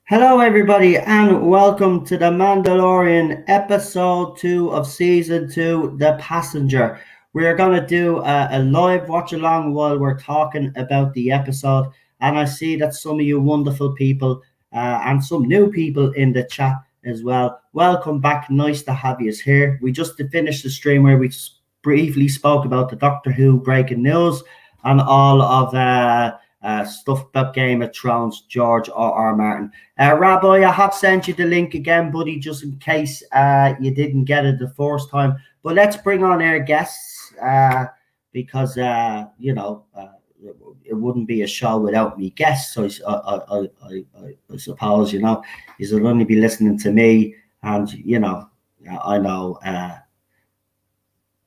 Hello, everybody, and welcome to the Mandalorian episode 2 of season 2, The Passenger. We're going to do a live watch along while we're talking about the episode. And I see that some of you wonderful people and some new people in the chat as well. Welcome back. Nice to have you here. We just finished the stream where we briefly spoke about the Doctor Who breaking news and all of stuff about Game of Thrones, George R.R. Martin. Rabbi, I have sent you the link again, buddy, just in case you didn't get it the first time. But let's bring on our guests because, it wouldn't be a show without me guests. So I suppose, you'll only be listening to me. And, I know...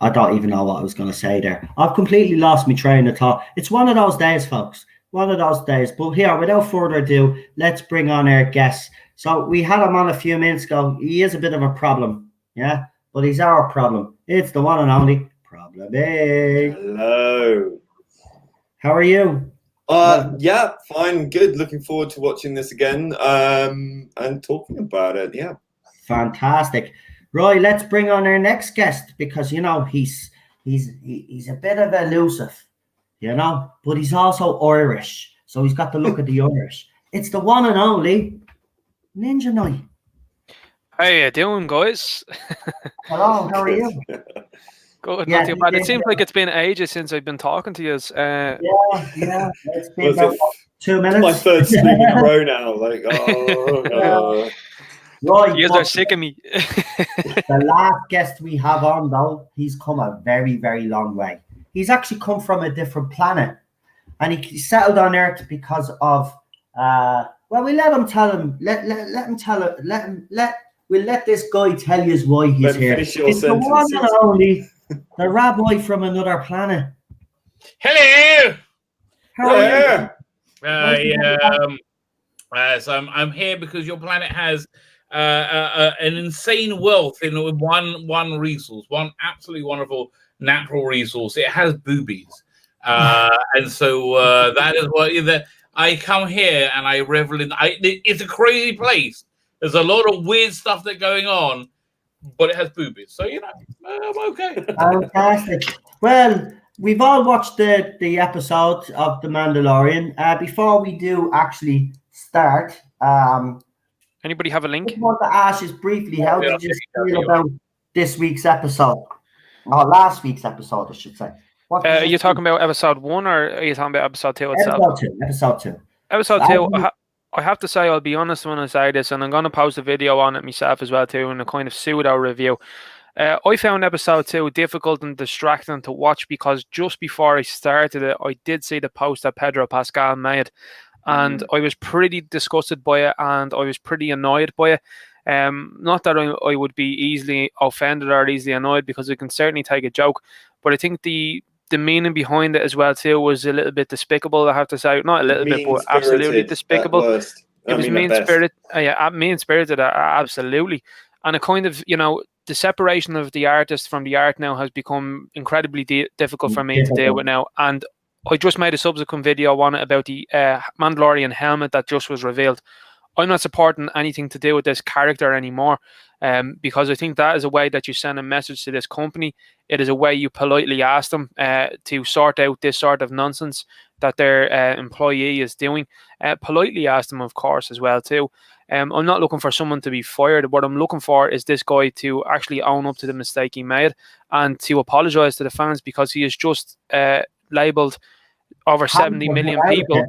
I don't even know what I was going to say there. I've completely lost my train of thought. It's one of those days, folks. One of those days. But here, without further ado, let's bring on our guests. So we had him on a few minutes ago. He is a bit of a problem, yeah? But he's our problem. It's the one and only Problem A. Hello. How are you? Yeah, fine, good. Looking forward to watching this again and talking about it, yeah. Fantastic. Roy, let's bring on our next guest because, he's a bit of elusive, but he's also Irish. So he's got the look of the Irish. It's the one and only Ninja Knight. How you doing, guys? Hello, how are you? Good, not too bad. It seems like it's been ages since I've been talking to you. Yeah. It's been about 2 minutes. My third stream in a row now. Like, oh, Right, you guys are sick of me. The last guest we have on, though, he's come a very, very long way. He's actually come from a different planet, and he settled on Earth because of. We let him tell him. We'll let this guy tell you why he's here. It's the one and only, the rabbi from another planet. Hello. How are you? So I'm here because your planet has an insane wealth in one resource, one absolutely wonderful natural resource. It has boobies, and so that is what I come here and I revel in. It's a crazy place. There's a lot of weird stuff that's going on, but it has boobies, so I'm okay. Fantastic. Well, we've all watched the episode of The Mandalorian. Before we do actually start, anybody have a link? I want to ask you briefly, how did you feel about this week's episode? Or last week's episode, I should say. Are you talking about episode 1 or are you talking about episode 2 itself? Episode 2. Episode 2, I have to say, I'll be honest when I say this, and I'm going to post a video on it myself as well too, in a kind of pseudo review. I found episode 2 difficult and distracting to watch because just before I started it, I did see the post that Pedro Pascal made, and I was pretty disgusted by it, and I was pretty annoyed by it. Not that I would be easily offended or easily annoyed, because I can certainly take a joke, but I think the meaning behind it as well too was a little bit despicable, I have to say. Not a little bit, but absolutely despicable. It was mean-spirited. Mean-spirited, absolutely. And a kind of, the separation of the artist from the art now has become incredibly difficult for me to deal with now. And I just made a subsequent video on it about the Mandalorian helmet that just was revealed. I'm not supporting anything to do with this character anymore, because I think that is a way that you send a message to this company. It is a way you politely ask them to sort out this sort of nonsense that their employee is doing. Politely ask them, of course, as well too. I'm not looking for someone to be fired. What I'm looking for is this guy to actually own up to the mistake he made and to apologise to the fans, because he has just labelled over 70 million people.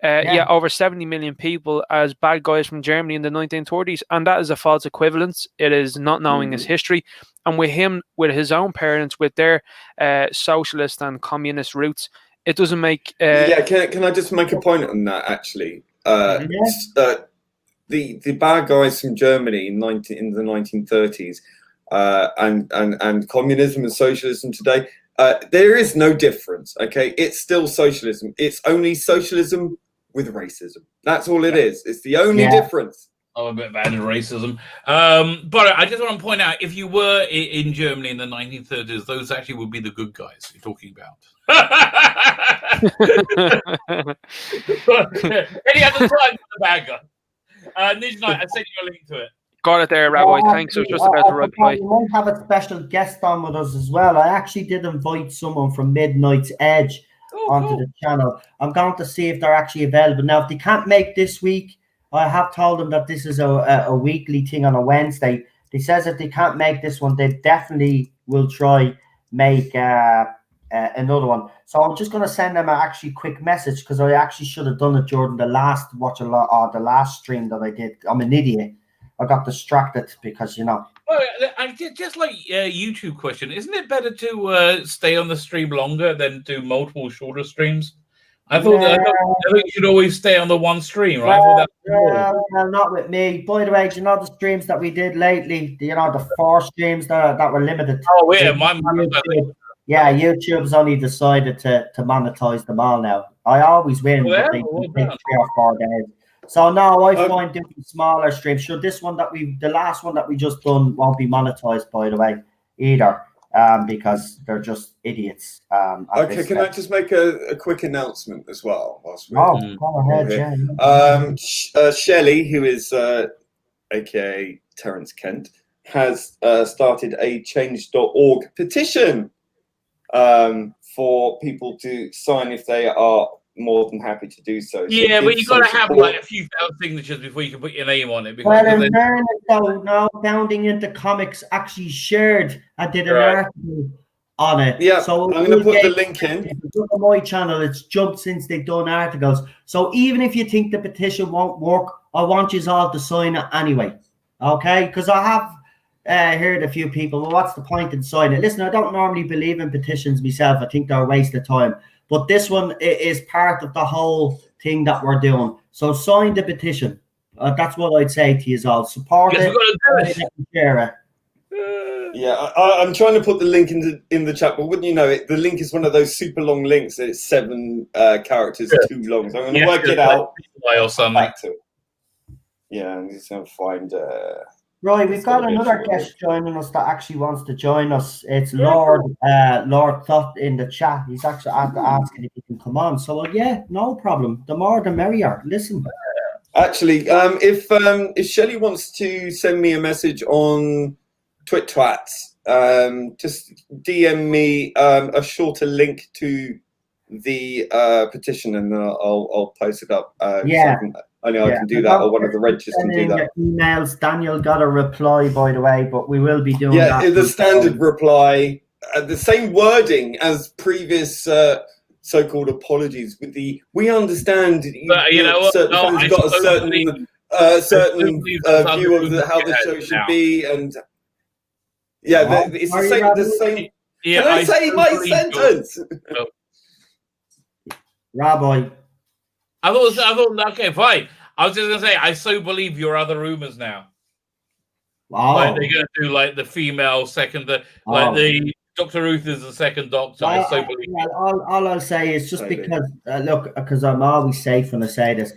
Over 70 million people as bad guys from Germany in the 1930s, and that is a false equivalence. It is not knowing his history, and with him, with his own parents, with their socialist and communist roots, it doesn't make. Can I just make a point on that? Actually, the bad guys from Germany in the 1930s and communism and socialism today, there is no difference. Okay, it's still socialism. It's only socialism with racism. That's all it is. It's the only difference. I'm a bit bad at racism. But I just want to point out, if you were in Germany in the 1930s, those actually would be the good guys you're talking about. Any other time for the bad guy? Nijnight, I sent you a link to it. Got it there, Rabbi. Thanks. I was just about to reply. We might have a special guest on with us as well. I actually did invite someone from Midnight's Edge onto the channel. I'm going to see if they're actually available. Now, if they can't make this week, I have told them that this is a weekly thing on a Wednesday. They says if they can't make this one, they definitely will try make another one. So I'm just going to send them a actually quick message, because I actually should have done it during the last the last stream that I did. I'm an idiot. I got distracted because, Well, just like YouTube question, isn't it better to stay on the stream longer than do multiple shorter streams? I thought you should always stay on the one stream, right? Well, not with me. By the way, the streams that we did lately, the 4 streams that were limited. Oh, yeah, YouTube's only decided to monetize them all now. I always win, but they take 3 or 4 days. So now I find doing smaller streams. Sure, the last one that we just done won't be monetized, by the way, either. Because they're just idiots. Okay, can I just make a quick announcement as well? Go ahead, Shelley, who is aka Terence Kent, has started a change.org petition for people to sign if they are more than happy to do so. Yeah, but you've got to have like a few thousand signatures before you can put your name on it. Well, in fairness, though, now Bounding Into Comics actually shared and did an article on it. Yeah, so I'm going to put the link in. If you look at my channel, it's jumped since they've done articles. So even if you think the petition won't work, I want you all to sign it anyway. Okay? Because I have heard a few people, well, what's the point in signing it? Listen, I don't normally believe in petitions myself. I think they're a waste of time. But this one is part of the whole thing that we're doing. So sign the petition. That's what I'd say to you all. Support it. Share it. Yeah, I'm trying to put the link in the chat, but wouldn't you know it? The link is one of those super long links. It's 7 characters too long. So I'm going to work it out. Or something. Back to it. Yeah, I'm just going to find. Right, we've got another guest joining us that actually wants to join us. It's Lord Thought in the chat. He's actually asking if he can come on. So no problem. The more the merrier. Listen. Actually, if Shelley wants to send me a message on Twitwats, just DM me a shorter link to the petition, and I'll post it up. I know I can do that, or one of the wrenches can do that. Emails. Daniel got a reply, by the way, but we will be doing that. Yeah, the standard reply, the same wording as previous so-called apologies. With the we understand, certain fans have got a certain view of how the show should be, and it's the same. Yeah, can I say my sentence? Rabbi. I thought, okay, fine. I was just gonna say, I so believe your other rumors now. Wow. Like they're gonna do like the female second, the Dr. Ruth is the second Doctor. I so believe. All I'll say is just because because I'm always safe when I say this.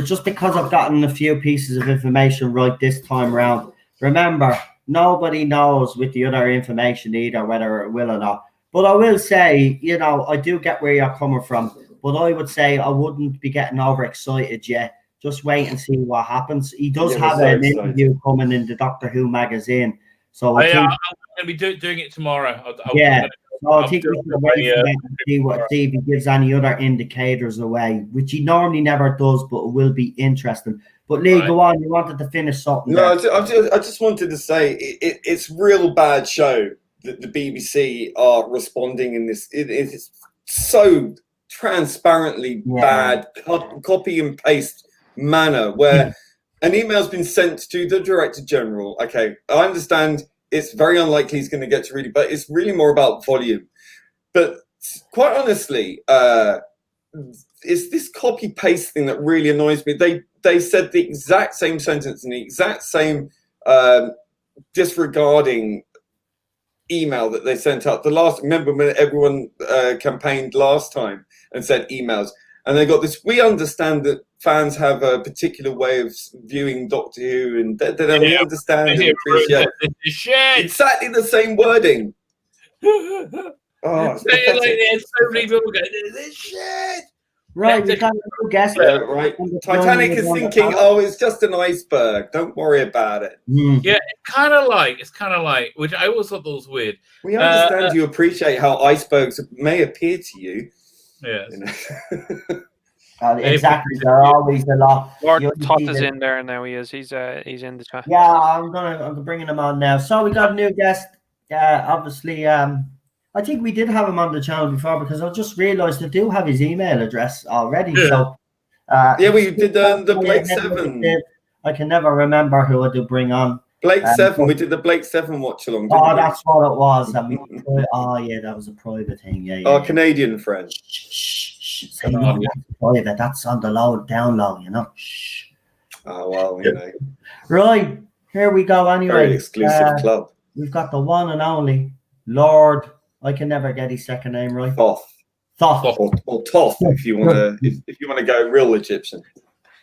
Just because I've gotten a few pieces of information right this time around. Remember, nobody knows with the other information either whether it will or not. But I will say, I do get where you're coming from. But I would say I wouldn't be getting overexcited yet. Just wait and see what happens. He does have an interview coming in the Doctor Who magazine. So I'm going to be doing it tomorrow. I think we should wait for and see if he gives any other indicators away, which he normally never does, but it will be interesting. But Lee, go on. You wanted to finish something. No, I just wanted to say it's real bad show that the BBC are responding in this. It's so transparently bad copy and paste manner where an email's been sent to the Director General. Okay, I understand it's very unlikely he's going to get to read it, but it's really more about volume. But quite honestly, it's this copy paste thing that really annoys me. They said the exact same sentence in the exact same disregarding email that they sent out. Remember when everyone campaigned last time and said emails, and they got this. We understand that fans have a particular way of viewing Doctor Who, and they don't understand and appreciate exactly the same wording. Oh, it's there's so many people going, this shit. Right, we got a new guest. Right. Titanic is thinking, oh, it's just an iceberg. Don't worry about it. Yeah, it's kind of like, which I always thought that was weird. We understand you appreciate how icebergs may appear to you. Yes. You know? Exactly. There are always a lot. Lord Toth is in there now. He is. He's in the chat. Yeah, I'm bringing him on now. So we got a new guest. Obviously, I think we did have him on the channel before because I just realised I do have his email address already. Yeah. So we did the Blake 7. I can never remember who I did bring on. Blake 7. We did the Blake 7 watch along. Oh, that's what it was. And that was a private thing. Yeah. Our Canadian friend. Shh. Say no, that's private. That's on the down low. You know. Shh. Oh well, you know. Right, here we go. Anyway, very exclusive club. We've got the one and only Lord. I can never get his second name right. Thoth. Or Toth, if you want to go real Egyptian.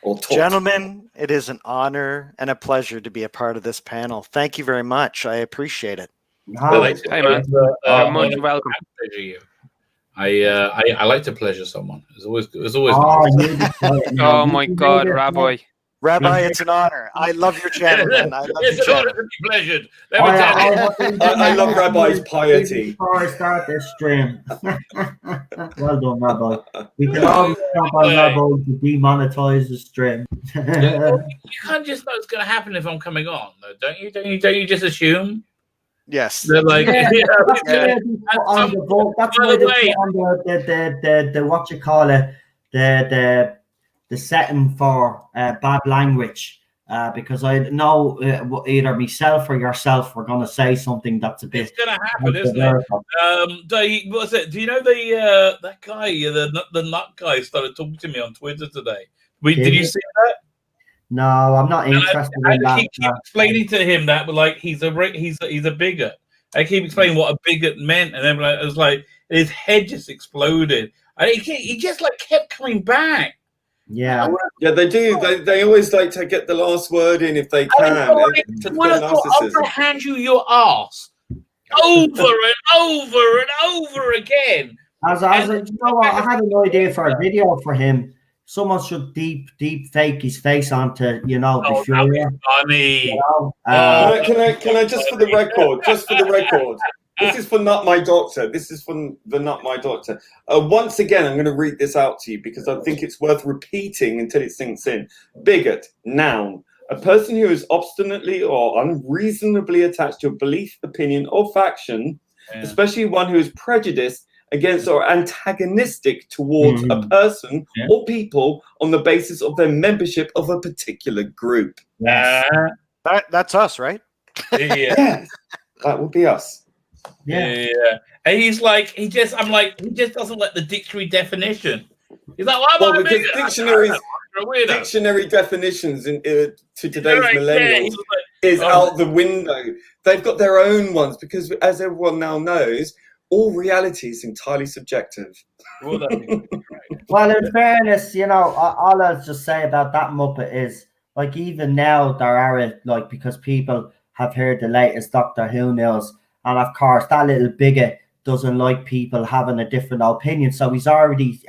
Or Toth. Gentlemen, it is an honor and a pleasure to be a part of this panel. Thank you very much. I appreciate it. Hey man, much welcome. I like to pleasure someone. It's always Oh my God, Rabbi. Rabbi, it's an honor. I love your channel, man. It's an honor to be pleasured. I love Rabbi's piety. Before I start this stream. Well done, Rabbi. We can always jump on Rabbi to demonetize the stream. You can't just know what's going to happen if I'm coming on, though, don't you? Don't you just assume? Yes. They're like, That's why they put on the what you call it, the setting for bad language, because I know either myself or yourself were going to say something that's a bit. It's going to happen, isn't it? What's it? Do you know that guy, the nut guy, started talking to me on Twitter today? Did you see that? No, I'm not interested in that. I keep explaining to him that, like, he's a bigot. I keep explaining what a bigot meant, and then it was like his head just exploded. And he just like kept coming back. Yeah, they do. They always like to get the last word in if they can. I'm going to hand you your ass over and over and over again. I had an idea for a video for him. Someone should deep fake his face onto, the Fury. Funny. Can I just for the record? This is for Not My Doctor. This is from the Not My Doctor. Once again, I'm going to read this out to you because I think it's worth repeating until it sinks in. Bigot, noun. A person who is obstinately or unreasonably attached to a belief, opinion, or faction, especially one who is prejudiced against or antagonistic towards a person or people on the basis of their membership of a particular group. That's us, right? Yeah, that would be us. Yeah. And he's like, he just doesn't like the dictionary definition. He's like, because dictionary definitions to today's millennials is out the window. They've got their own ones because, as everyone now knows, all reality is entirely subjective. Well, in fairness, all I'll just say about that Muppet is, like, even now there are, like, because people have heard the latest Doctor Who news, and of course that little bigot doesn't like people having a different opinion, so he's already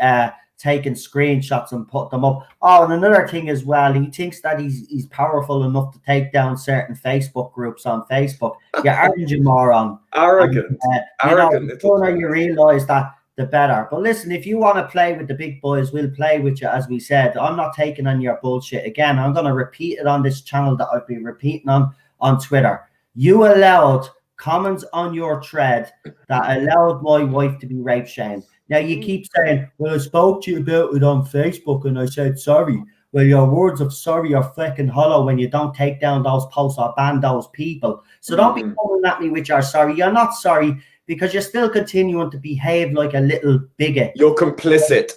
taken screenshots and put them up. Oh, and another thing as well, he thinks that he's powerful enough to take down certain Facebook groups on Facebook. You're orange, you moron. Arrogant. The sooner you realise that, the better. But listen, if you want to play with the big boys, we'll play with you, as we said. I'm not taking on your bullshit again. I'm going to repeat it on this channel that I've been repeating on Twitter. You allowed comments on your thread that allowed my wife to be rape shamed. Now, you keep saying, well, I spoke to you about it on Facebook and I said sorry. Well, your words of sorry are fucking hollow when you don't take down those posts or ban those people. So don't be coming at me with your sorry. You're not sorry because you're still continuing to behave like a little bigot. You're complicit.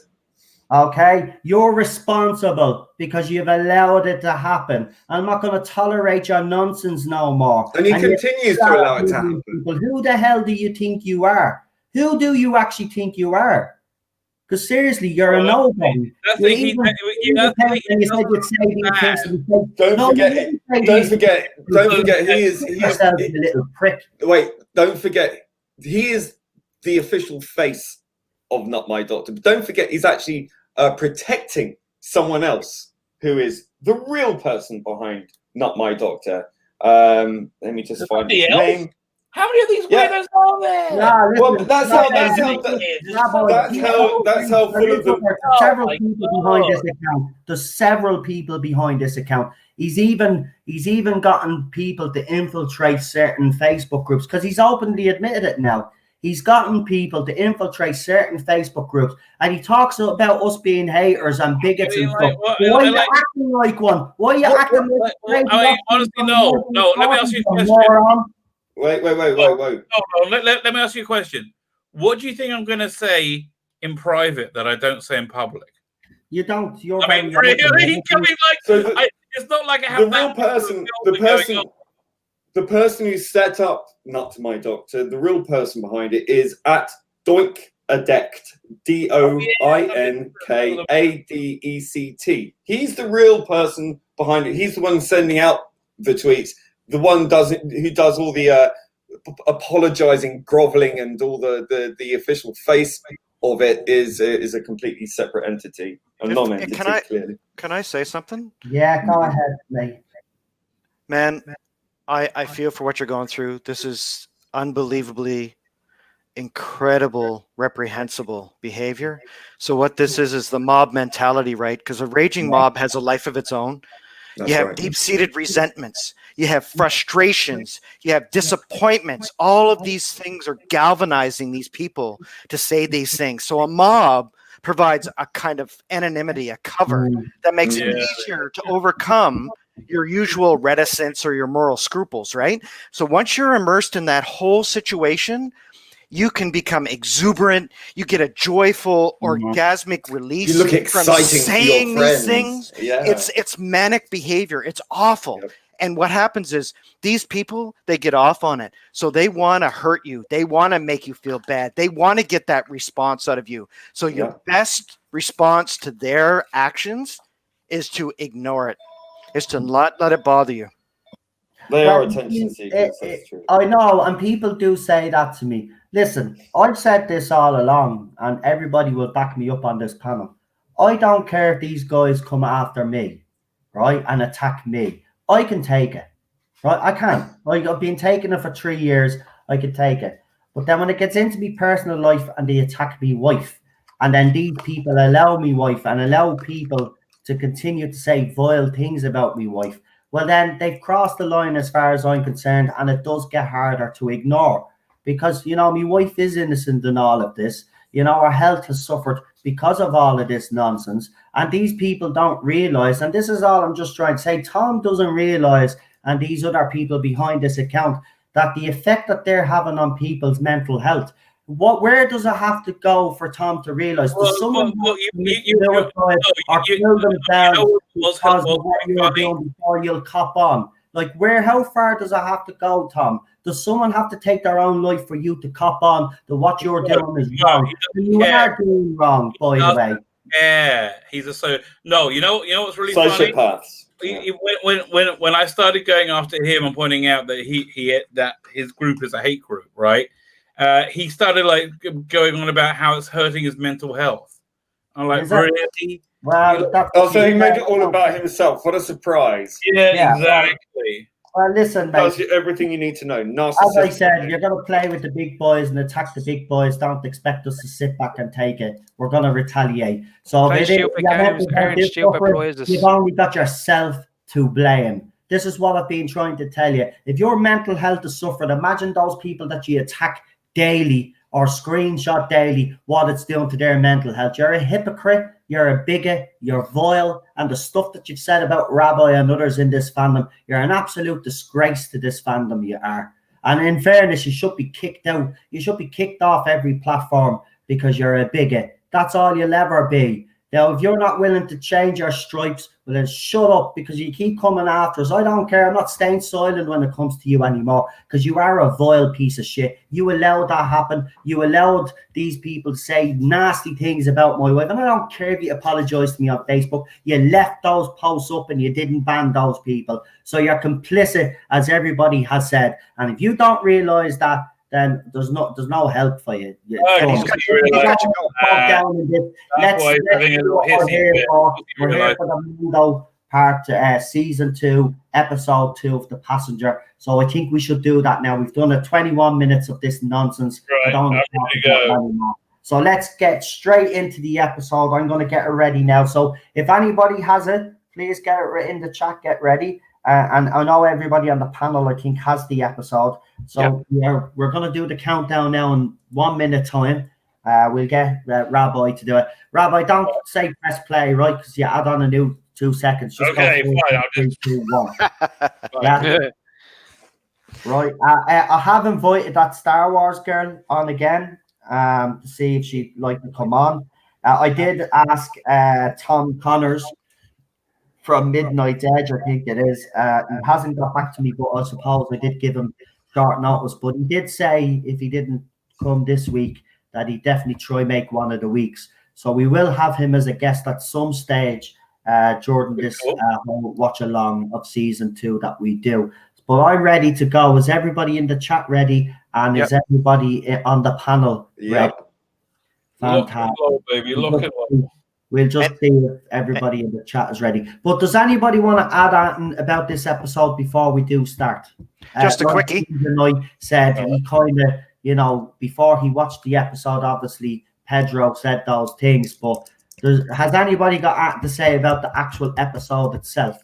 Okay, you're responsible because you've allowed it to happen. I'm not going to tolerate your nonsense no more. And he continues to allow it to happen. People. Who the hell do you think you are? Who do you actually think you are? Because seriously, you're a nobody. Don't forget, he is a little prick. Wait, don't forget, he is the official face of Not My Doctor. But don't forget, he's actually protecting someone else who is the real person behind Not My Doctor. Let me just find his name. How many of these weirdos are there? Well, that's how full of them. Several people behind this account. There's several people behind this account. He's even gotten people to infiltrate certain Facebook groups because he's openly admitted it now. He's gotten people to infiltrate certain Facebook groups, and he talks about us being haters and bigots and stuff. Why are you acting like one? Why are you acting like? Honestly, no. Let me ask you a question. Wait. No, let me ask you a question. What do you think I'm going to say in private that I don't say in public? You don't. You're really? It's not like I have the real person. The person who set up Not My Doctor, the real person behind it is at Doinkadect, DOINKADECT. He's the real person behind it. He's the one sending out the tweets. The one who does all the apologizing, groveling, and all the official face of it is a completely separate entity, a non-entity. Clearly, can I say something? Yeah, go ahead, mate. Man, I feel for what you're going through. This is unbelievably incredible, reprehensible behavior. So what this is the mob mentality, right? Because a raging mob has a life of its own. That's you have right. deep-seated resentments. You have frustrations. You have disappointments. All of these things are galvanizing these people to say these things. So a mob provides a kind of anonymity, a cover that makes it easier to overcome your usual reticence or your moral scruples, right? So once you're immersed in that whole situation, you can become exuberant. You get a joyful, orgasmic release. You look exciting from saying to your friends. These things. Yeah. It's manic behavior. It's awful. Yep. And what happens is these people, they get off on it. So they want to hurt you. They want to make you feel bad. They want to get that response out of you. So your best response to their actions is to ignore it, is to not let it bother you. They are attention seekers. That's true. I know, and people do say that to me. Listen, I've said this all along, and everybody will back me up on this panel. I don't care if these guys come after me, right, and attack me. I can take it, right? I can. Like, I've been taking it for 3 years. I can take it. But then when it gets into me personal life and they attack me wife, and then these people allow me wife and allow people to continue to say vile things about me wife, well, then they've crossed the line as far as I'm concerned, and it does get harder to ignore because, you know, my wife is innocent in all of this. You know, her health has suffered because of all of this nonsense, and these people don't realize, and this is all I'm just trying to say, Tom doesn't realize, and these other people behind this account, that the effect that they're having on people's mental health, where does it have to go for Tom to realize? Does someone kill themselves because of what you're doing before you'll cop on? Like, how far does it have to go, Tom? Does someone have to take their own life for you to cop on that what you're doing is wrong? You are doing wrong, by the way. Yeah, he's a no. You know what's really sociopaths. Funny? When I started going after him and pointing out that that his group is a hate group, right? He started like going on about how it's hurting his mental health. I'm like, really? Well, so he made it all about himself. What a surprise! Yeah, exactly. Well, listen, mate. Tells you everything you need to know. As I said, you're going to play with the big boys and attack the big boys. Don't expect us to sit back and take it. We're going to retaliate. So you've only got yourself to blame. This is what I've been trying to tell you. If your mental health is suffering, imagine those people that you attack daily or screenshot daily what it's doing to their mental health. You're a hypocrite, you're a bigot, you're vile, and the stuff that you've said about Rabbi and others in this fandom, you're an absolute disgrace to this fandom, you are. And in fairness, you should be kicked out. You should be kicked off every platform because you're a bigot. That's all you'll ever be. Now, if you're not willing to change your stripes, well, then shut up, because you keep coming after us. I don't care. I'm not staying silent when it comes to you anymore, because you are a vile piece of shit. You allowed that happen. You allowed these people to say nasty things about my wife. And I don't care if you apologize to me on Facebook. You left those posts up and you didn't ban those people. So you're complicit, as everybody has said. And if you don't realize that, then there's no help for you. Let's We're here for the Mando part, season 2, episode 2 of The Passenger. So I think we should do that now. We've done 21 minutes of this nonsense. Right, I don't want to talk about anymore. So let's get straight into the episode. I'm going to get it ready now. So if anybody has it, please get it in the chat. Get ready. And I know everybody on the panel, I think, has the episode. So we're going to do the countdown now in 1 minute time. We'll get Rabbi to do it. Rabbi, don't say press play, right? Because you add on a new 2 seconds. Just okay, fine. 3, 2, 1. Yeah. Right. I have invited that Star Wars girl on again to see if she'd like to come on. I did ask Tom Connors from Midnight Edge, I think it is. He hasn't got back to me, but I suppose I did give him short notice. But he did say if he didn't come this week, that he'd definitely try make one of the weeks. So we will have him as a guest at some stage during this whole watch along of season 2 that we do. But I'm ready to go. Is everybody in the chat ready? And is everybody on the panel ready? Fantastic. Look baby. Look at what. We'll just see if everybody in the chat is ready. But does anybody want to add on about this episode before we do start? Just a quickie. I said he kind of, before he watched the episode, obviously, Pedro said those things. But has anybody got anything to say about the actual episode itself?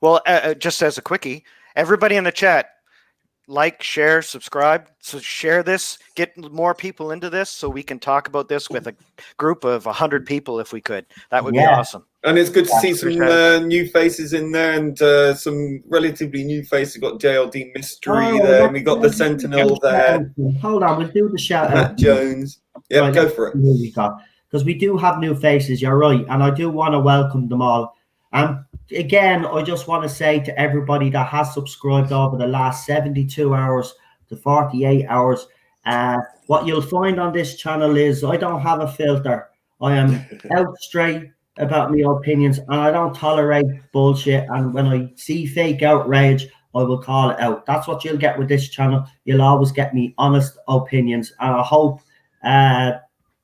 Well, just as a quickie, everybody in the chat, like, share, subscribe. So share this, get more people into this so we can talk about this with a group of 100 people if we could. That would be awesome. And it's good to see some new faces in there and some relatively new faces. We've got JLD Mystery there, and we got the Sentinel there. Hold on, we'll do the shout out. Matt Jones. Yeah, right, go for it. Because we do have new faces, you're right. And I do want to welcome them all. And again, I just want to say to everybody that has subscribed over the last 72 hours to 48 hours, what you'll find on this channel is I don't have a filter. I am out straight about my opinions, and I don't tolerate bullshit. And when I see fake outrage, I will call it out. That's what you'll get with this channel. You'll always get me honest opinions, and I hope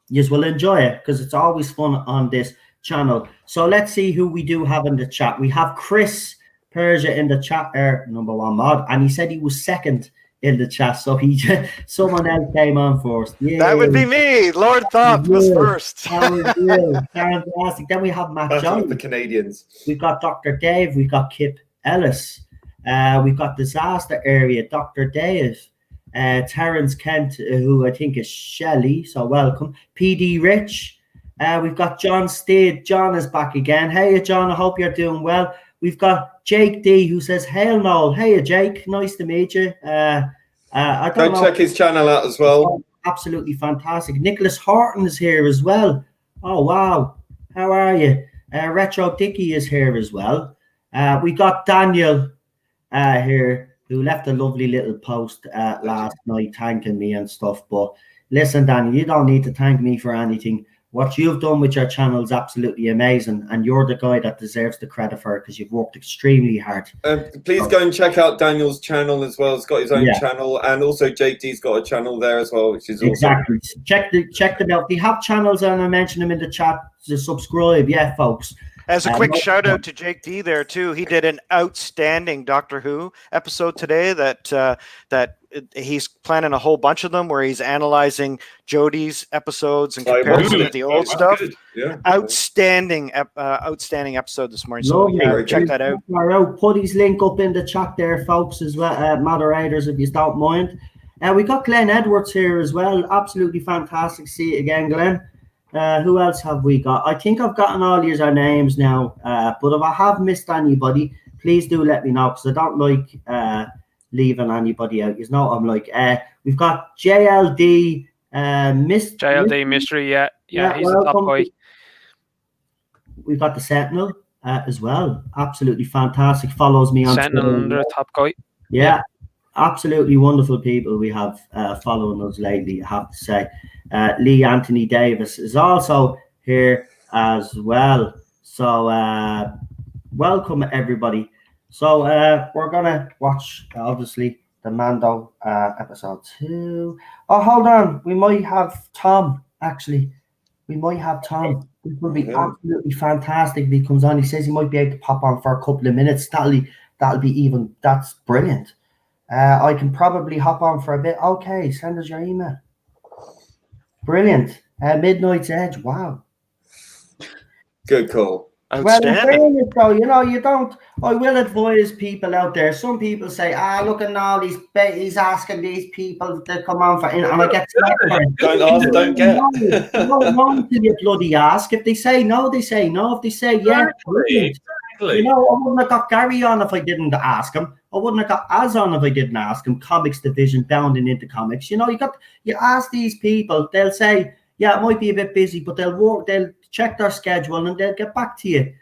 you will enjoy it, because it's always fun on this channel. So let's see who we do have in the chat. We have Chris Persia in the chat, number 1 mod, and he said he was second in the chat, so someone else came on first. Yeah, that would be me. Lord Thop was first. Fantastic. Then we have Matt Jones, the Canadians. We've got Dr. Dave. We've got Kip Ellis. We've got Disaster Area, Dr. Dave. Terrence Kent, who I think is Shelley, so welcome. PD Rich. We've got John Steed. John is back again. Hey, John, I hope you're doing well. We've got Jake D, who says, "Hail Noel." Hey, Jake, nice to meet you. Go check his channel out as well. Absolutely fantastic. Nicholas Horton is here as well. Oh, wow. How are you? Retro Dicky is here as well. We got Daniel here, who left a lovely little post last night thanking me and stuff. But listen, Daniel, you don't need to thank me for anything. What you've done with your channel is absolutely amazing, and you're the guy that deserves the credit for it, because you've worked extremely hard. Please go and check out Daniel's channel as well. He's got his own channel, and also JT's got a channel there as well, which is exactly awesome. Check them out. They have channels, and I mentioned them in the chat. To subscribe, folks. As a quick shout out to Jake D there too. He did an outstanding Doctor Who episode today that he's planning a whole bunch of them where he's analyzing Jodie's episodes and comparing them with the old stuff. Yeah. Outstanding episode this morning. So check that out. Put his link up in the chat there, folks, as well, moderators, if you don't mind. We got Glenn Edwards here as well. Absolutely fantastic. See it again, Glenn. Who else have we got? I think I've gotten all these names now, but if I have missed anybody, please do let me know, because I don't like leaving anybody out. You know what I'm like. We've got JLD JLD Mystery, yeah, he's the top guy. we've got the Sentinel as well. Absolutely fantastic. Follows me on Sentinel Twitter. under the top guy. Yeah, absolutely wonderful people we have following us lately, I have to say. Lee Anthony Davis is also here as well. So welcome everybody. So we're gonna watch obviously the Mando episode 2. Oh, hold on, we might have Tom actually. We might have Tom. This would be absolutely fantastic if he comes on. He says he might be able to pop on for a couple of minutes. That's brilliant. I can probably hop on for a bit. Okay, send us your email. Brilliant. Midnight's Edge. Wow. Good call. Well, in fairness, though, you don't. I will advise people out there. Some people say, look at all these. He's asking these people to come on for, and I get. Don't ask, don't get. No, until you bloody ask. If they say no, they say no. If they say yeah, Exactly. I wouldn't have got Gary on if I didn't ask him. I wouldn't have got Az on if I didn't ask him. Comics division, bounding into comics. You ask these people, they'll say, yeah, it might be a bit busy, but they'll check their schedule and they'll get back to you.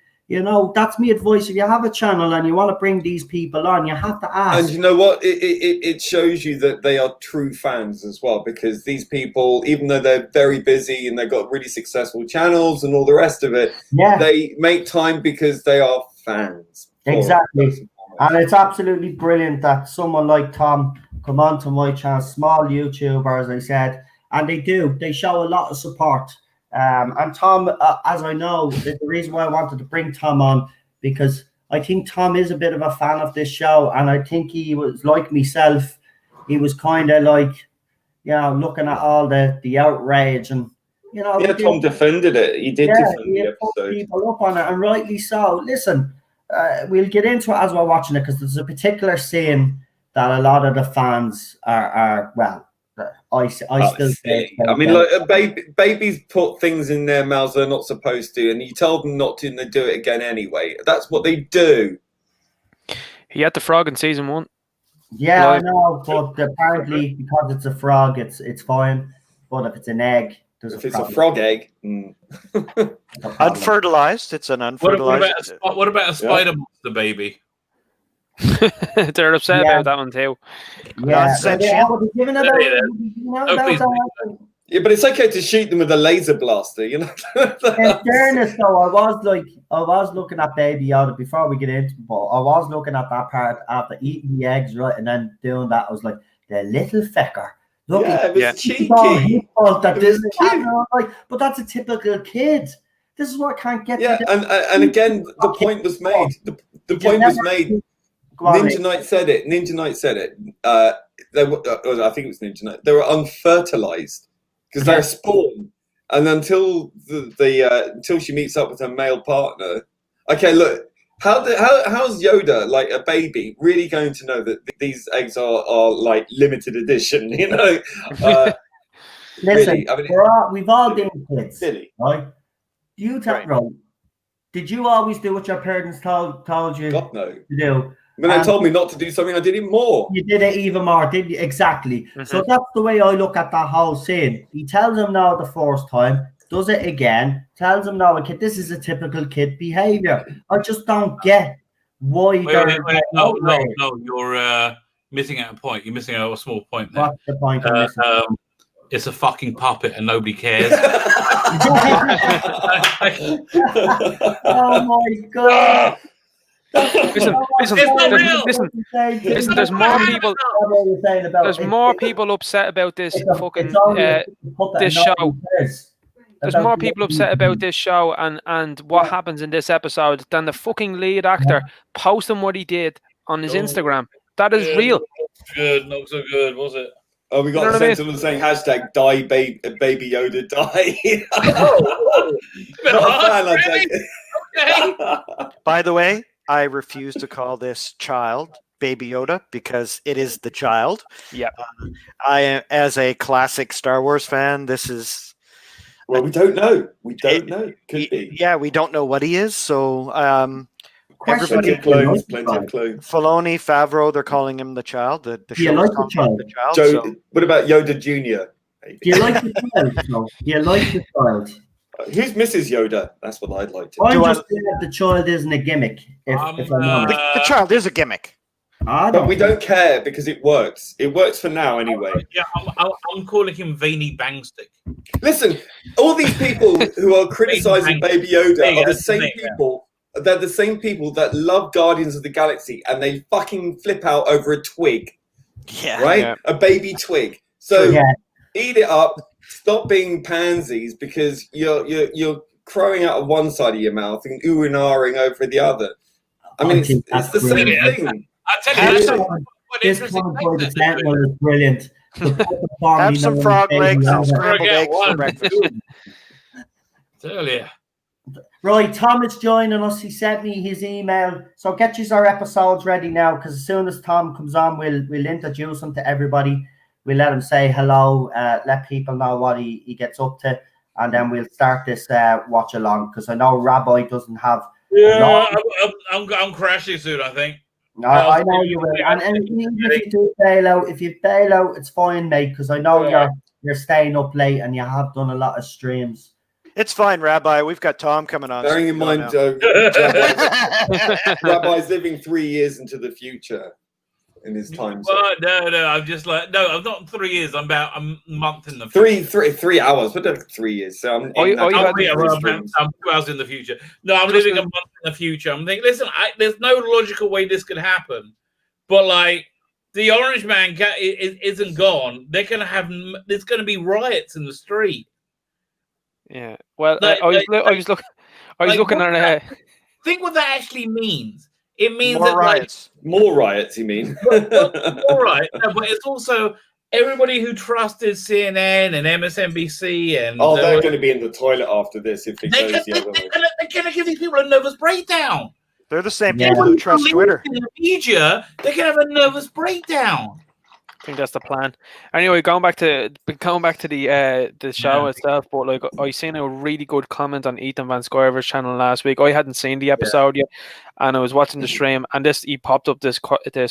That's my advice. If you have a channel and you want to bring these people on, you have to ask. And you know what? It shows you that they are true fans as well, because these people, even though they're very busy and they've got really successful channels and all the rest of it, they make time because they are fans. Exactly. And it's absolutely brilliant that someone like Tom come onto my channel, small YouTuber, as I said, and they show a lot of support. And Tom, as I know, the reason why I wanted to bring Tom on, because I think Tom is a bit of a fan of this show, and I think he was like myself. He was kind of like, looking at all the outrage and, Tom defended it. He did defend the episode. Put people up on it, and rightly so. Listen, we'll get into it as we're watching it, because there's a particular scene that a lot of the fans are I still say. I mean, babies put things in their mouths they're not supposed to, and you tell them not to, and they do it again anyway. That's what they do. He had the frog in season 1. Yeah, I know, but apparently because it's a frog, it's fine. But if it's an egg, if it's a frog egg, unfertilized, it's an unfertilized. What about a spider monster baby? They're upset about that one too. Yeah, but it's okay to shoot them with a laser blaster, In fairness, though, I was looking at Baby Yoda before we get into it, but I was looking at that part after eating the eggs, right, and then doing that. I was like, the little fecker. Look, it was cheeky. But that's a typical kid. This is what I can't get. Yeah, and again, the point was made. The point was made. Ninja Knight said it. I think it was Ninja Knight. They were unfertilized because they're spawn, and until until she meets up with her male partner. Okay, look, how's Yoda, like a baby, really going to know that these eggs are like limited edition? Listen, really, I mean, we've all been kids, silly, right? Did you always do what your parents told you to do? When they told me not to do something, I did it more. You did it even more, didn't you? Exactly. Mm-hmm. So that's the way I look at that whole scene. He tells him no the first time, does it again, tells him no, kid, this is a typical kid behavior. I just don't get why. Wait, no, you're missing out a point. You're missing out a small point there. What's the point? It's a fucking puppet and nobody cares. Oh my God. Listen, there's more people. There's more people upset about this this show. There's more people upset about this show and what happens in this episode than the fucking lead actor posting what he did on his Instagram. That is real. Good, not so good, was it? Oh, we got the someone saying hashtag die baby Yoda die. By the way, I refuse to call this child Baby Yoda because it is the child. Yeah. I, as a classic Star Wars fan, this is. Well, we don't know. Could be. Yeah, we don't know what he is. So everybody, plenty of clones. Filoni, Favreau, they're calling him the child. The show like the child. What about Yoda Jr.? Do you like the child? No. Do you like the child? Who's Mrs. Yoda? That's what I'd like to I'm know. just saying that the child isn't a gimmick. If I'm honest. The child is a gimmick. But we don't care because it works. It works for now anyway. Yeah, I'm calling him Veiny Bangstick. Listen, all these people who are criticizing Baby Yoda are the same people. They're the same people that love Guardians of the Galaxy and they fucking flip out over a twig. Yeah. Right? Yeah. A baby twig. So eat it up. Stop being pansies because you're crowing out of one side of your mouth and ooh and ahhing over the other. I mean, it's the same thing. I tell you, this convoy the Sentinel is brilliant. Have some frog legs and scrambled eggs for breakfast. Tell you. Right, Tom is joining us. He sent me his email. So get you our episodes ready now, because as soon as Tom comes on, we'll introduce him to everybody. We'll let him say hello, let people know what he gets up to, and then we'll start this watch along, because I know Rabbi doesn't have. Yeah, I'm crashing soon, I think. No, I know you will. And even if you do bail out, it's fine, mate, because I know you're staying up late and you have done a lot of streams. It's fine, Rabbi. We've got Tom coming on. Bearing in mind, Rabbi's living 3 years into the future in his time. Well, no, I'm just like, no, I'm not 3 years. I'm about a month in the future. 3 hours, but 3 years. So I'm 2 hours in the future. No, I'm living a month in the future. I'm thinking, listen, there's no logical way this could happen, but like the Orange Man isn't gone. There's going to be riots in the street. Yeah. Well, I was looking at. Think what that actually means. It means more riots. More riots, you mean? All right, no, but it's also everybody who trusted CNN and MSNBC and they're going to be in the toilet after this if it goes the other way. They're going to give these people a nervous breakdown. They're the same people who trust Twitter. In the media, they're going to have a nervous breakdown. I think that's the plan. Anyway, going back to the show itself, but like I seen a really good comment on Ethan Van Sciver's channel last week. I hadn't seen the episode yet, and I was watching the stream, and he popped up this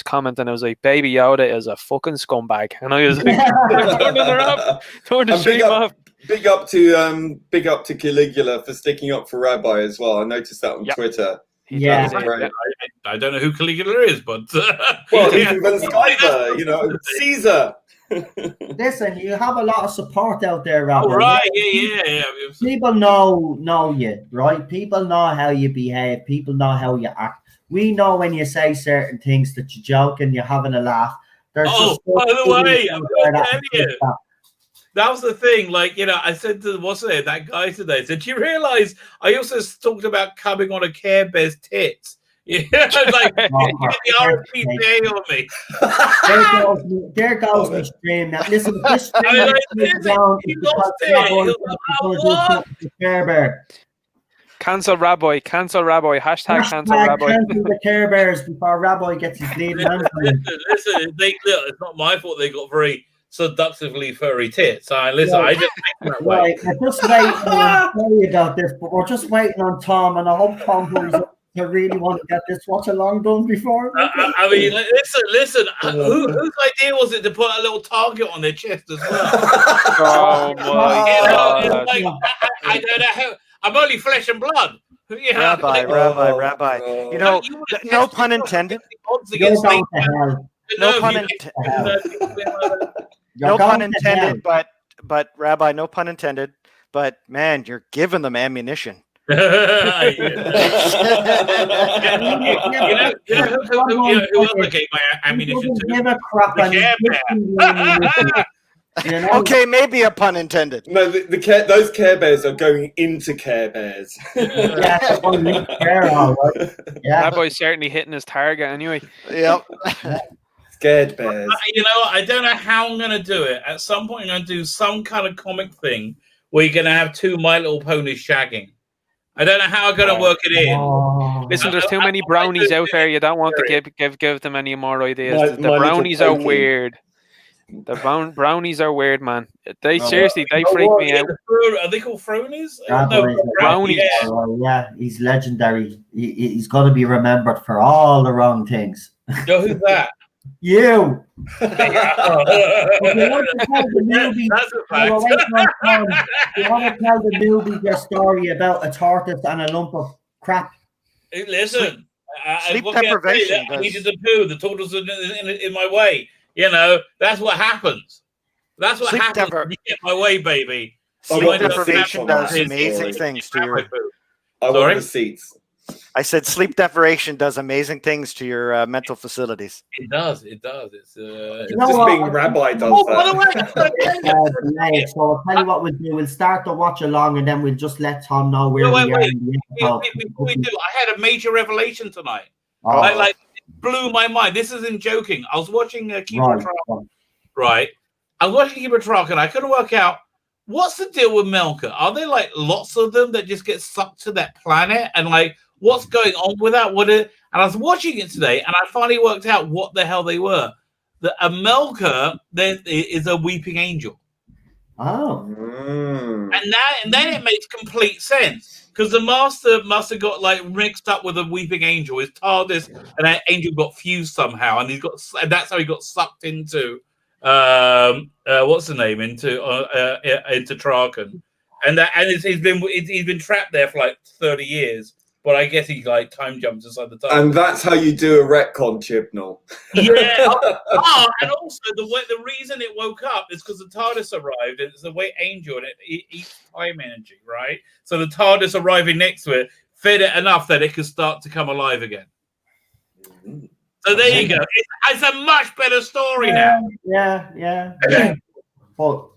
comment, and it was like, "Baby Yoda is a fucking scumbag," and I was like, "Turn the stream off." Big up to Caligula for sticking up for Rabbi as well. I noticed that on Twitter. Yeah, I don't know who Caligula is, but Ethan Van Sciver, Caesar. Listen, you have a lot of support out there, Rabbi. Oh, right, yeah. People know you, right? People know how you behave. People know how you act. We know when you say certain things that you're joking, you're having a laugh. There's by the way, I'm going to tell you. That was the thing, like, I said to that guy today, I said, do you realize I also talked about coming on a Care Bear's tits? Yeah, like, you get the RPA on me. There goes my stream. Now, listen, this stream down Care Bear. Cancel Rabbi. Cancel Rabbi. Hashtag cancel Rabbi. Cancel the Care Bears before Rabbi gets his lead. Listen, it's not my fault they got very seductively furry tits. I just think that way. We're just waiting on tell you about this, but we're just waiting on Tom, and I hope Tom hurries up to really want to get this watch along done before. I mean, listen. Whose idea was it to put a little target on their chest as well? Oh my God! Like, I don't know how. I'm only flesh and blood. Rabbi. No pun intended. No pun intended, but Rabbi, no pun intended. But man, you're giving them ammunition. Who else I gave my ammunition to? Okay, maybe a pun intended. No, those Care Bears are going into Care Bears. That boy's certainly hitting his target anyway. Yep. Scared bears. I don't know how I'm going to do it. At some point, I'm going to do some kind of comic thing where you're going to have two My Little Ponies shagging. I don't know how I'm going to work it in. Listen, there's too many brownies out there. You don't want to give them any more ideas. The brownies are weird. The brownies are weird, man. They seriously, they freak me out. Are they called Fronies? No, brownies. Yeah, he's legendary. He's got to be remembered for all the wrong things. Who's that? You. That's If you want to tell the newbies, a well, fact. wait, no, Tom. You want to tell the newbies your story about a tortoise and a lump of crap. Hey, listen, Sleep what can I say? deprivation I does. needed to poo. The tortoise was in my way. You know, that's what happens. That's what Sleep happens depri- when you get my way, baby. I Sleep want deprivation receipts on does that amazing story. things to your. I Sorry? want receipts. I said sleep deprivation does amazing things to your mental facilities. It does. It's You know Just what? being rabbi does Oh, by the that. way, So I'll tell you what we'll do. We'll start the watch along and then we'll just let Tom know where wait, we are. wait. in the episode. Before we do, I had a major revelation tonight. Oh, Like it blew my mind. This isn't joking. I was watching Keeper Track, right? I was watching Keeper Track, and I couldn't work out what's the deal with Melka. Are there like lots of them that just get sucked to that planet, and like what's going on with that? And I was watching it today, and I finally worked out what the hell they were. A Melka there is a weeping angel. Oh. And then it makes complete sense because the master must have got like mixed up with a weeping angel. His TARDIS and that angel got fused somehow, and that's how he got sucked into what's the name into Traken, he's been trapped there for like 30 years. But I guess he like time jumps inside the time. And that's how you do a retcon, Chibnall. Yeah. And also the reason it woke up is because the TARDIS arrived, and it's the way Angel, and it eats time energy, right? So the TARDIS arriving next to it fed it enough that it could start to come alive again. So there you go. It's a much better story now. Yeah. But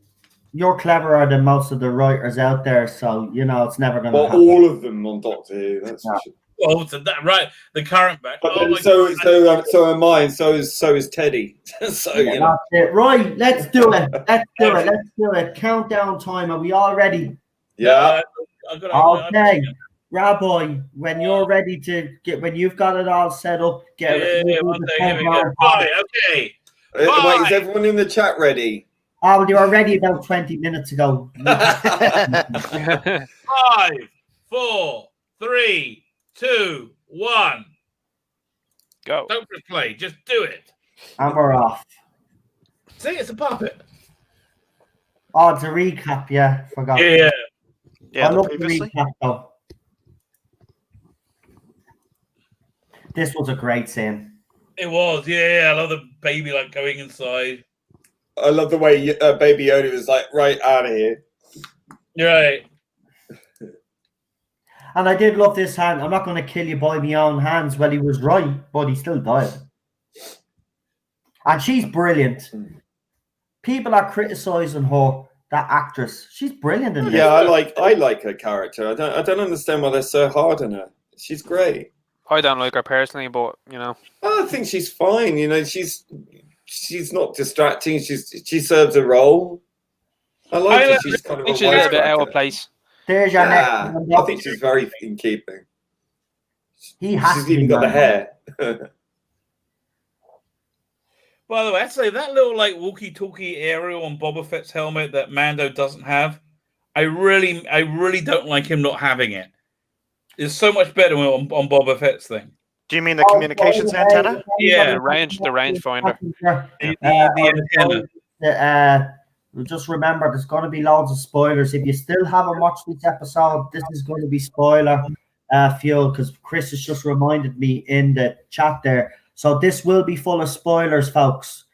you're cleverer than most of the writers out there, so you know it's never going to happen. All of them on Doctor Who. That's for sure. Oh, so that right. The current back. So am I, and so is Teddy. So you know. That's it. Right, let's do it. Countdown time. Are we all ready? Yeah. Okay. Rabbi, when you're ready when you've got it all set up, get Here we go. Right, okay. Wait, is everyone in the chat ready? Oh, well, you were ready about 20 minutes ago. 5, 4, 3, 2, 1. Go. Don't press play. Just do it. And we're off. See, it's a puppet. Oh, it's a recap, yeah. Forgot. Yeah. I love the recap, though. This was a great scene. It was, yeah. I love the baby like going inside. I love the way Baby Yoda was like, right out of here. Right. And I did love this hand. I'm not going to kill you by my own hands. Well, he was right, but he still died. And she's brilliant. People are criticizing her, that actress. She's brilliant in this. Yeah, I like her character. I don't understand why they're so hard on her. She's great. I don't like her personally, but you know, I think she's fine. You know, she's not distracting. She serves a role. I like her. She's kind of she's a little bit out of place. There's your next. I think she's very in keeping. She's even got the hair. By the way, I'd say that little like walkie-talkie area on Boba Fett's helmet that Mando doesn't have, I really don't like him not having it. It's so much better on Boba Fett's thing. Do you mean the communications antenna? Yeah, the rangefinder. The antenna. Just remember, there's going to be loads of spoilers. If you still haven't watched this episode, this is going to be spoiler fuel because Chris has just reminded me in the chat there. So this will be full of spoilers, folks.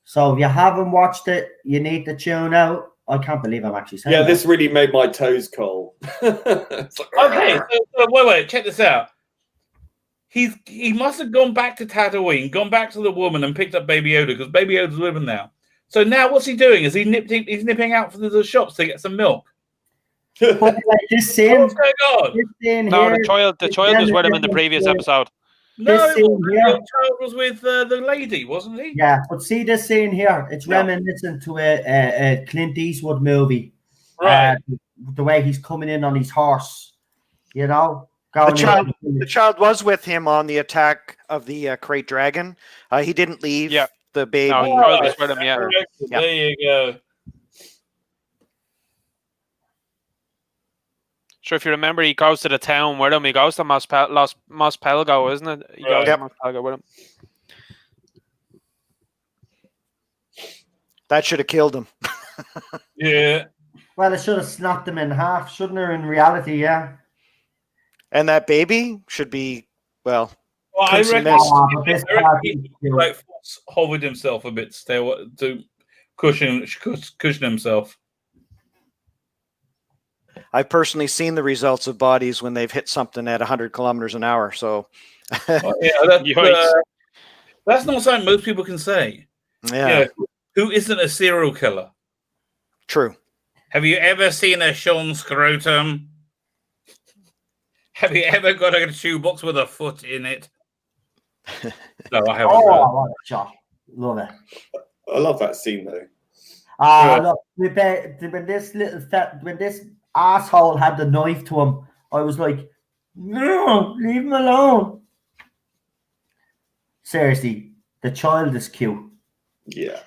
So if you haven't watched it, you need to tune out. I can't believe I'm actually saying that. This really made my toes cold. Okay, so wait, check this out. He must have gone back to Tatooine, gone back to the woman and picked up Baby Yoda because Baby Yoda's with him now. So now what's he doing? Is he's nipping out for the shops to get some milk? But this scene, what's going on? No, the child was with him in the previous episode. No, the child was with the lady, wasn't he? Yeah, but see this scene here. It's reminiscent to a Clint Eastwood movie. Right. The way he's coming in on his horse, you know. The child was with him on the attack of the Crate Dragon. He didn't leave the baby. No, he was with him, yeah. There you go. Sure, if you remember, he goes to the town with him. He goes to Mos Pelgo, isn't it? He goes to Mos Pelgo with him. That should have killed him. Yeah. Well, it should have snapped him in half, shouldn't it? In reality, yeah. And that baby should be, well, I Crimson reckon, Mist. But this I reckon part he is cute. like hovered himself a bit to cushion himself. I've personally seen the results of bodies when they've hit something at 100 kilometers an hour. So, Oh, yeah, that's not something most people can say. yeah, Who isn't a serial killer? true. Have you ever seen a Sean scrotum? Have you ever got a shoebox with a foot in it? No, I haven't. Oh, what a shot. Love it. I love that scene though. Look, when this asshole had the knife to him, I was like, no, leave him alone. Seriously, the child is cute. Yeah.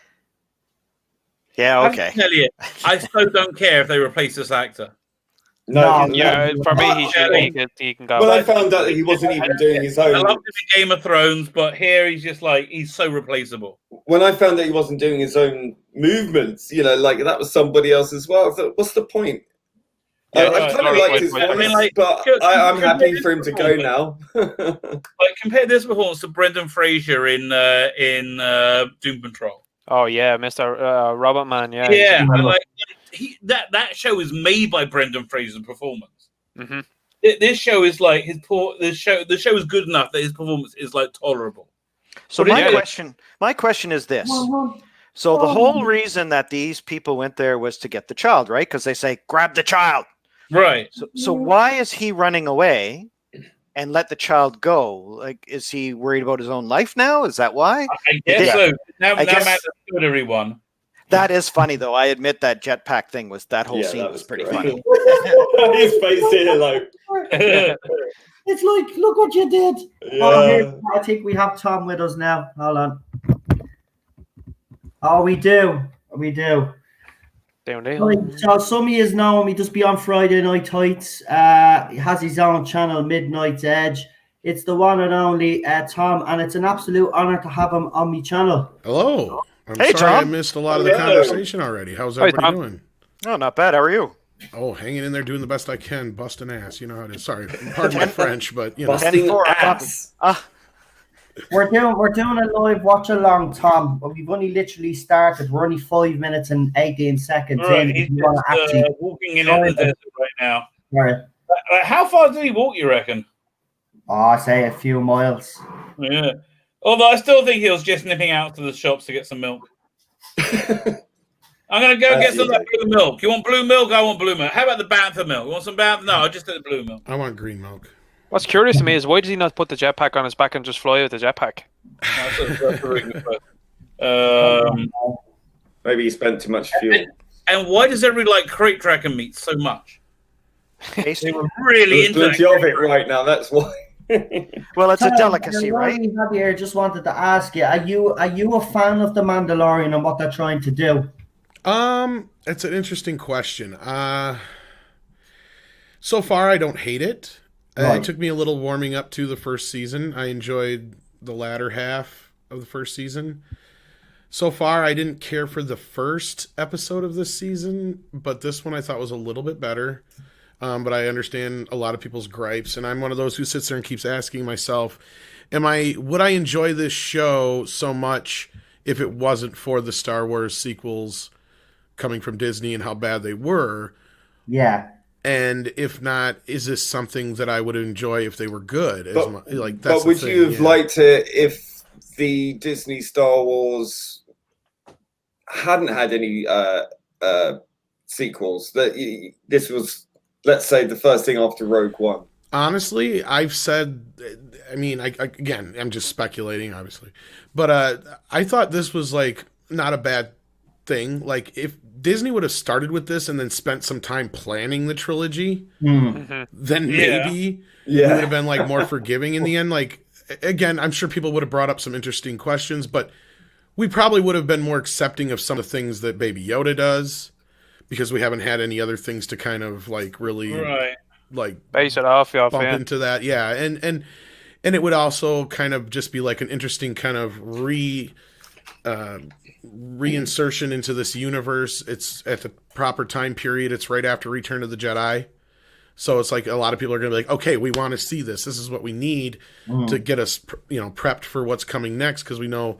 Yeah, I okay. can tell you, I still don't care if they replace this actor. No, Yeah, for me, he can go. When I found out that he wasn't even doing his I own, loved him in Game of Thrones, but here he's just like, he's so replaceable. when I found that he wasn't doing his own movements, like that was somebody else as well. I thought, what's the point? Yeah, I kind of liked his voice, I mean, like, but I'm happy for him to go now. Like, compare this performance to Brendan Fraser in Doom Patrol. Oh yeah, Mr. Robot Man. Yeah. Yeah, and like that show is made by Brendan Fraser's performance. Mm-hmm. This show is like the show is good enough that his performance is like tolerable. So But my question is this. So the whole reason that these people went there was to get the child, right? Because they say, grab the child. Right. So why is he running away and let the child go? Like, is he worried about his own life now? Is that why? I guess so. Now I guess- Matt has killed everyone. That is funny, though. I admit that jetpack thing that whole Yeah, scene that was was pretty great. funny. His face here, like, It's like, look what you did. yeah. I think we have Tom with us now. Hold on. Oh, we do. Down there. Right, so some of you know him. He just be on Friday Night Tights. He has his own channel, Midnight's Edge. It's the one and only Tom, and it's an absolute honor to have him on my channel. Hello. I'm Hey, sorry I Tom. missed a lot of the conversation already. How's everybody Tom. doing? Oh, not bad. How are you? Oh, hanging in there, doing the best I can, busting ass. You know how it is. Sorry, pardon my French, but you know. Busting 10-4, ass. We're doing a live watch along, Tom. But we've only literally started. We're only 5 minutes and 18 seconds Right, in. he's If you want to just, actually, walking in the desert right now. right. How far did he walk, you reckon? I say a few miles. Yeah. Although I still think he was just nipping out to the shops to get some milk. I'm going to go get some of that blue milk. You want blue milk? I want blue milk. How about the Bantha milk? You want some Bantha? No, I'll just get the blue milk. I want green milk. What's curious to me is why does he not put the jetpack on his back and just fly with the jetpack? That's a very good question. Maybe he spent too much fuel. And why does everybody like crate dragon meat so much? They were really There's into plenty that. of it right now, that's why. Well, it's a Tom, delicacy, while right? we have you here, just wanted to ask you: Are you a fan of the Mandalorian and what they're trying to do? It's an interesting question. So far, I don't hate it. Right. It took me a little warming up to the first season. I enjoyed the latter half of the first season. So far, I didn't care for the first episode of this season, but this one I thought was a little bit better. But I understand a lot of people's gripes, and I'm one of those who sits there and keeps asking myself, would I enjoy this show so much if it wasn't for the Star Wars sequels coming from Disney and how bad they were? Yeah. And if not, is this something that I would enjoy if they were good? But would you have liked it if the Disney Star Wars hadn't had any sequels? This was, let's say, the first thing after Rogue One. Honestly, I've said, again, I'm just speculating, obviously. But I thought this was, not a bad thing. Like, if Disney would have started with this and then spent some time planning the trilogy, then maybe we would have been, more forgiving in the end. Again, I'm sure people would have brought up some interesting questions, but we probably would have been more accepting of some of the things that Baby Yoda does, because we haven't had any other things to kind of, really... Right. Base it off, bump into that, yeah, and it would also kind of just be an interesting kind of reinsertion into this universe. It's at the proper time period. It's right after Return of the Jedi. So it's like a lot of people are going to be like, okay, we want to see this. This is what we need to get us, prepped for what's coming next, because we know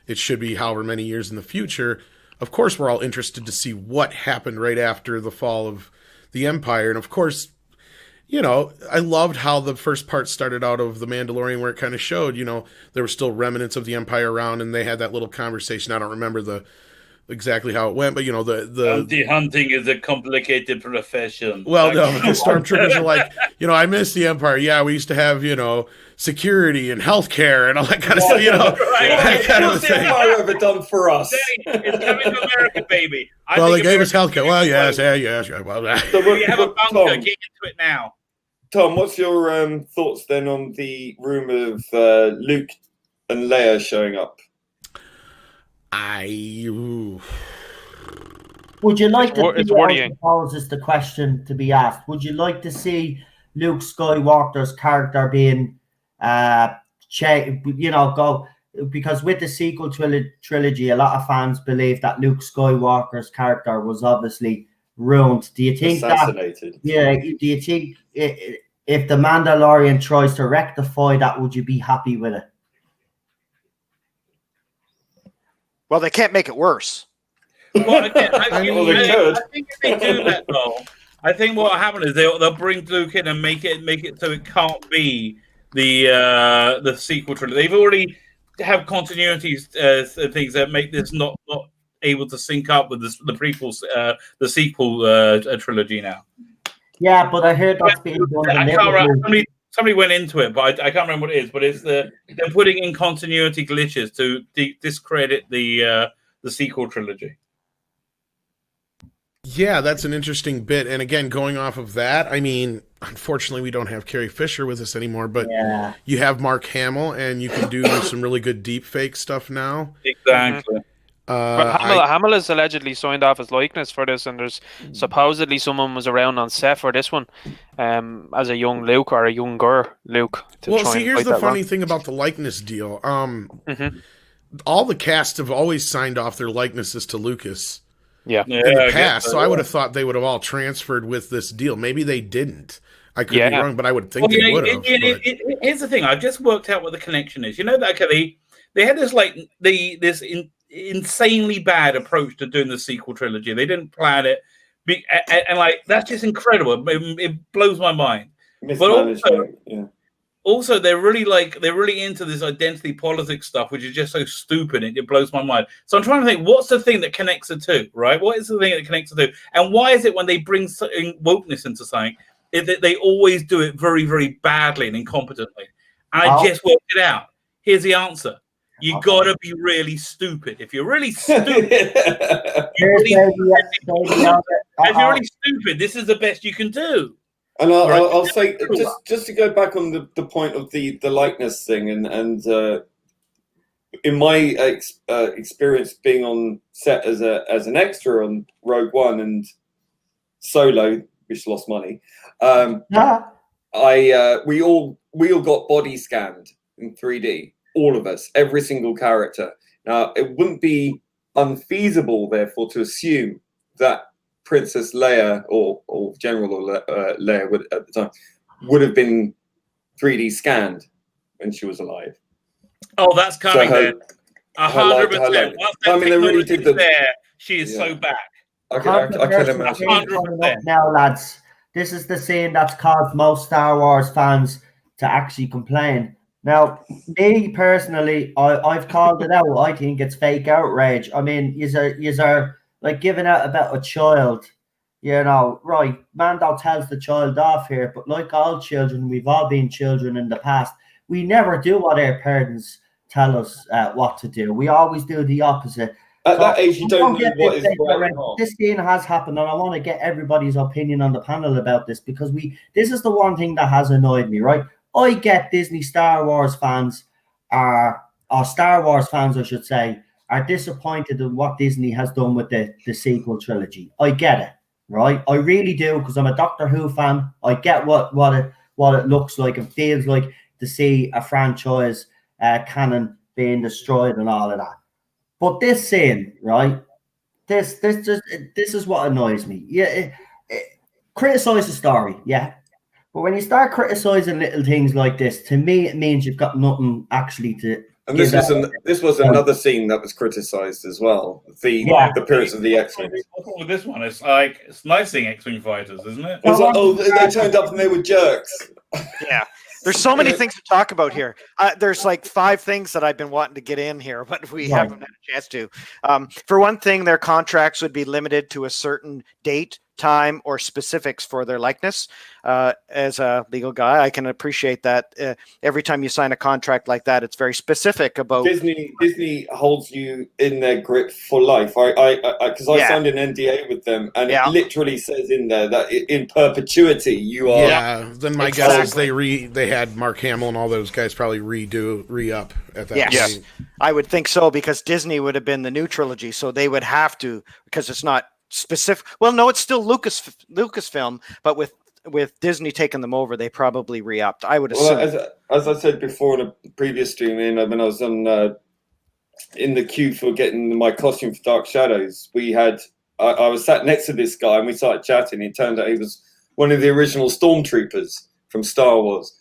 it should be however many years in the future. Of course, we're all interested to see what happened right after the fall of the Empire. And of course, I loved how the first part started out of The Mandalorian, where it kind of showed, there were still remnants of the Empire around, and they had that little conversation. I don't remember exactly how it went, but bounty hunting is a complicated profession. Well, no, the stormtroopers are like, I miss the Empire. Yeah, we used to have, security and healthcare and all that kind of stuff. That kind of thing. What has the Empire ever done for us? It's coming to America, baby. They gave us healthcare. Well, yes. Well, so we have a bunker. Get into it now. Tom, what's your thoughts then on the rumor of Luke and Leia showing up? Would you like to it's worrying. Poses the question to be asked. Would you like to see Luke Skywalker's character being go, because with the sequel trilogy, a lot of fans believe that Luke Skywalker's character was obviously ruined. Do you think assassinated? Do you think if the Mandalorian tries to rectify that, would you be happy with it? Well, they can't make it worse. Well, again, I think if they do that, though, I think what will happen is they'll bring Luke in and make it so it can't be the sequel trilogy. They've already have continuities things that make this not able to sync up with the prequels, the sequel trilogy now. Yeah, but I heard that's being done. Somebody went into it, but I can't remember what it is. But it's they're putting in continuity glitches to discredit the sequel trilogy. Yeah, that's an interesting bit. And again, going off of that, I mean, unfortunately, we don't have Carrie Fisher with us anymore, but you have Mark Hamill, and you can do some really good deep fake stuff now. Exactly. Hamill is allegedly signed off as likeness for this, and there's supposedly someone was around on set for this one as a young Luke or a younger Luke. Well, see, here's the funny thing about the likeness deal. All the cast have always signed off their likenesses to Lucas. Yeah. In the past, so I would have thought they would have all transferred with this deal. Maybe they didn't. I could be wrong, but I would think they would have. Here's the thing: I've just worked out what the connection is. That they had this insanely bad approach to doing the sequel trilogy. They didn't plan it, and that's just incredible. It blows my mind. But also, they're really into this identity politics stuff, which is just so stupid. It blows my mind. So I'm trying to think, what's the thing that connects the two, right? What is the thing that connects the two? And why is it when they bring wokeness into something, they always do it very, very badly and incompetently? And I just worked it out. Here's the answer. You gotta be really stupid. If you're really stupid, this is the best you can do. And I'll say, just to go back on the point of the likeness thing, and in my experience being on set as an extra on Rogue One and Solo, which lost money, we all got body scanned in 3D, all of us, every single character. Now, it wouldn't be unfeasible, therefore, to assume that Princess Leia or General Leia at the time would have been 3D scanned when she was alive. Oh, that's coming then. 100%. I mean, they really did there. She is so back. I can imagine. 100%. Now, lads, this is the scene that's caused most Star Wars fans to actually complain. Now, me personally, I've called it out. I think it's fake outrage. I mean, you are like giving out about a child, right? Mando tells the child off here, but like all children, we've all been children in the past. We never do what our parents tell us what to do. We always do the opposite. At that age, you don't know what is right and wrong. This scene has happened, and I want to get everybody's opinion on the panel about this, because this is the one thing that has annoyed me, right? I get Disney Star Wars fans or Star Wars fans, I should say, are disappointed in what Disney has done with the sequel trilogy. I get it, right? I really do, because I'm a Doctor Who fan. I get what it looks like and feels like to see a franchise canon being destroyed and all of that. But this scene, right? This is what annoys me. Yeah, criticize the story, yeah. But when you start criticizing little things like this, to me, it means you've got nothing actually to. And this was another scene that was criticized as well. The appearance of the X-Wing. What's wrong with this one? It's like it's nice seeing X-Wing fighters, isn't it? It's like, oh, they turned up and they were jerks. Yeah. There's so many things to talk about here. There's like 5 things that I've been wanting to get in here, but we haven't had a chance to. For one thing, their contracts would be limited to a certain date, time, or specifics for their likeness. As a legal guy, I can appreciate that. Every time you sign a contract like that, it's very specific about Disney holds you in their grip for life. Because I signed an NDA with them, and it literally says in there that in perpetuity you are. Yeah. Then my guess is they had Mark Hamill and all those guys probably re-up at that point. Yes, I would think so, because Disney would have been the new trilogy, so they would have to, because it's not specific. Well, no, it's still Lucasfilm, but with Disney taking them over, they probably re-upped. I would assume. Well, as I said before in a previous stream, when I was on in the queue for getting my costume for Dark Shadows, I was sat next to this guy and we started chatting. It turned out he was one of the original stormtroopers from Star Wars,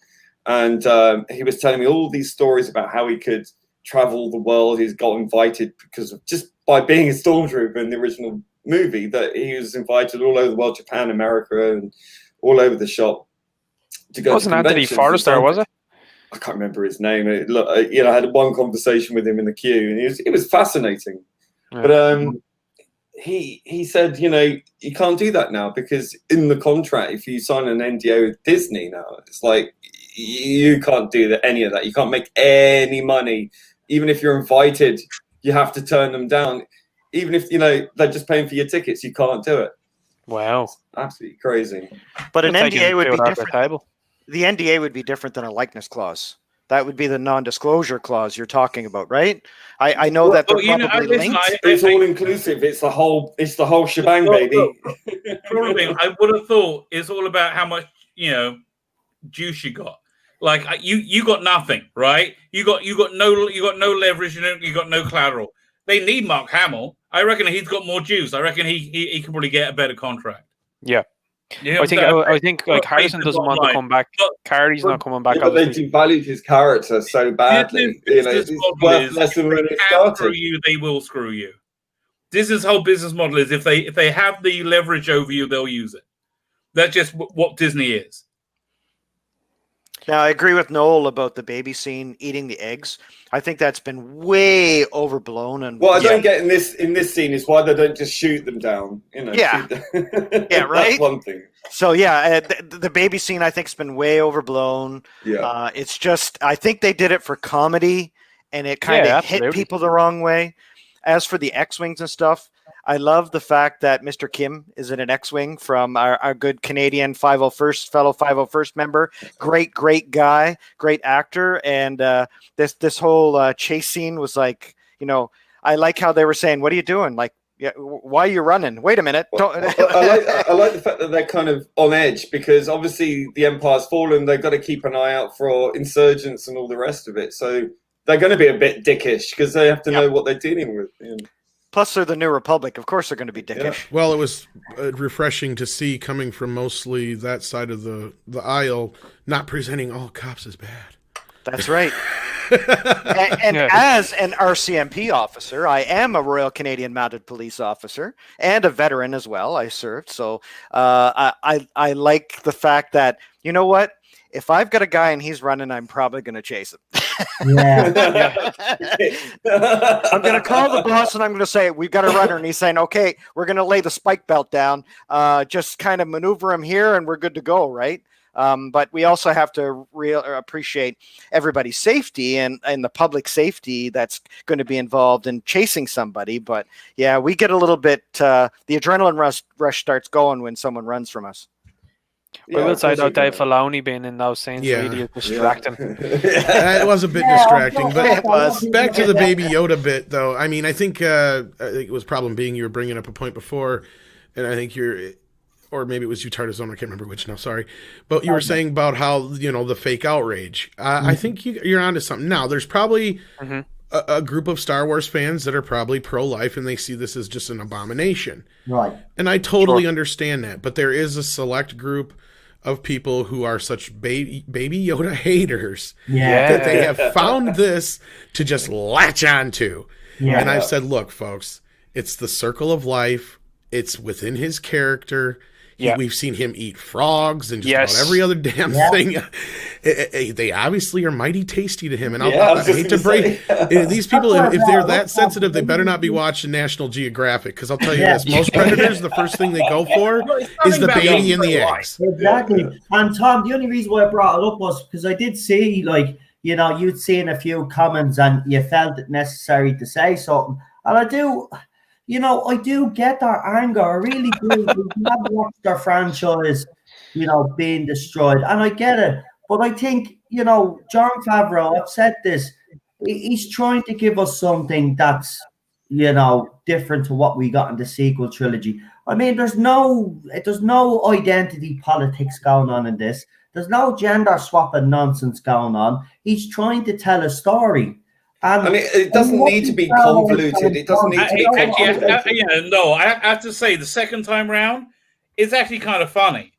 and he was telling me all these stories about how he could travel the world. He's got invited because of just by being a stormtrooper in the original movie, that he was invited all over the world, Japan, America, and all over the shop to go. Wasn't Anthony Forrester, was it? I can't remember his name. I had one conversation with him in the queue, and it was fascinating. Yeah. But he said, you can't do that now, because in the contract, if you sign an NDA with Disney now, it's like you can't do any of that. You can't make any money, even if you're invited. You have to turn them down. Even if they're just paying for your tickets, you can't do it. Wow, it's absolutely crazy. But an NDA would be different. The NDA would be different than a likeness clause. That would be the non-disclosure clause you're talking about, right? I know that they're probably linked. It's all inclusive. It's the whole shebang, baby. Probably, I would have thought it's all about how much juice you got. Like you got nothing, right? You got no leverage. You got no collateral. They need Mark Hamill. I reckon he's got more juice. I reckon he could probably get a better contract. Yeah. I think like Harrison doesn't want to come back. Cardi's not coming back. But they devalued his character so badly. It's worth less than when it started. Screw you, they will screw you. Disney's whole business model is if they have the leverage over you, they'll use it. That's just what Disney is. Now, I agree with Noel about the baby scene eating the eggs. I think that's been way overblown. And what I don't get in this scene is why they don't just shoot them down. Yeah, right. That's one thing. So the baby scene I think has been way overblown. Yeah, it's just I think they did it for comedy, and it kind of hit people the wrong way. As for the X-Wings and stuff, I love the fact that Mr. Kim is in an X-Wing from our good Canadian fellow 501st member. Great guy, great actor. And this whole chase scene was like, I like how they were saying, what are you doing? Like, why are you running? Wait a minute. I like the fact that they're kind of on edge, because obviously the Empire's fallen. They've got to keep an eye out for insurgents and all the rest of it. So they're going to be a bit dickish because they have to know what they're dealing with. Plus, they're the New Republic. Of course, they're going to be dickish. Yeah. Well, it was refreshing to see, coming from mostly that side of the aisle, not presenting all cops as bad. That's right. and as an RCMP officer, I am a Royal Canadian Mounted Police officer and a veteran as well. I served. So I like the fact that, you know what? If I've got a guy and he's running, I'm probably going to chase him. Yeah. I'm going to call the boss and I'm going to say, we've got a runner. And he's saying, okay, we're going to lay the spike belt down. Just kind of maneuver him here and we're good to go, right? But we also have to appreciate everybody's safety and the public safety that's going to be involved in chasing somebody. But yeah, we get a little bit, the adrenaline rush starts going when someone runs from us. We will say, though, Dave Filoni being in those scenes really distracting. It was a bit distracting, but back to the Baby Yoda bit, though. I mean, I think it was problem being you were bringing up a point before, and I think or maybe it was you, Tartazone, I can't remember which now, sorry. But you were saying about how, the fake outrage. I think you're onto something. Now, there's probably a group of Star Wars fans that are probably pro-life and they see this as just an abomination. Right. And I totally understand that. But there is a select group of people who are such baby Yoda haters that they have found this to just latch onto. Yeah. And I've said, look, folks, it's the circle of life. It's within his character. We've seen him eat frogs and just about every other damn thing. They obviously are mighty tasty to him. And I hate to break these people, if they're that sensitive, they better not be watching National Geographic. Because I'll tell you this, most predators, the first thing they go for is the baby and the eggs. Exactly. And Tom, the only reason why I brought it up was because I did see, like, you know, you'd seen a few comments and you felt it necessary to say something. And I do... You know, I do get their anger. I really do. We have watched their franchise, you know, being destroyed. And I get it. But I think, you know, Jon Favreau, I've said this, he's trying to give us something that's, you know, different to what we got in the sequel trilogy. I mean, there's no identity politics going on in this. There's no gender swapping nonsense going on. He's trying to tell a story. I mean, it doesn't need to be convoluted. It doesn't need to be convoluted. I have to say, the second time round, it's actually kind of funny.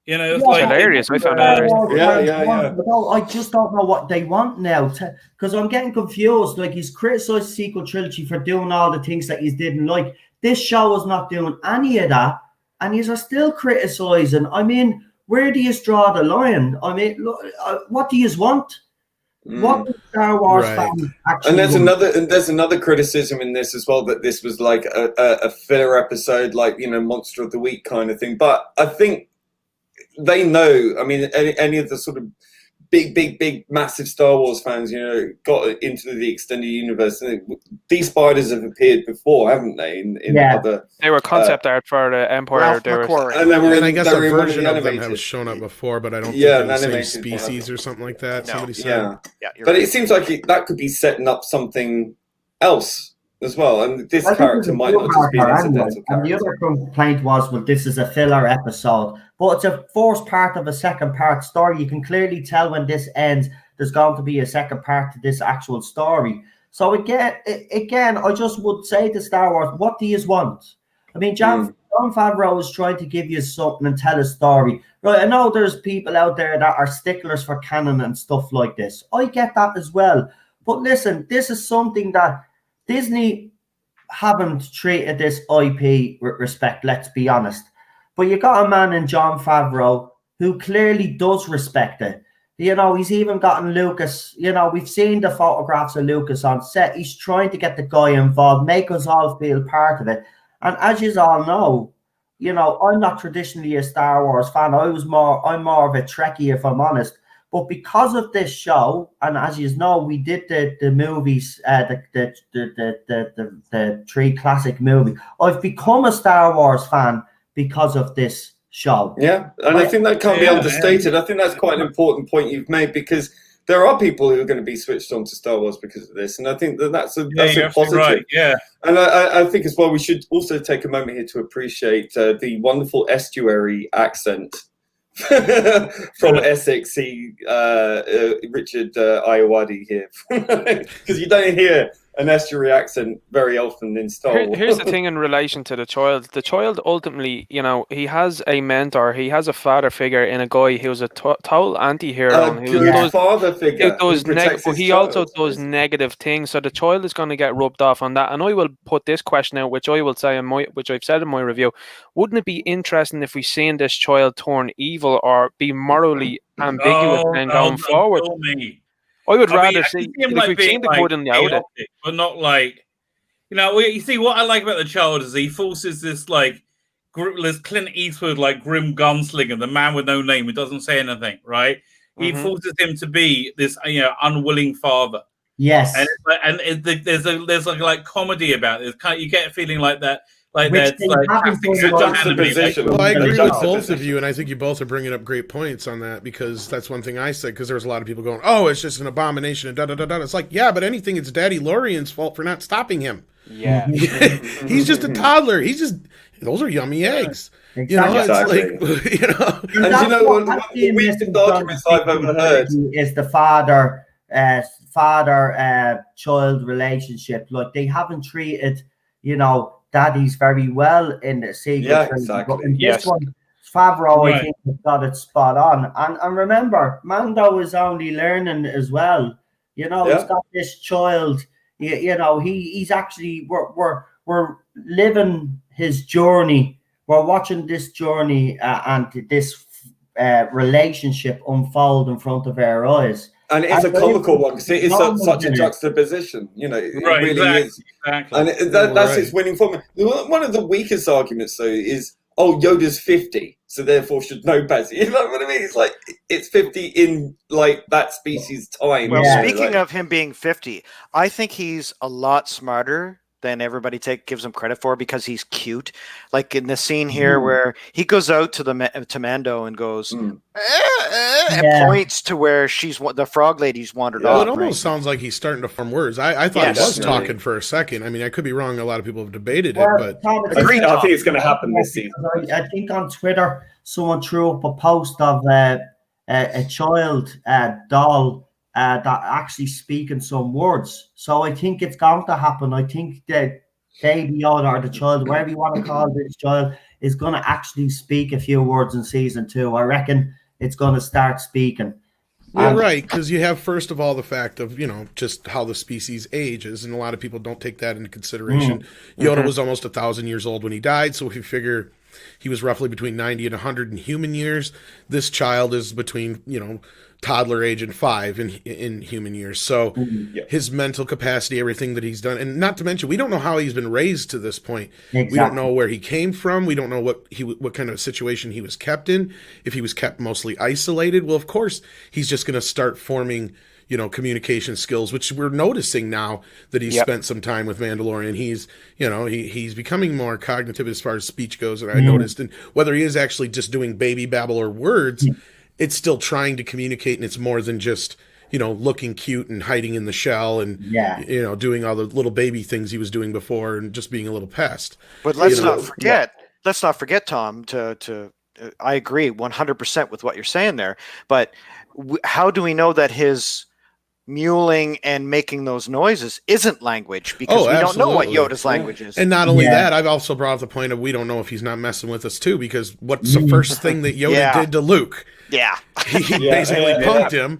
You know, it's like hilarious. I found it hilarious. Yeah. I just don't know what they want now, because I'm getting confused. Like, he's criticised sequel trilogy for doing all the things that he didn't like. This show is not doing any of that, and he's still criticising. I mean, where do you draw the line? I mean, look, what do you want? What does Star Wars fans actually and there's another criticism in this as well, that this was like a filler episode, like, you know, Monster of the Week kind of thing. But I think they know, I mean, any of the sort of big massive Star Wars fans, you know, got into the extended universe. These spiders have appeared before, haven't they? In other, they were concept art for the Empire. And I guess a version of them has shown up before, but I don't think they're the same species or something like that. No. Somebody said. But it seems like that could be setting up something else as well, and this character might not just be an incidental character. And the other complaint was, well, this is a filler episode, but it's a first part of a second part story. You can clearly tell when this ends, there's going to be a second part to this actual story. So again, I just would say to Star Wars, what do you want? I mean, Jon Favreau is trying to give you something and tell a story. Right, I know there's people out there that are sticklers for canon and stuff like this. I get that as well. But listen, this is something that Disney haven't treated this IP with respect, let's be honest. But you got a man in Jon Favreau who clearly does respect it. You know, he's even gotten Lucas, you know, we've seen the photographs of Lucas on set. He's trying to get the guy involved, make us all feel part of it. And as you all know, you know, I'm not traditionally a Star Wars fan. I'm more of a Trekkie, if I'm honest. But because of this show, and as you know, we did the movies, the 3 classic movie. I've become a Star Wars fan because of this show. Yeah, and I think that can't be understated. I think that's quite an important point you've made, because there are people who are going to be switched on to Star Wars because of this, and I think that's a positive. Right. Yeah, and I think as well we should also take a moment here to appreciate the wonderful estuary accent from Essex, Richard Ayoade here, because you don't hear an estuary accent very often in Star Wars. Here's the thing in relation to the child. The child ultimately, you know, he has a mentor, he has a father figure in a guy who's a total anti-hero. Father figure. But he also does negative things. So the child is going to get rubbed off on that. And I will put this question out, which I will say which I've said in my review. Wouldn't it be interesting if we seen this child turn evil or be morally ambiguous going forward? I would rather see like we've seen the good and the out, but not like, you know. You see, what I like about the child is he forces this like Clint Eastwood like grim gunslinger, the man with no name who doesn't say anything, right? He forces him to be this, you know, unwilling father. Yes, and there's like comedy about this. You get a feeling like that. Like well, I agree with both of you, and I think you both are bringing up great points on that, because that's one thing I said, because there was a lot of people going, oh, it's just an abomination, and da-da-da-da. It's like, yeah, but anything, it's Daddy Lorian's fault for not stopping him. Yeah. He's just a toddler. Those are yummy eggs. Exactly. You know, it's like, you know. And you know, one of the weirdest documents I've ever heard is the father father-child relationship. Like, they haven't treated, daddies very well in the sequel. Yeah, trilogy. exactly. But in this Yes. one, Favreau, I Right. think, has got it spot on. And remember, Mando is only learning as well. He's got this child. He's actually we're living his journey. We're watching this journey and this relationship unfold in front of our eyes. And it's a comical one because it is such a juxtaposition. It Right, really exactly, is. exactly. And that's its winning formula. One of the weakest arguments, though, is, Yoda's 50, so therefore should know better. You know what I mean? It's like, it's 50 in, like, that species' time. Well, Yeah. speaking of him being 50, I think he's a lot smarter than everybody gives him credit for, because he's cute. Like in the scene here where he goes out to Mando and goes and points to where the frog lady's wandered Well, off. it almost right? sounds like he's starting to form words. I thought Yes. he was Definitely. talking for a second. I mean, I could be wrong. A lot of people have debated it, Well, but Tom, it's Agreed. I think it's going to happen this season. I think on Twitter someone threw up a post of a child doll that actually speaking some words. So I think it's going to happen. I think that baby Yoda, or the child, whatever you want to call this child, is going to actually speak a few words in season 2. I reckon it's going to start speaking. You're right, because you have, first of all, the fact of, just how the species ages, and a lot of people don't take that into consideration. Yoda was almost 1,000 years old when he died, so if you figure he was roughly between 90 and 100 in human years, this child is between, toddler age and 5 in human years. So his mental capacity, everything that he's done, and not to mention, we don't know how he's been raised to this point. Exactly. We don't know where he came from. We don't know what kind of situation he was kept in. If he was kept mostly isolated, well, of course, he's just going to start forming, communication skills, which we're noticing now that he's spent some time with Mandalorian. He's, he's becoming more cognitive as far as speech goes, and I noticed. And whether he is actually just doing baby babble or words, it's still trying to communicate, and it's more than just, looking cute and hiding in the shell and, doing all the little baby things he was doing before and just being a little pest. But let's not forget, Tom, I agree 100% with what you're saying there. But how do we know that his mewling and making those noises isn't language? Because we don't know what Yoda's language is. And not only that, I've also brought up the point of we don't know if he's not messing with us too, because what's the first thing that Yoda did to Luke? Yeah. He basically punked him.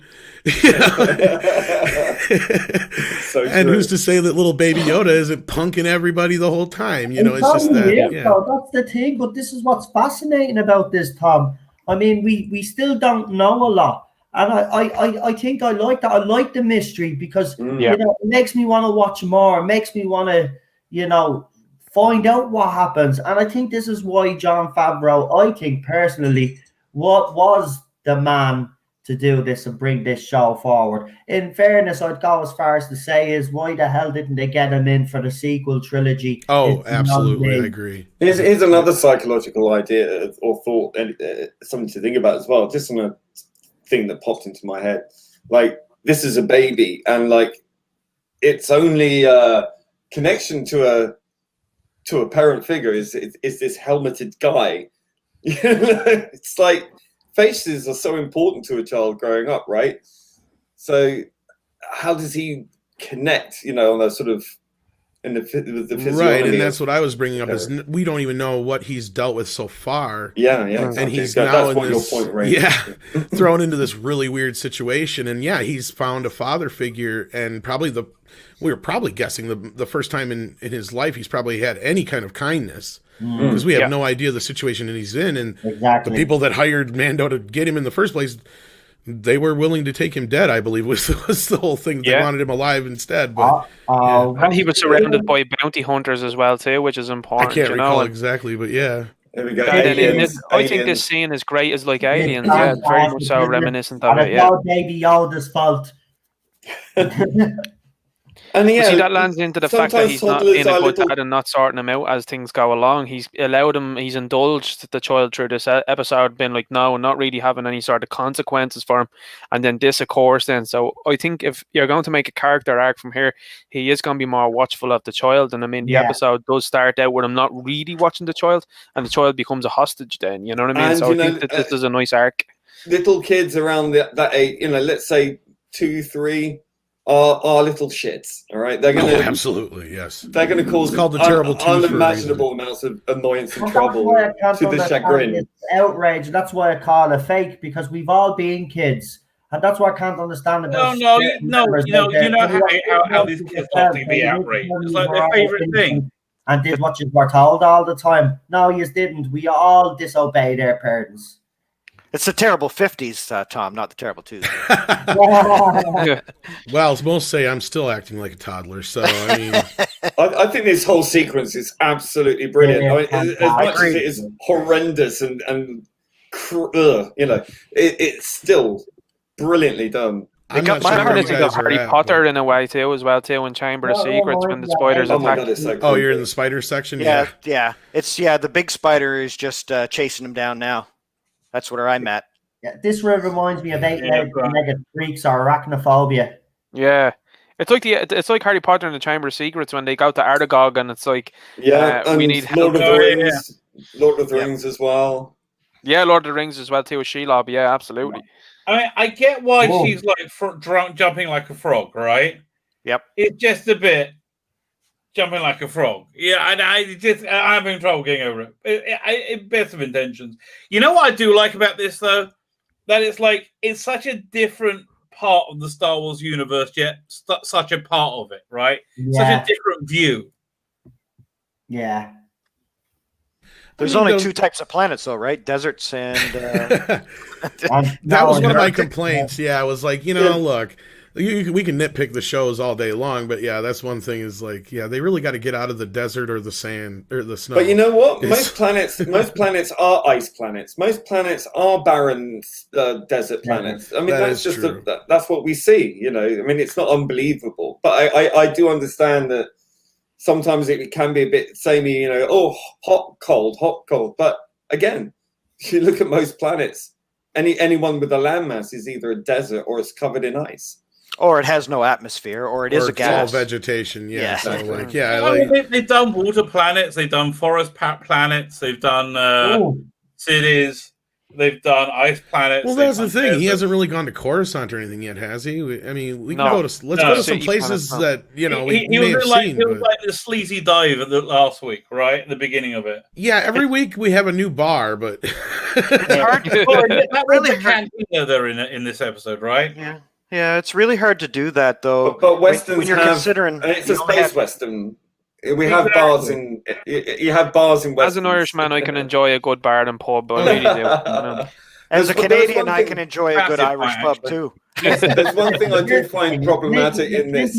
So and who's to say that little baby Yoda isn't punking everybody the whole time? It's just that. So that's the thing. But this is what's fascinating about this, Tom. I mean, we still don't know a lot. And I think I like that. I like the mystery because it makes me want to watch more. It makes me want to, find out what happens. And I think this is why Jon Favreau, I think personally, what was the man to do this and bring this show forward. In fairness, I'd go as far as to say is, why the hell didn't they get him in for the sequel trilogy? Oh, absolutely, I agree. Here's another psychological idea or thought, and something to think about as well. Just on a thing that popped into my head, like, this is a baby, and like, its only connection to a parent figure is this helmeted guy. It's like, faces are so important to a child growing up, right? So how does he connect, on a sort of in the physiognomy? Right, and that's what I was bringing up, is we don't even know what he's dealt with so far. Yeah, exactly. And he's that's now in what this, your point, right? thrown into this really weird situation, and he's found a father figure, and we were probably guessing the first time in his life he's probably had any kind of kindness, because we have no idea the situation that he's in, and the people that hired Mando to get him in the first place, they were willing to take him dead, I believe, was the whole thing. They wanted him alive instead. But and he was surrounded by bounty hunters as well too, which is important. I can't recall exactly, but There we go. I think this scene is great as like Aliens. Yeah, very much so reminiscent of it. Yeah, baby Yoda's fault. And see, that lands into the fact that he's not being a good dad and not sorting him out as things go along. He's indulged the child through this episode, been like, no, not really having any sort of consequences for him, and then this, of course, then. So I think if you're going to make a character arc from here, he is going to be more watchful of the child. And I mean, the episode does start out with him not really watching the child, and the child becomes a hostage then, you know what I mean? And, so I think that this is a nice arc. Little kids around that age, let's say 2, 3 are little shits. All right, they're gonna absolutely, yes. They're gonna cause called the terrible twos unimaginable amounts of annoyance and trouble to the chagrin. It's outrage. That's why I call it fake, because we've all been kids. And that's what I can't understand about. No, you know how these kids like to be outraged. It's like their favorite thing. And did what you were told all the time. No, you didn't. We all disobeyed our parents. It's the terrible 50s, Tom, not the terrible 2s. Well, as most say, I'm still acting like a toddler. So, I mean, I think this whole sequence is absolutely brilliant. I mean, as much as it is horrendous and it's still brilliantly done. I'm not sure remember this you is guys Harry are Potter in a way too, as well too, in Chamber of Secrets when the spiders Oh my attack. god, it's so cool. Oh, you're in the spider section? Yeah. It's the big spider is just chasing him down now. That's where I'm at. Yeah, this reminds me of eight-legged freaks or arachnophobia. Yeah. It's like Harry Potter and the Chamber of Secrets when they go to Aragog and it's like we need help. Lord of the Rings, Lord of the Rings as well. Yeah, Lord of the Rings as well too with Shelob. Yeah, absolutely. I mean, I get why she's like jumping like a frog, right? Yep. It's just a bit jumping like a frog. Yeah, and I'm having trouble getting over it. It best of intentions. You know what I do like about this though? That it's such a different part of the Star Wars universe, yet such a part of it, right? Yeah. Such a different view. Yeah. There's only 2 types of planets, though, right? Deserts and. That was one of my complaints. Yeah, I was like, look, we can nitpick the shows all day long, but yeah, that's one thing is like, yeah, they really got to get out of the desert or the sand or the snow. But you know what? Most planets are ice planets. Most planets are barren desert planets. I mean, that's just that's what we see. I mean, it's not unbelievable, but I do understand that. Sometimes it can be a bit samey, hot, cold. But again, if you look at most planets, anyone with a landmass is either a desert or it's covered in ice. Or it has no atmosphere, or it is a gas. All vegetation, yeah. So they've done water planets, they've done forest planets, they've done cities. They've done ice planets. Well, that's the thing. He hasn't really gone to Coruscant or anything yet, has he? I mean, we can go to some places that we may have seen. He was like the sleazy dive last week, right? At the beginning of it. Yeah, every week we have a new bar, but it's hard to that really cantina there in this episode, right? Yeah, it's really hard to do that though. But westerns when you're considering, it's a space western. We have bars in. You have bars in West. As an Irishman, I can enjoy a good bar and pub. I really do. As a Canadian, I can enjoy a good Irish pub too. There's one thing I do find problematic in this.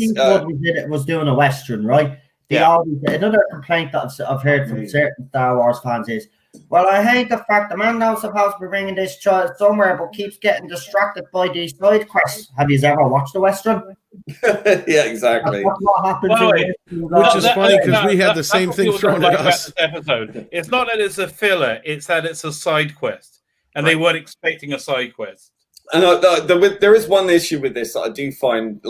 Was doing a western, right? Another complaint that I've heard from certain Star Wars fans is, well, I hate the fact the man now supposed to be bringing this child somewhere, but keeps getting distracted by these side quests. Have you ever watched the western? Yeah, exactly. That's what happens. Which is funny because we had the same thing thrown at us. Episode. It's not that it's a filler; it's that it's a side quest, and they weren't expecting a side quest. And there is one issue with this that I do find,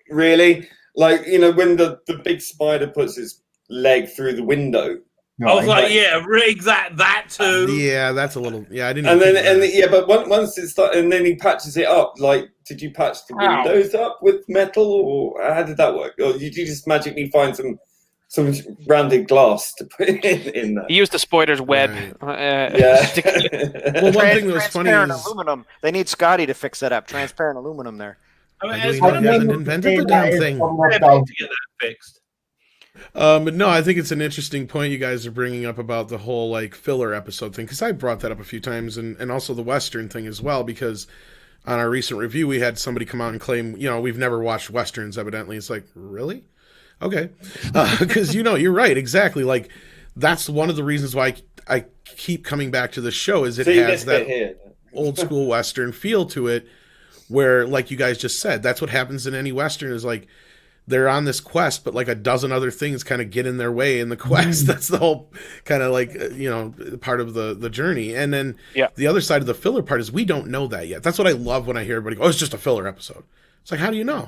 really, when the big spider puts its leg through the window. I was like, exact that too. Yeah, that's a little. Yeah, I didn't. But once it's and then he patches it up. Did you patch the windows up with metal, or how did that work? Or did you just magically find some rounded glass to put in there? He used the spider's web. Well, one thing that was funny is aluminum. They need Scotty to fix that up. Transparent aluminum there. I mean, he hasn't invented the damn thing. To get that fixed. But no, I think it's an interesting point you guys are bringing up about the whole filler episode thing, because I brought that up a few times, and also the Western thing as well, because on our recent review we had somebody come out and claim, we've never watched Westerns, evidently. It's like, really? Okay. Because, you're right, exactly. That's one of the reasons why I keep coming back to the show is it has that old school Western feel to it where, like you guys just said, that's what happens in any Western is they're on this quest, but a dozen other things kind of get in their way in the quest. That's the whole kind of part of the journey. And then the other side of the filler part is we don't know that yet. That's what I love when I hear everybody go, it's just a filler episode. It's like, how do you know?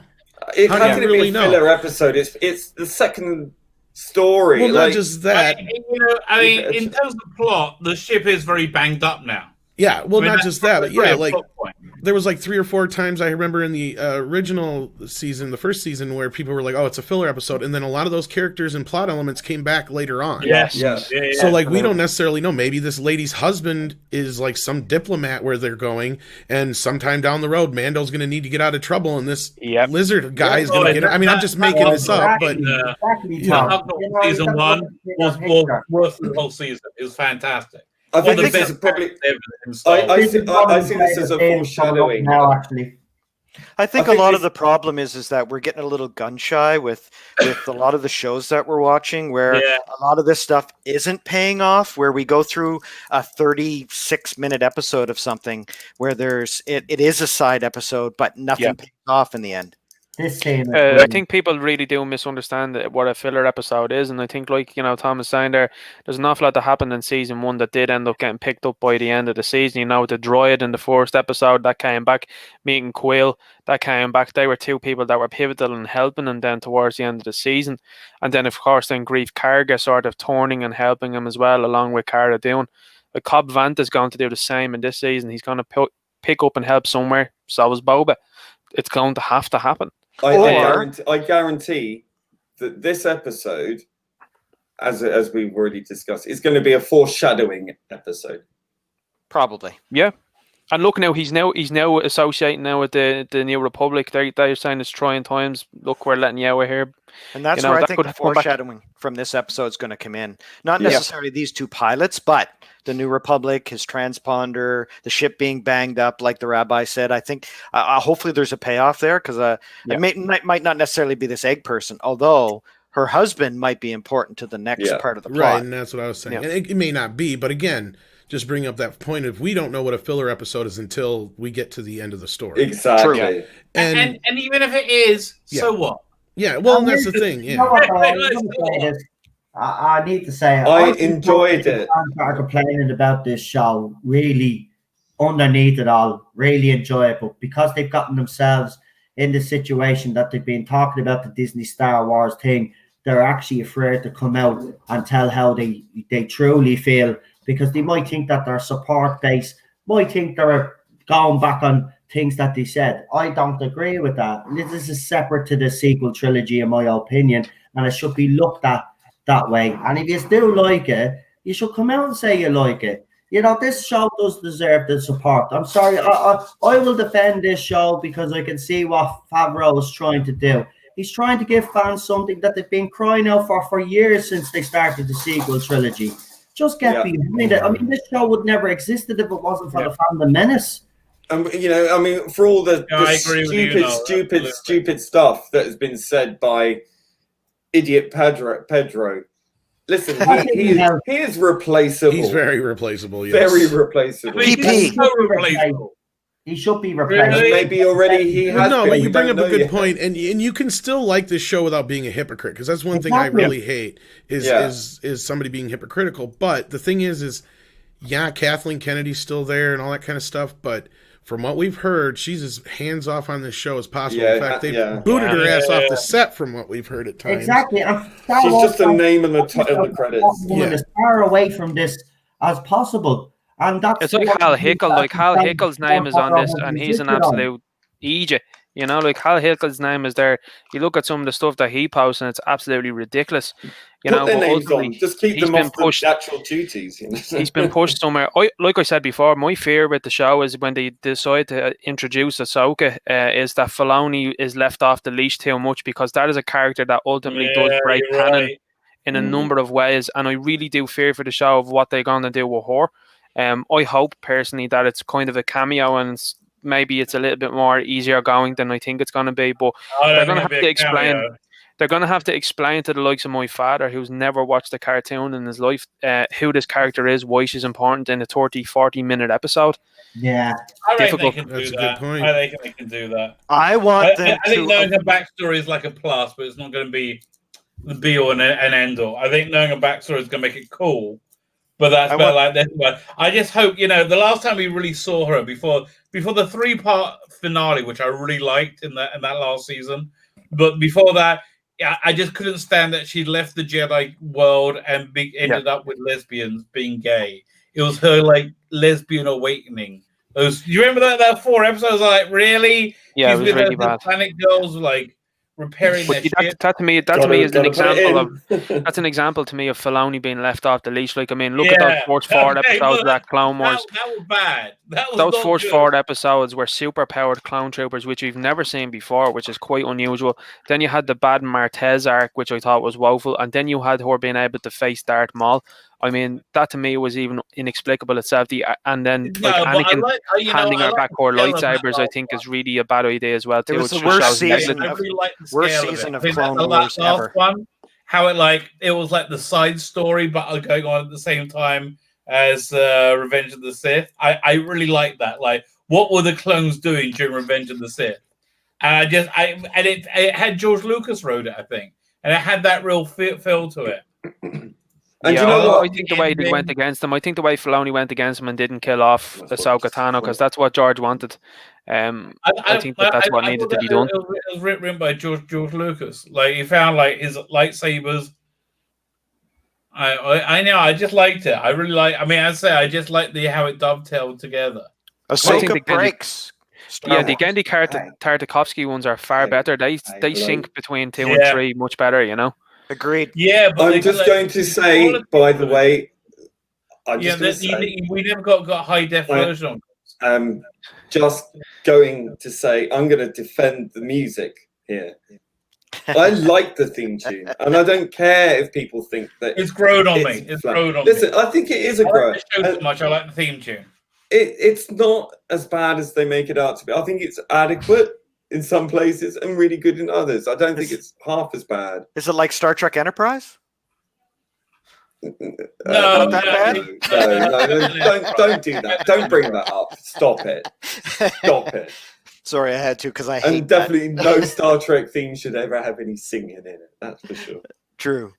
How can it be a filler episode? It's the second story. Well, not just that. In terms of plot, the ship is very banged up now. Yeah, well, not just that, but there was like 3 or 4 times I remember in the original season, the first season, where people were like, "Oh, it's a filler episode," and then a lot of those characters and plot elements came back later on. Yes. Yeah. So like we don't necessarily know. Maybe this lady's husband is like some diplomat where they're going, and sometime down the road, Mando's going to need to get out of trouble, and this lizard guy is going to get. I mean, I'm just making this up, but season 1 was worth the whole season. It was fantastic. I think this is probably. I see this as a foreshadowing. Now, actually. I think a lot of the problem is that we're getting a little gun shy with a lot of the shows that we're watching, where a lot of this stuff isn't paying off, where we go through a 36-minute episode of something where it is a side episode, but nothing pays off in the end. I think people really do misunderstand what a filler episode is, and I think, like Tom is saying there's an awful lot that happened in season 1 that did end up getting picked up by the end of the season. The Droid in the first episode that came back, meeting Quill that came back. They were 2 people that were pivotal in helping him then towards the end of the season, and then of course then Grief Karga sort of turning and helping him as well, along with Cara Dune. Like Cobb Vanth is going to do the same in this season. He's going to pick up and help somewhere. So is Boba. It's going to have to happen. I guarantee that this episode, as we've already discussed, is going to be a foreshadowing episode. Probably. Yeah. And look now, he's now associating now with the New Republic. They're saying it's trying times. Look, we're letting you out of here. And that's where I think the foreshadowing from this episode is going to come in. Not necessarily these 2 pilots, but the New Republic, his transponder, the ship being banged up, like the rabbi said. I think hopefully there's a payoff there, because it might not necessarily be this egg person, although her husband might be important to the next part of the plot. Right, and that's what I was saying. And it may not be, but again, just bring up that point of we don't know what a filler episode is until we get to the end of the story. Exactly. True. And even if it is, so what? Yeah, well, and that's the thing. Yeah. I need to say, I enjoyed it. Are complaining about this show, really underneath it all, really enjoy it, but because they've gotten themselves in the situation that they've been talking about the Disney Star Wars thing, they're actually afraid to come out and tell how they truly feel, because they might think that their support base might think they're going back on things that they said. I don't agree with that. This is separate to the sequel trilogy, in my opinion, and it should be looked at that way. And if you still like it, you should come out and say you like it. This show does deserve the support. I'm sorry, I will defend this show because I can see what Favreau is trying to do. He's trying to give fans something that they've been crying out for years since they started the sequel trilogy. Just get behind it. I mean, this show would never existed if it wasn't for the Phantom Menace. For all the stupid stuff that has been said by idiot Pedro. Listen, he is replaceable. He's very replaceable. Yes. Very replaceable. PP. So replaceable. He should be replaced. Maybe already he has. No, but you bring up a good point, and you can still like this show without being a hypocrite, because that's one thing I really hate is somebody being hypocritical. But the thing is Kathleen Kennedy's still there and all that kind of stuff, but from what we've heard, she's as hands off on this show as possible. In fact, they booted her ass off the set, from what we've heard at times. Exactly. She's just a name in the credits. As far away from this as possible. And that's it's like Hal Hickel. Like Hal Hickel's name is on this, and he's an absolute idiot. Like Hal Hickel's name is there. You look at some of the stuff that he posts, and it's absolutely ridiculous. Put their names on. Just keep them off the natural duties. He's been pushed somewhere. Like I said before, my fear with the show is when they decide to introduce Ahsoka, is that Filoni is left off the leash too much, because that is a character that ultimately does break canon in a number of ways, and I really do fear for the show of what they're going to do with her. I hope personally that it's kind of a cameo, and maybe it's a little bit more easier going than I think it's going to be. But they're going to have to explain. Cameo. They're going to have to explain to the likes of my father, who's never watched a cartoon in his life, who this character is, why she's important in a 30-40-minute episode. Yeah, difficult. That's a good point. I think they can do that. I think knowing her backstory is like a plus, but it's not going to be the be all and end all. I think knowing her backstory is going to make it cool. But that's about like this. But I just hope, the last time we really saw her before the 3-part finale, which I really liked in that last season. But before that, I just couldn't stand that she'd left the Jedi world and ended up with lesbians being gay. It was her lesbian awakening Those, you remember that 4 episodes? Like, really? Yeah, it He's was with really those bad. Hispanic girls, like repairing But their shit. that to me is an example of that's an example to me of Filoni being left off the leash. Like, I mean, look at those first 4 episodes of that Clone Wars. That was bad. That was Those not first good. 4 episodes were super powered clone troopers, which we've never seen before, which is quite unusual. Then you had the Bad Martez arc, which I thought was woeful, and then you had her being able to face Darth Maul. I mean, that to me was even inexplicable itself. And then like Anakin handing her back her lightsabers, I think is really a bad idea as well too. It was the just worst shows season. negligence. I really like the Worst scale season of of it. Clone Wars ever. One, how it was like the side story, but going on at the same time as Revenge of the Sith. I really like that. Like, what were the clones doing during Revenge of the Sith? And it had George Lucas wrote it, I think, and it had that real feel to it. And you know what? I think the way they went against them, I think the way Filoni went against them and didn't kill off Ahsoka Tano, because that's what George wanted. I think that's what needed to be done. It was written by George Lucas. Like, he found like his lightsabers. I know. I just liked it. I really like. I mean, I'd say I just like how it dovetailed together. Ahsoka breaks. Yeah, the Genndy Tartakovsky ones are far better. They sync between 2 and 3 much better. You know. Agreed. Yeah, but I'm just going to say, by the way, we never got high def version. Just going to say, I'm going to defend the music here. I like the theme tune, and I don't care if people think that it's grown on me. It's grown on me. Listen, I think it is a grow. So much. I like the theme tune. It's not as bad as they make it out to be. I think it's adequate in some places and really good in others. I don't think it's half as bad. Is it like Star Trek Enterprise? No, not that bad? No, don't do that. Don't bring that up. Stop it. Stop it. Sorry, I had to because I hate and definitely no Star Trek theme should ever have any singing in it. That's for sure. True.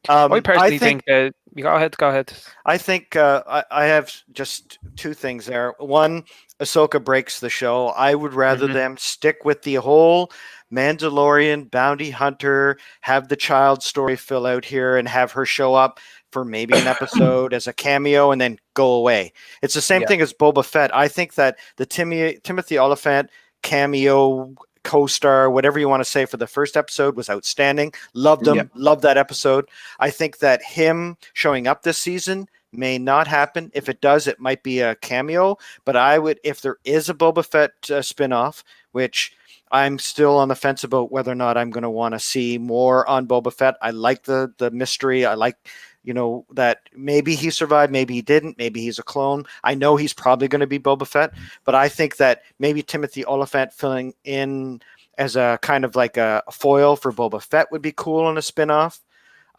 I personally think that. Go ahead. I think I have just 2 things there. One, Ahsoka breaks the show. I would rather them stick with the whole Mandalorian bounty hunter, have the child story fill out here, and have her show up for maybe an episode as a cameo and then go away. It's the same thing as Boba Fett. I think that the Timothy Olyphant cameo, co-star, whatever you want to say, for the first episode was outstanding. Loved him. Loved that episode. I think that him showing up this season may not happen. If it does, it might be a cameo. But I would, if there is a Boba Fett spinoff, which I'm still on the fence about whether or not I'm going to want to see more on Boba Fett. I like the mystery. I like, that maybe he survived, maybe he didn't, maybe he's a clone. I know he's probably going to be Boba Fett, but I think that maybe Timothy Olyphant filling in as a kind of like a foil for Boba Fett would be cool on a spinoff.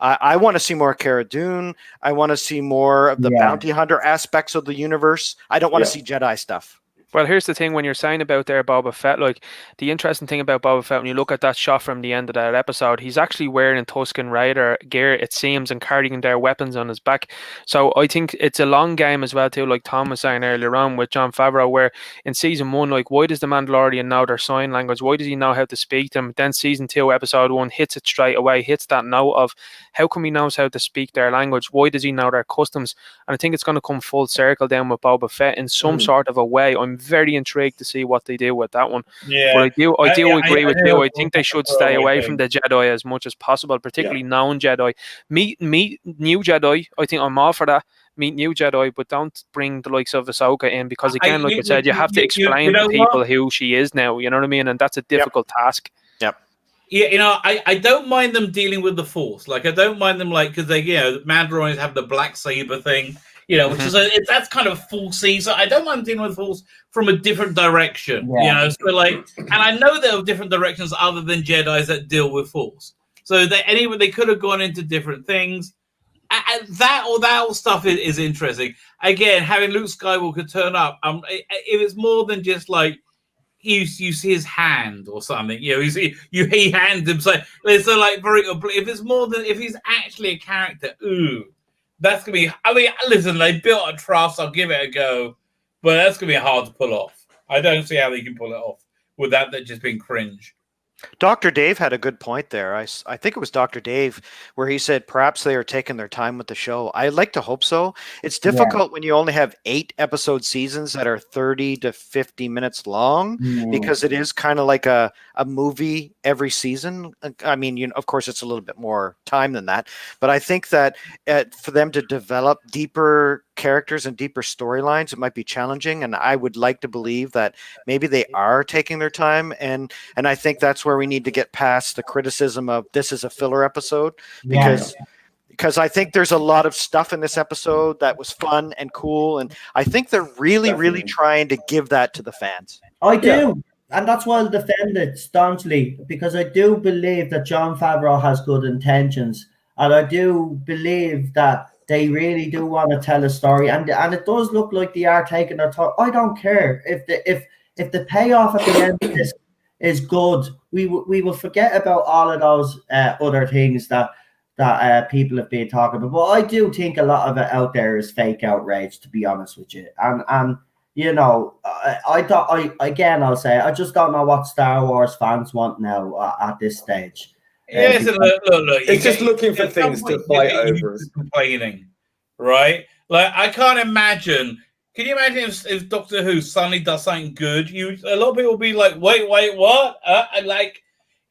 I want to see more Cara Dune. I want to see more of the bounty hunter aspects of the universe. I don't want to see Jedi stuff. Well, here's the thing when you're saying about there Boba Fett, like the interesting thing about Boba Fett, when you look at that shot from the end of that episode, he's actually wearing Tusken Raider gear, it seems, and carrying their weapons on his back. So I think it's a long game as well too, like Tom was saying earlier on with Jon Favreau, where in season 1, like, why does the Mandalorian know their sign language? Why does he know how to speak to them? Then season 2, episode 1 hits it straight away, hits that note of how come he knows how to speak their language? Why does he know their customs? And I think it's going to come full circle down with Boba Fett in some sort of a way. I'm very intrigued to see what they do with that one. Yeah, but I do agree with you. I think they should stay away from the Jedi as much as possible, particularly known Jedi. Meet new Jedi. I think I'm all for that. Meet new Jedi, but don't bring the likes of Ahsoka in, because again, like I said, you have to explain to people who she is now. You know what I mean? And that's a difficult task. Yep. Yeah, I don't mind them dealing with the Force. Like, I don't mind them, like, because they, Mandalorians have the black saber thing. Which is that's kind of Forcey. So I don't mind dealing with Force from a different direction. So like, and I know there are different directions other than Jedi's that deal with Force. So they could have gone into different things. And that all stuff is interesting. Again, having Luke Skywalker turn up, if it's more than just like you see his hand or something, he hands him. So like very. If it's more than if he's actually a character, that's going to be... I mean, listen, they built a trust. I'll give it a go. But that's going to be hard to pull off. I don't see how they can pull it off without that just being cringe. Dr. Dave had a good point there. I think it was Dr. Dave where he said perhaps they are taking their time with the show. I'd like to hope so. It's difficult when you only have 8 episode seasons that are 30 to 50 minutes long because it is kind of like a movie every season. I mean, of course, it's a little bit more time than that. But I think that for them to develop deeper characters and deeper storylines, it might be challenging. And I would like to believe that maybe they are taking their time. And I think that's where we need to get past the criticism of this is a filler episode because I think there's a lot of stuff in this episode that was fun and cool. And I think they're really trying to give that to the fans. I do. And that's why I'll defend it staunchly, because I do believe that Jon Favreau has good intentions. And I do believe that they really do want to tell a story. And it does look like they are taking their time. I don't care. If the payoff at the end of this is good, we will forget about all of those other things that people have been talking about. But I do think a lot of it out there is fake outrage, to be honest with you. And you know, I'll say I just don't know what Star Wars fans want now at this stage. Yes, look. It's just looking for things to fight over. Complaining, right? Like I can't imagine. Can you imagine if Doctor Who suddenly does something good? A lot of people will be like, wait, what? Like,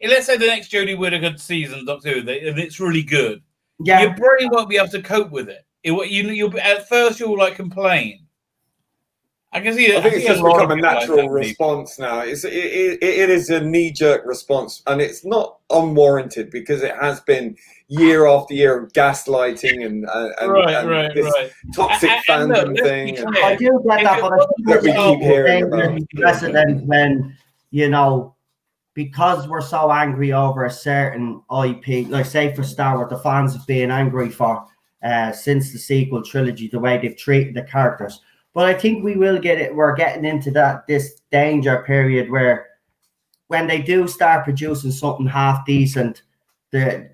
let's say the next Jodie Whittaker season, Doctor Who, and it's really good. Yeah, your brain won't be able to cope with it. You'll at first you'll like complain. I can see. I think it's just become a natural response now. It is a knee-jerk response, and it's not unwarranted because it has been year after year of gaslighting and this toxic fandom thing. I do get that, but I think we keep hearing about precedent when, you know, because we're so angry over a certain IP, like say for Star Wars, the fans have been angry for since the sequel trilogy, the way they've treated the characters. But I think we will get it. We're getting into this danger period where when they do start producing something half decent, the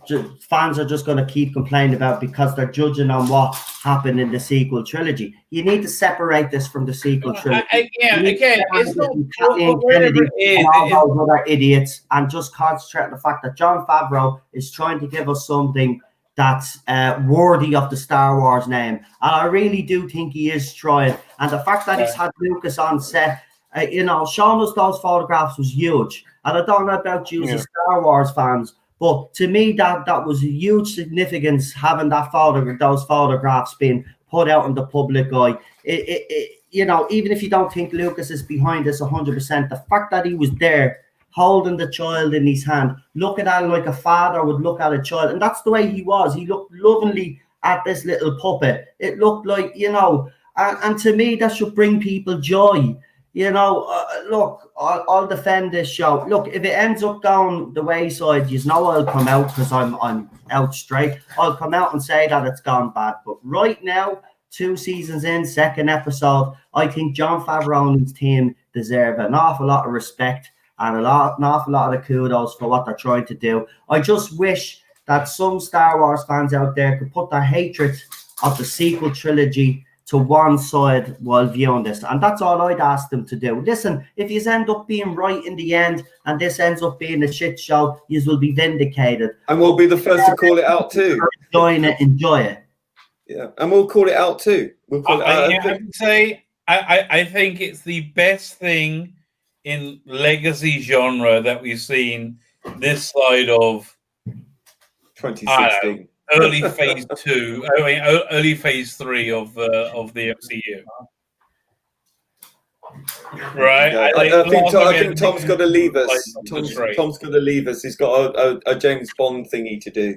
fans are just going to keep complaining about it because they're judging on what happened in the sequel trilogy. You need to separate this from the sequel trilogy. It's not Kennedy and all those other idiots, and just concentrate on the fact that Jon Favreau is trying to give us something that's worthy of the Star Wars name. And I really do think he is trying. And the fact that he's had Lucas on set, showing us those photographs was huge. And I don't know about you as Star Wars fans, but to me, that was a huge significance, having those photographs being put out in the public eye. Even if you don't think Lucas is behind this 100%, the fact that he was there, holding the child in his hand, looking at it like a father would look at a child. And that's the way he was. He looked lovingly at this little puppet. It looked like, and to me, that should bring people joy. Look, I'll defend this show. Look, if it ends up going the wayside, I'll come out because I'm out straight. I'll come out and say that it's gone bad. But right now, 2 seasons in, 2nd episode, I think Jon Favreau and his team deserve an awful lot of respect and an awful lot of kudos for what they're trying to do. I just wish that some Star Wars fans out there could put their hatred of the sequel trilogy to one side while viewing this. And that's all I'd ask them to do. Listen, if you end up being right in the end and this ends up being a shit show, you will be vindicated. And we'll be the first to call it out too. Enjoy it. Yeah, and we'll call it out too. We'll call it out. I can say, I think it's the best thing in legacy genre that we've seen this side of 2016, early phase 2. Early phase 3 of the MCU. Right. Yeah, I think Tom's got to leave us. Tom's got to leave us. He's got a James Bond thingy to do.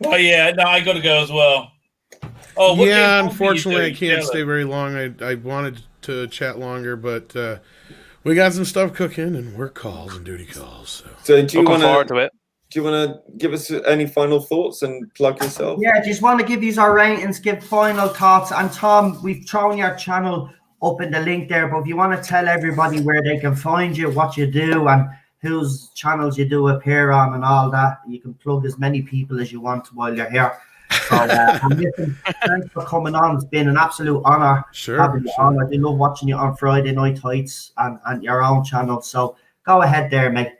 Oh yeah, no, I got to go as well. Oh yeah, unfortunately, I can't stay very long. I wanted to chat longer, but we got some stuff cooking and work calls and duty calls. So do you want forward to it? Do you want to give us any final thoughts and plug yourself? Yeah, just want to give you our ratings, give final thoughts. And Tom, we've thrown your channel up in the link there, but if you want to tell everybody where they can find you, what you do, and whose channels you do appear on and all that, you can plug as many people as you want while you're here. So, listen, thanks for coming on. It's been an absolute honor having you on. I do love watching you on Friday Night Heights and your own channel. So go ahead there, mate.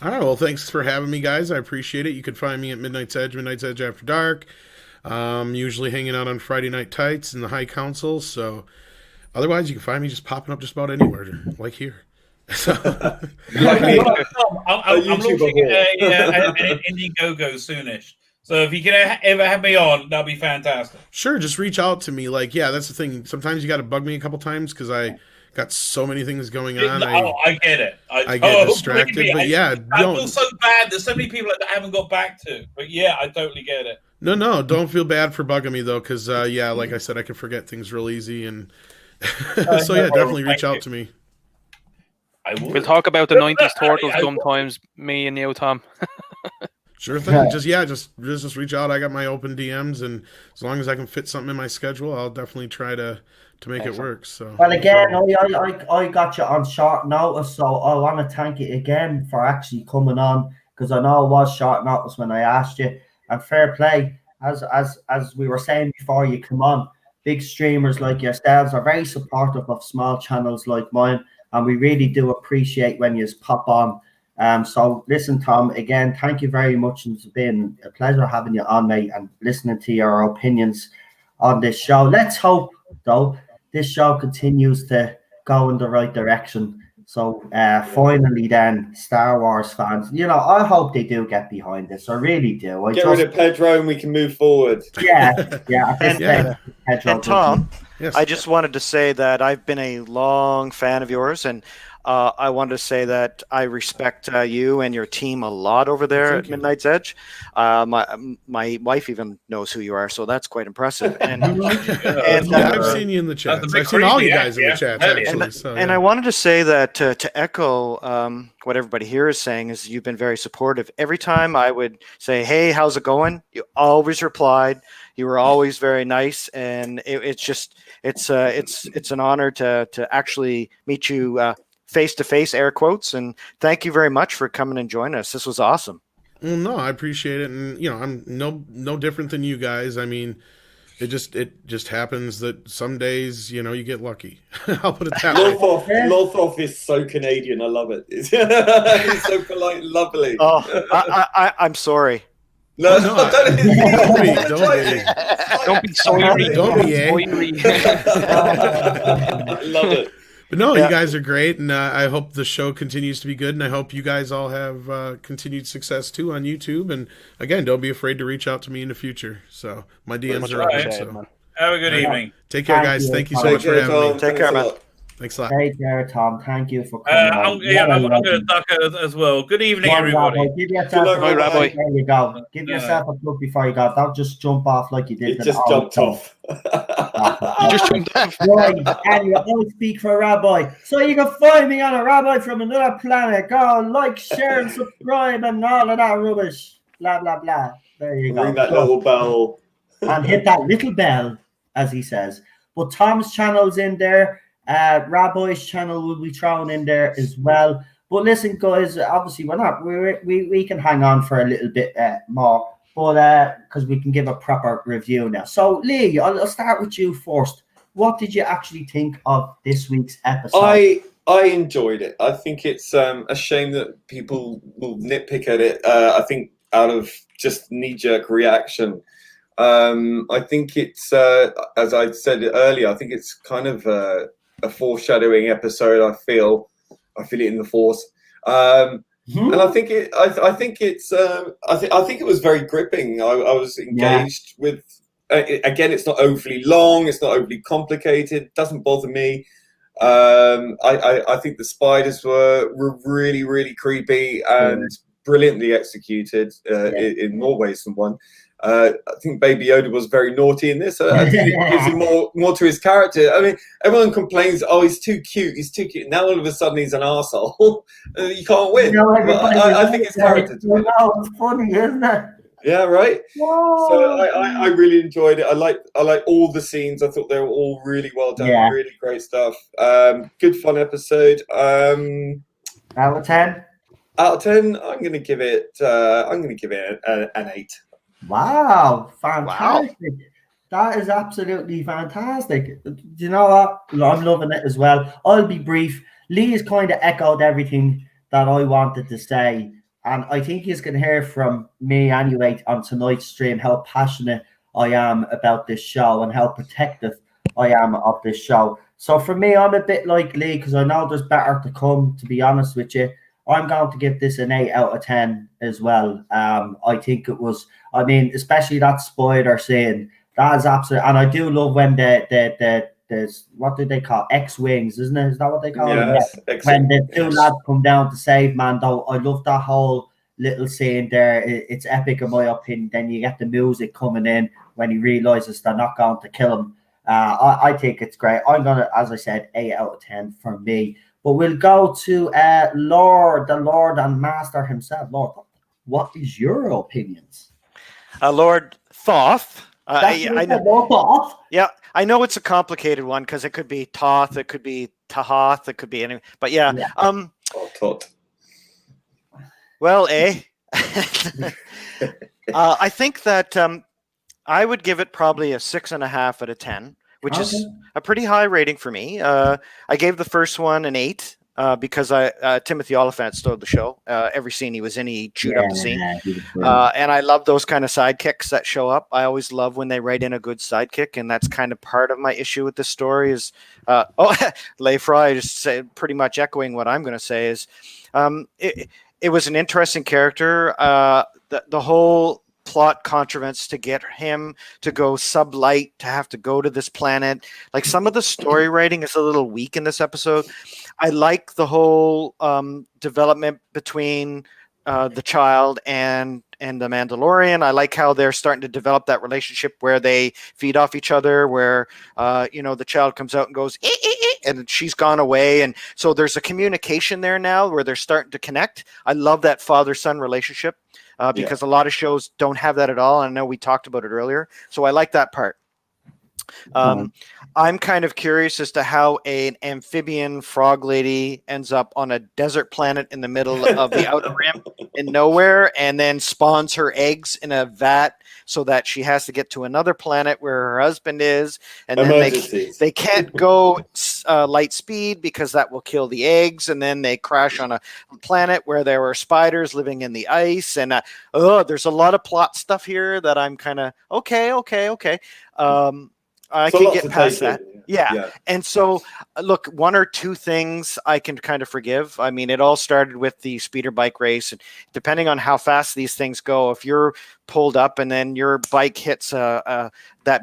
All right. Well, thanks for having me, guys. I appreciate it. You can find me at Midnight's Edge After Dark. Usually hanging out on Friday Night Tights in the High Council. So otherwise, you can find me just popping up just about anywhere, like here. So, I'm launching an Indiegogo soonish. So if you can ever have me on, that'd be fantastic. Sure, just reach out to me. Like, yeah, that's the thing. Sometimes you got to bug me a couple times because I got so many things going on. I get it. I get distracted, but yeah, I feel so bad. There's so many people that I haven't got back to, but yeah, I totally get it. No, don't feel bad for bugging me though, because yeah, like I said, I can forget things real easy, and so yeah, definitely reach out to me. We'll talk about the 90s Turtles sometimes, me and you, Tom. Sure thing. Just reach out. I got my open DMs, and as long as I can fit something in my schedule, I'll definitely try to make it work. So, well, again, I got you on short notice, so I want to thank you again for actually coming on, because I know it was short notice when I asked you. And fair play, as we were saying before you come on, big streamers like yourselves are very supportive of small channels like mine, and we really do appreciate when you pop on. So listen, Tom, again, thank you very much. It's been a pleasure having you on, mate, and listening to your opinions on this show. Let's hope, though, this show continues to go in the right direction. So finally then, Star Wars fans, I hope they do get behind this. I really do. Get rid of Pedro and we can move forward. Yeah. Pedro and Tom, yes. I just wanted to say that I've been a long fan of yours, and I wanted to say that I respect you and your team a lot over there at Midnight's Edge. My wife even knows who you are, so that's quite impressive. And I've seen you in the chat. I've seen all you guys in the chat, actually. And I wanted to say that to echo what everybody here is saying is you've been very supportive. Every time I would say, "Hey, how's it going?" you always replied. You were always very nice, and it's an honor to actually meet you face to face, air quotes, and thank you very much for coming and joining us. This was awesome. Well, no, I appreciate it, and I'm no different than you guys. I mean, it just happens that some days you get lucky. I'll put it that way. Lothoff is so Canadian. I love it. He's so polite and lovely. Oh, I'm sorry. No, don't be sorry. Don't be. I love it. But no, you guys are great, and I hope the show continues to be good, and I hope you guys all have continued success too on YouTube. And again, don't be afraid to reach out to me in the future. So my DMs are open. So have a good evening. Take care, guys. Thank you so much for having me. Take care, man. Thanks a lot. Take care, Tom. Thank you for coming. I'm going to duck as well. Good evening, everybody. Rabbi. Give yourself a plug. Rabbi. There you go. Give yourself a plug before you go. Don't just jump off like you did. He just jumped off. You just jumped off. Right, anyway, I speak for Rabbi. So you can find me on a Rabbi from another planet. Go like, share, and subscribe, and all of that rubbish. Blah, blah, blah. There you go. Ring that little bell. And hit that little bell, as he says. But Tom's channel's in there. Rabbi's channel will be thrown in there as well. But listen, guys, obviously we can hang on for a little bit more, but because we can give a proper review now. So Lee, I'll start with you first. What did you actually think of this week's episode? I enjoyed it. I think it's a shame that people will nitpick at it. I think out of just knee-jerk reaction. I think it's as I said earlier. I think it's kind of a foreshadowing episode. I feel it in the Force, and I think it. I think it's. I think it was very gripping. I was engaged with. Again, it's not overly long. It's not overly complicated. It doesn't bother me. I think the spiders were really, really creepy and brilliantly executed in more ways than one. I think Baby Yoda was very naughty in this. I think it gives him more to his character. I mean, everyone complains, "Oh, he's too cute. He's too cute." Now all of a sudden he's an arsehole. You can't win. I think his character. It's funny, isn't it? Yeah, right. Whoa. So I really enjoyed it. I like all the scenes. I thought they were all really well done. Yeah. Really great stuff. Good fun episode. Out of 10. Out of 10, I'm gonna give it. An 8. Wow, fantastic. Wow. That is absolutely fantastic. Do you know what? I'm loving it as well. I'll be brief. Lee has kind of echoed everything that I wanted to say and I think you can hear from me anyway on tonight's stream how passionate I am about this show and how protective I am of this show. So for me, I'm a bit like Lee because I know there's better to come, to be honest with you. I'm going to give this an 8 out of 10 as well. I think it was, I mean, especially that spider scene. That is absolute, and I do love when there's what do they call X-wings, isn't it? Is that what they call them? Yes, When the two yes. lads come down to save Mando, I love that whole little scene there. It's epic in my opinion. Then you get the music coming in when he realizes they're not going to kill him. I think it's great. I'm gonna, as I said, 8 out of 10 for me. But we'll go to the Lord and Master himself. Lord, what is your opinions? Lord Thoth. I know. Lord Thoth. Yeah, I know it's a complicated one because it could be Toth, it could be Tahoth, it could be anything. But yeah. Toth. Well, I think that I would give it probably a 6.5 out of 10, which is a pretty high rating for me. I gave the first one an 8 because Timothy Oliphant stole the show. Every scene he was in, he chewed up the scene. And I love those kind of sidekicks that show up. I always love when they write in a good sidekick, and that's kind of part of my issue with this story is, Leigh Fry just said, pretty much echoing what I'm going to say is, it was an interesting character. The whole plot contrivance to get him to go sublight, to have to go to this planet. Like some of the story writing is a little weak in this episode. I like the whole development between the child and the Mandalorian. I like how they're starting to develop that relationship where they feed off each other, where the child comes out and goes and she's gone away, and so there's a communication there now where they're starting to connect. I love that father-son relationship because a lot of shows don't have that at all. I know we talked about it earlier, so I like that part. I'm kind of curious as to how an amphibian frog lady ends up on a desert planet in the middle of the Outer Rim in nowhere and then spawns her eggs in a vat so that she has to get to another planet where her husband is. And then they can't go light speed because that will kill the eggs. And then they crash on a planet where there were spiders living in the ice. And there's a lot of plot stuff here that I'm kind of, okay. I can get past that. Yeah. And so, look, one or two things I can kind of forgive. I mean, it all started with the speeder bike race. And depending on how fast these things go, if you're pulled up and then your bike hits that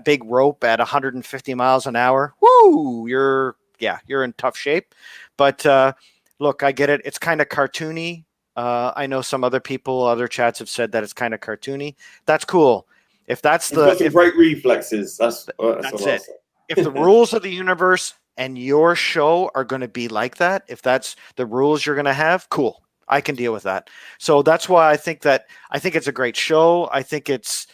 big rope at 150 miles an hour, whoo, you're in tough shape. But look, I get it. It's kind of cartoony. I know some other chats have said that it's kind of cartoony. That's cool. If that's great reflexes, that's it. If the rules of the universe and your show are going to be like that, if that's the rules you're going to have, cool. I can deal with that. So that's why I think it's a great show. I think it's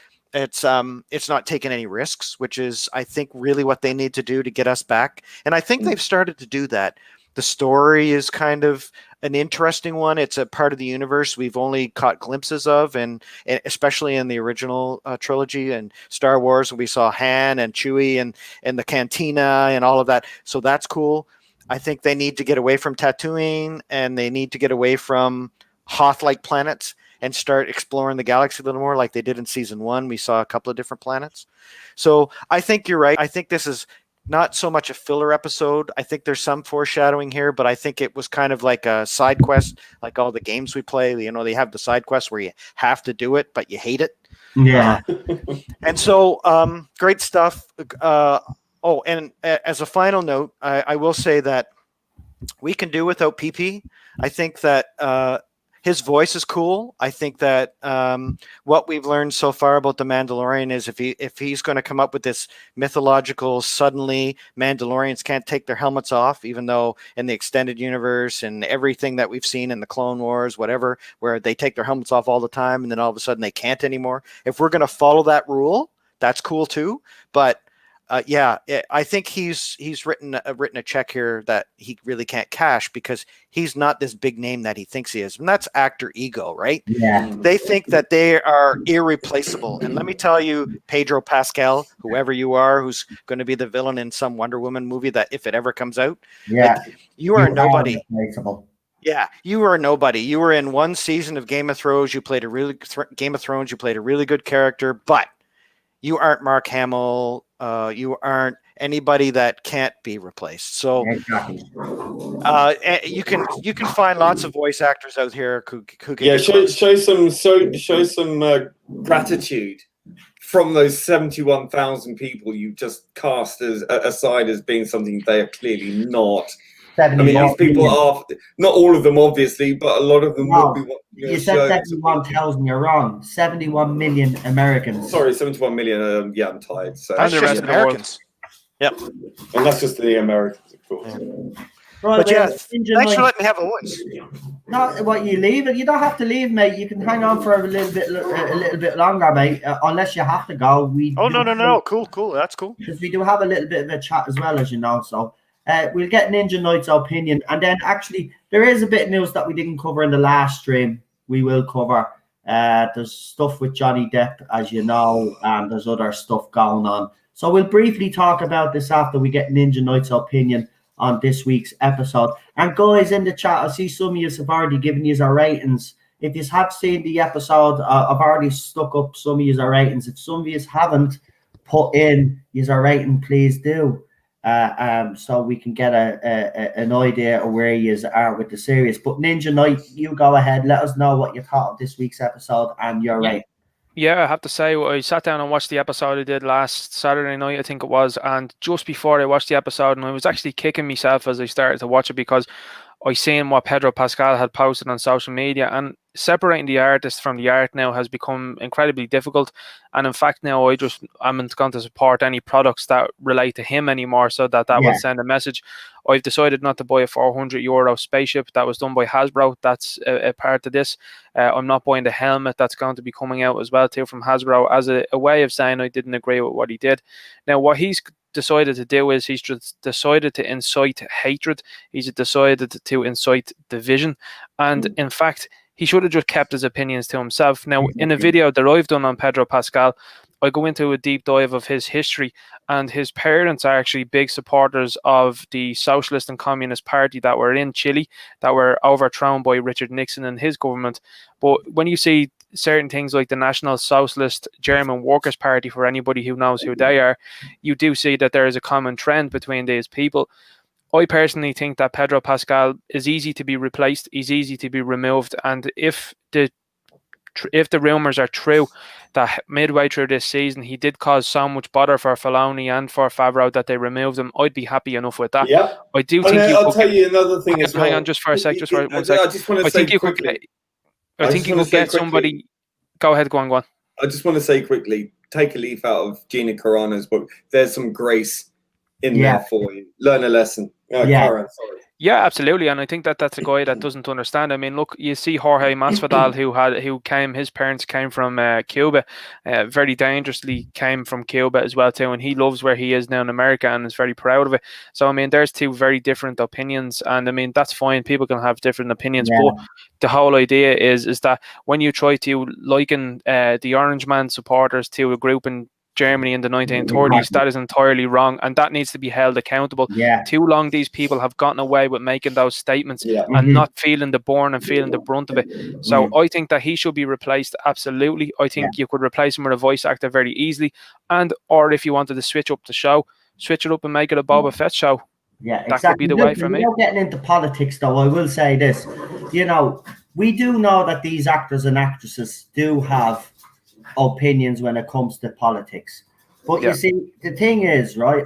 not taking any risks, which is I think really what they need to do to get us back. And I think they've started to do that. The story is kind of an interesting one. It's a part of the universe we've only caught glimpses of, and especially in the original trilogy and Star Wars, we saw Han and Chewie and the cantina and all of that. So that's cool. I think they need to get away from Tatooine, and they need to get away from Hoth-like planets and start exploring the galaxy a little more like they did in season 1. We saw a couple of different planets. So I think you're right. I think this is not so much a filler episode. I think there's some foreshadowing here, but I think it was kind of like a side quest, like all the games we play. They have the side quest where you have to do it, but you hate it. Yeah. And so, great stuff. And as a final note, I will say that we can do without PP. I think that his voice is cool. I think that what we've learned so far about the Mandalorian is if he's going to come up with this mythological, suddenly Mandalorians can't take their helmets off, even though in the extended universe and everything that we've seen in the Clone Wars, whatever, where they take their helmets off all the time and then all of a sudden they can't anymore. If we're going to follow that rule, that's cool too. But I think he's written a check here that he really can't cash because he's not this big name that he thinks he is. And that's actor ego, right? Yeah. They think that they are irreplaceable. And let me tell you, Pedro Pascal, whoever you are, who's going to be the villain in some Wonder Woman movie that if it ever comes out, you are nobody. Yeah, you were a nobody. You were in one season of Game of Thrones. You played a really good character, but you aren't Mark Hamill. You aren't anybody that can't be replaced. So Exactly. you can find lots of voice actors out here who can get show some gratitude from those 71,000 people you just cast aside as being something they are clearly not. I mean, these people are not all of them, obviously, but a lot of them will be. You said 71,000. You're wrong. 71 million Americans. Sorry, 71 million. Yeah, I'm tired. So that's just Americans. Yep. And that's just the Americans, of course. Yeah. Right, but yeah, thanks for letting me have a voice. No, what, you leave it? You don't have to leave, mate. You can hang on for a little bit longer, mate. Unless you have to go. No. Cool. That's cool. Because we do have a little bit of a chat as well, as you know. So we'll get Ninja Knight's opinion, and then actually there is a bit of news that we didn't cover in the last stream. We will cover. There's stuff with Johnny Depp, as you know, and there's other stuff going on. So we'll briefly talk about this after we get Ninja Knight's opinion on this week's episode. And guys in the chat, I see some of you have already given you our ratings. If you have seen the episode, I've already stuck up some of you our ratings. If some of you haven't put in your rating, please do. So we can get an idea of where you are with the series. But Ninja Knight, you go ahead. Let us know what you thought of this week's episode and your rating. Yeah, I have to say, I sat down and watched the episode I did last Saturday night, I think it was, and just before I watched the episode, and I was actually kicking myself as I started to watch it because I seen what Pedro Pascal had posted on social media, and separating the artist from the art now has become incredibly difficult. And in fact, now I'm not going to support any products that relate to him anymore, so that will send a message. I've decided not to buy a €400 spaceship that was done by Hasbro. That's a part of this. I'm not buying the helmet that's going to be coming out as well too from Hasbro, as a way of saying I didn't agree with what he did. Now, what he's decided to do is he's just decided to incite hatred. He's decided to incite division, and in fact, he should have just kept his opinions to himself. Now, in a video that I've done on Pedro Pascal, I go into a deep dive of his history, and his parents are actually big supporters of the Socialist and Communist Party that were in Chile, that were overthrown by Richard Nixon and his government. But when you see certain things like the National Socialist German Workers' Party, for anybody who knows who they are, you do see that there is a common trend between these people. I personally think that Pedro Pascal is easy to be replaced. He's easy to be removed. And if the rumours are true that midway through this season he did cause so much bother for Filoni and for Favreau that they removed him, I'd be happy enough with that. Yeah, I do think I'll tell you another thing as well. Hang on just for a sec. Just for 1 sec. I just want to say quickly. I think you could get somebody. Go ahead. Go on. I just want to say quickly. Take a leaf out of Gina Carano's book. There's some grace in there for you. Learn a lesson. Karen, sorry. Yeah, absolutely, and I think that that's a guy that doesn't understand. I mean, look, you see Jorge Masvidal, his parents came from Cuba, very dangerously came from Cuba as well too, and he loves where he is now in America and is very proud of it. So I mean, there's two very different opinions, and I mean that's fine. People can have different opinions, but the whole idea is that when you try to liken the Orange Man supporters to a group in Germany in the 1930s, that is entirely wrong, and that needs to be held accountable. Too long these people have gotten away with making those statements and not feeling the burn and feeling the brunt of it. So I think that he should be replaced, absolutely. I think you could replace him with a voice actor very easily, or if you wanted to switch up the show, switch it up and make it a Boba Fett show. Yeah, that could be the way for me. Without getting into politics, though, I will say this. You know, we do know that these actors and actresses do have opinions when it comes to politics, but you see, the thing is, right,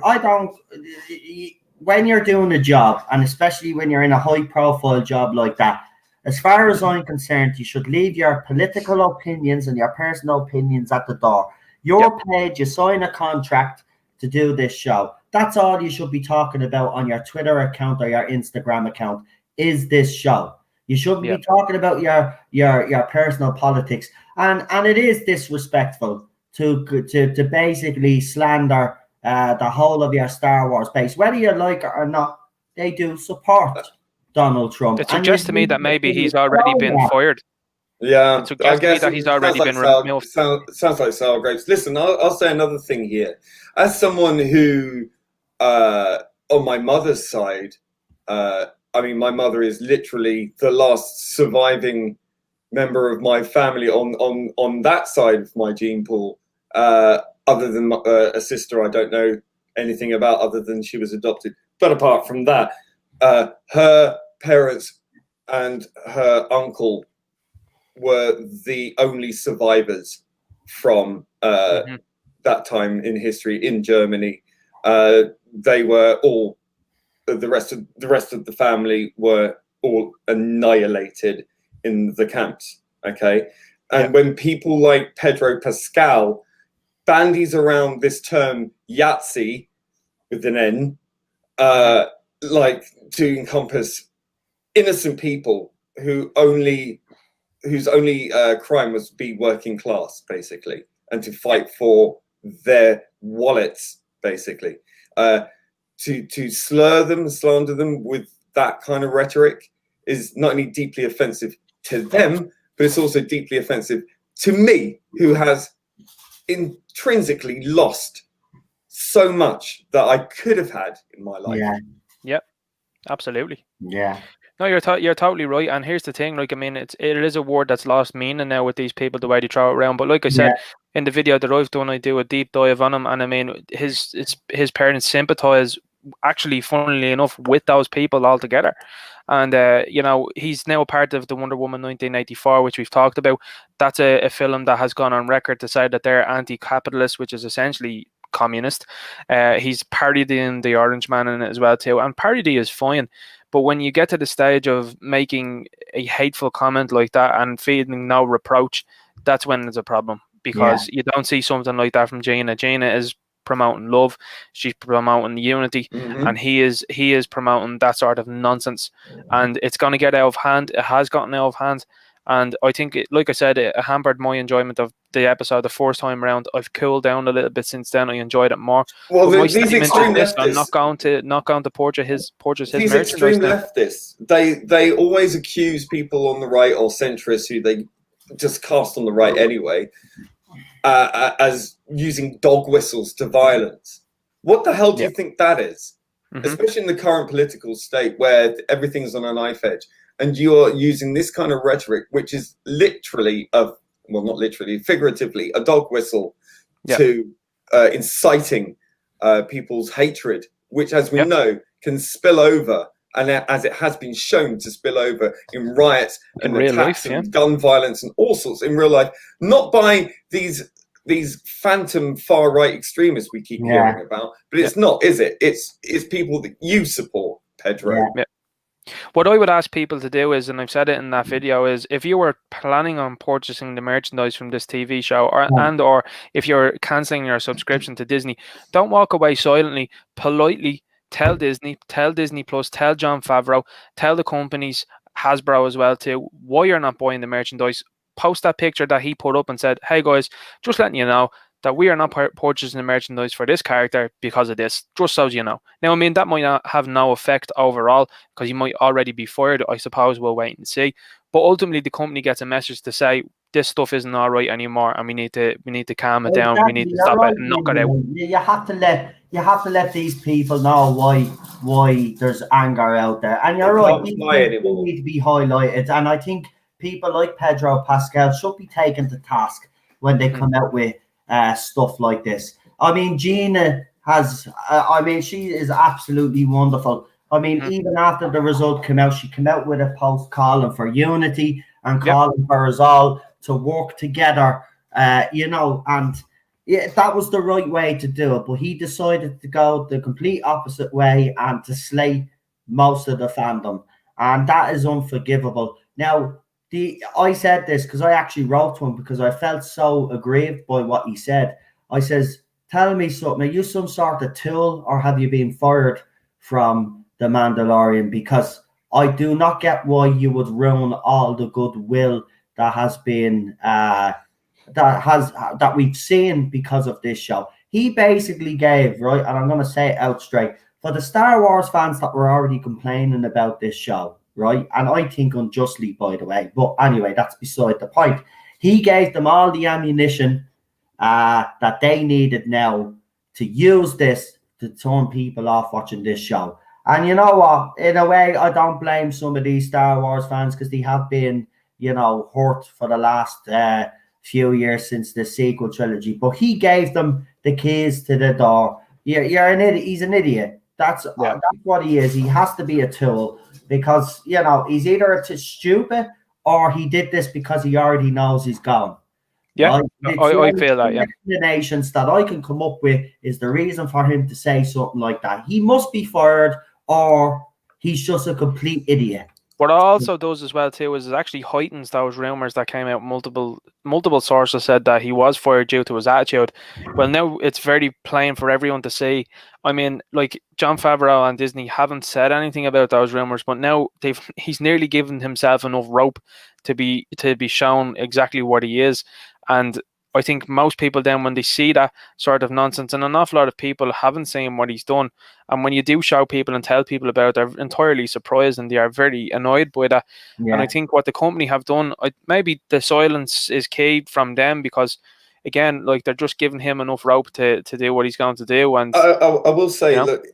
when you're doing a job, and especially when you're in a high profile job like that, as far as I'm concerned, you should leave your political opinions and your personal opinions at the door. You're paid, you sign a contract to do this show. That's all you should be talking about on your Twitter account or your Instagram account, is this show. You shouldn't be talking about your personal politics. And it is disrespectful to basically slander the whole of your Star Wars base. Whether you like it or not, they do support Donald Trump. It suggests to me that maybe he's already been fired. Yeah, I guess that he's already been removed. Sounds like sour grapes. Listen, I'll say another thing here. As someone who, on my mother's side, I mean, my mother is literally the last surviving member of my family on that side of my gene pool. Other than a sister, I don't know anything about other than she was adopted. But apart from that, her parents and her uncle were the only survivors from that time in history in Germany. They were all the rest of the family were all annihilated in the camps. Okay, and when people like Pedro Pascal bandies around this term Yahtzee with an N, like to encompass innocent people whose only crime was to be working class, basically, and to fight for their wallets, basically. To slander them with that kind of rhetoric is not only deeply offensive to them, but it's also deeply offensive to me, who has intrinsically lost so much that I could have had in my life. Yep, absolutely. Yeah. No, you're totally right. And here's the thing, like, I mean, it is a word that's lost meaning now with these people, the way they throw it around. But like I said, in the video that I've done, I do a deep dive on him, and I mean, his parents sympathize, actually, funnily enough, with those people altogether. And you know, he's now a part of the Wonder Woman 1984, which we've talked about. That's a film that has gone on record to say that they're anti-capitalist, which is essentially communist. He's parodying the Orange Man in it as well too, and parody is fine. But when you get to the stage of making a hateful comment like that and feeling no reproach, that's when there's a problem, because you don't see something like that from Gina. Gina is promoting love, she's promoting unity, and he is promoting that sort of nonsense, and it's going to get out of hand. It has gotten out of hand, and I think, like I said, it hampered my enjoyment of the episode the first time around. I've cooled down a little bit since then. I enjoyed it more. Well, these extreme leftists, I'm not going to purchase his these extreme leftists, they always accuse people on the right or centrists, who they just cast on the right anyway, as using dog whistles to violence. What the hell do you think that is? Especially in the current political state where everything's on a knife edge, and you're using this kind of rhetoric, which is literally not literally, figuratively, a dog whistle to inciting people's hatred, which, as we know, can spill over, and as it has been shown to spill over in riots and attacks and gun violence and all sorts in real life, not by these phantom far right extremists we keep hearing about, but it's not, is it? It's people that you support, Pedro. What I would ask people to do is, and I've said it in that video, is if you were planning on purchasing the merchandise from this TV show, or if you're cancelling your subscription to Disney, don't walk away silently. Politely tell Disney Plus, tell Jon Favreau, tell the companies, Hasbro as well too, why you're not buying the merchandise. Post that picture that he put up and said, hey guys, just letting you know that we are not purchasing the merchandise for this character because of this, just so you know. Now, I mean, that might not have no effect overall, because you might already be fired. I suppose we'll wait and see. But ultimately, the company gets a message to say, this stuff isn't all right anymore, and we need to calm it down. We need to stop it and knock it out. You have to let these people know why there's anger out there. And you're right, these need to be highlighted. And I think people like Pedro Pascal should be taken to task when they come out with stuff like this. I mean, Gina has, she is absolutely wonderful. I mean, even after the result came out, she came out with a post calling for unity and calling for us all to work together, and that was the right way to do it. But he decided to go the complete opposite way and to slay most of the fandom, and that is unforgivable. Now, I said this because I actually wrote to him because I felt so aggrieved by what he said. I says, tell me something. Are you some sort of tool, or have you been fired from The Mandalorian? Because I do not get why you would ruin all the goodwill that has been that we've seen because of this show. He basically gave, right, and I'm going to say it out straight, for the Star Wars fans that were already complaining about this show, right? And I think unjustly, by the way. But anyway, that's beside the point. He gave them all the ammunition that they needed now to use this to turn people off watching this show. And you know what? In a way, I don't blame some of these Star Wars fans because they have been, hurt for the last few years since the sequel trilogy. But he gave them the keys to the door. You're an idiot. He's an idiot. That's what he is. He has to be a tool because he's either stupid or he did this because he already knows he's gone. Yeah, right? I feel that. Yeah, explanations that I can come up with is the reason for him to say something like that. He must be fired, or he's just a complete idiot. What it also does as well too is it actually heightens those rumors that came out. Multiple sources said that he was fired due to his attitude. Well, now it's very plain for everyone to see. I mean, like Jon Favreau and Disney haven't said anything about those rumors, but now he's nearly given himself enough rope to be shown exactly what he is. And I think most people then, when they see that sort of nonsense, and an awful lot of people haven't seen what he's done, and when you do show people and tell people about it, they're entirely surprised and they are very annoyed by that. And I think what the company have done, maybe the silence is key from them, because again, like, they're just giving him enough rope to do what he's going to do. And I will say, look,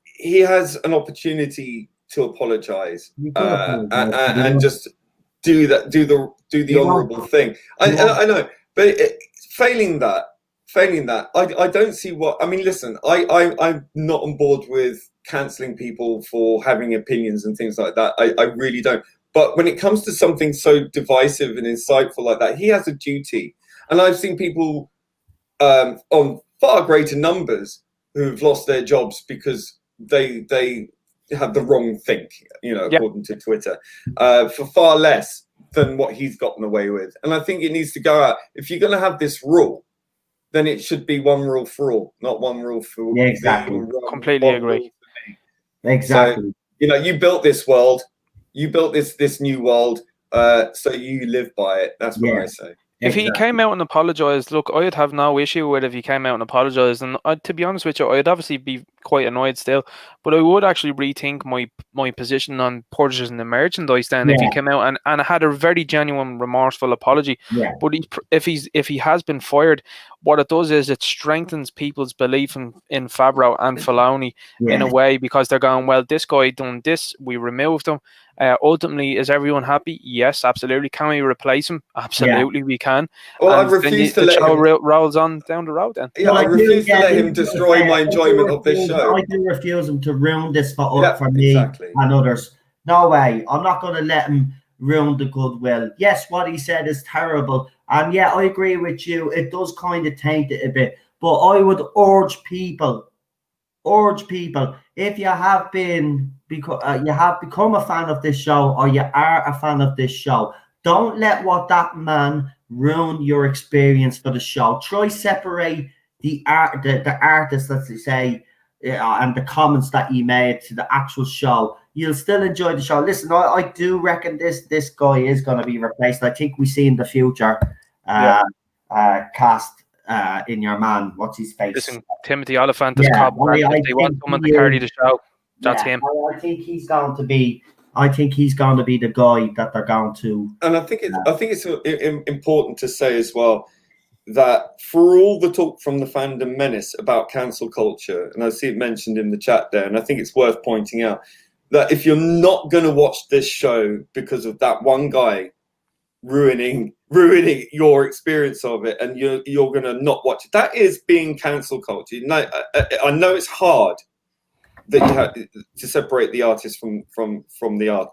he has an opportunity to apologize and just do the honourable thing. I know. But failing that, I don't see what. I mean, listen, I'm not on board with cancelling people for having opinions and things like that. I really don't. But when it comes to something so divisive and insightful like that, he has a duty. And I've seen people on far greater numbers who've lost their jobs because they have the wrong think, according to Twitter, for far less than what he's gotten away with. And I think it needs to go out. If you're going to have this rule, then it should be one rule for all, not one rule for yeah, exactly. Completely agree. Exactly. So, you built this world, you built this new world, so you live by it. That's what I say. If he came out and apologised, look, I'd have no issue with it if he came out and apologised. And to be honest with you, I'd obviously be quite annoyed still, but I would actually rethink my position on purchasing the merchandise then if he came out and had a very genuine, remorseful apology. Yeah. But if he has been fired, what it does is it strengthens people's belief in Favreau and Filoni in a way, because they're going, well, this guy done this, we removed him. Ultimately, is everyone happy? Yes, absolutely. Can we replace him? Absolutely, we can. Well, I refuse to let him rolls on down the road. Then, I refuse to let him destroy my enjoyment of this show. I do refuse him to ruin this for me and others. No way. I'm not going to let him ruin the goodwill. Yes, what he said is terrible, and I agree with you. It does kind of taint it a bit, but I would urge people, if you have been, because you have become a fan of this show, or you are a fan of this show, don't let what that man ruin your experience for the show. Try separate the artist, let's say, and the comments that he made to the actual show. You'll still enjoy the show. Listen, I do reckon this guy is going to be replaced. I think we see in the future cast in your man, what's his face? Listen, Timothy Oliphant is cop. If they want someone to carry the show, that's him. I think he's going to be. I think he's going to be the guy that they're going to. And I think it's important to say as well that for all the talk from the fandom menace about cancel culture, and I see it mentioned in the chat there, and I think it's worth pointing out that if you're not going to watch this show because of that one guy ruining your experience of it, and you're going to not watch it, that is being cancel culture. I know it's hard that you have to separate the artist from the art,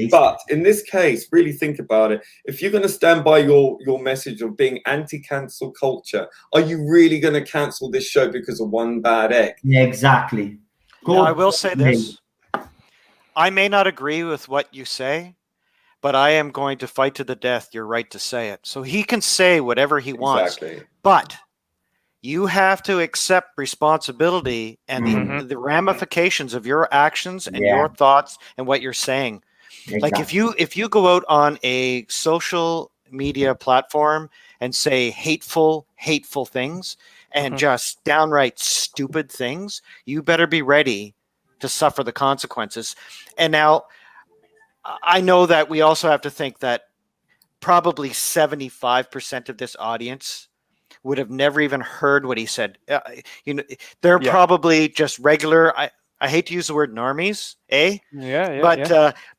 but in this case, really think about it. If you're going to stand by your message of being anti-cancel culture, are you really going to cancel this show because of one bad egg? Yeah, exactly. Now, I will say this. I may not agree with what you say, but I am going to fight to the death your right to say it. So he can say whatever he wants, but you have to accept responsibility and the ramifications of your actions and your thoughts and what you're saying. Exactly. Like if you go out on a social media platform and say hateful things and just downright stupid things, you better be ready to suffer the consequences. And now I know that we also have to think that probably 75% of this audience would have never even heard what he said. They're probably just regular. I hate to use the word normies, eh? Yeah.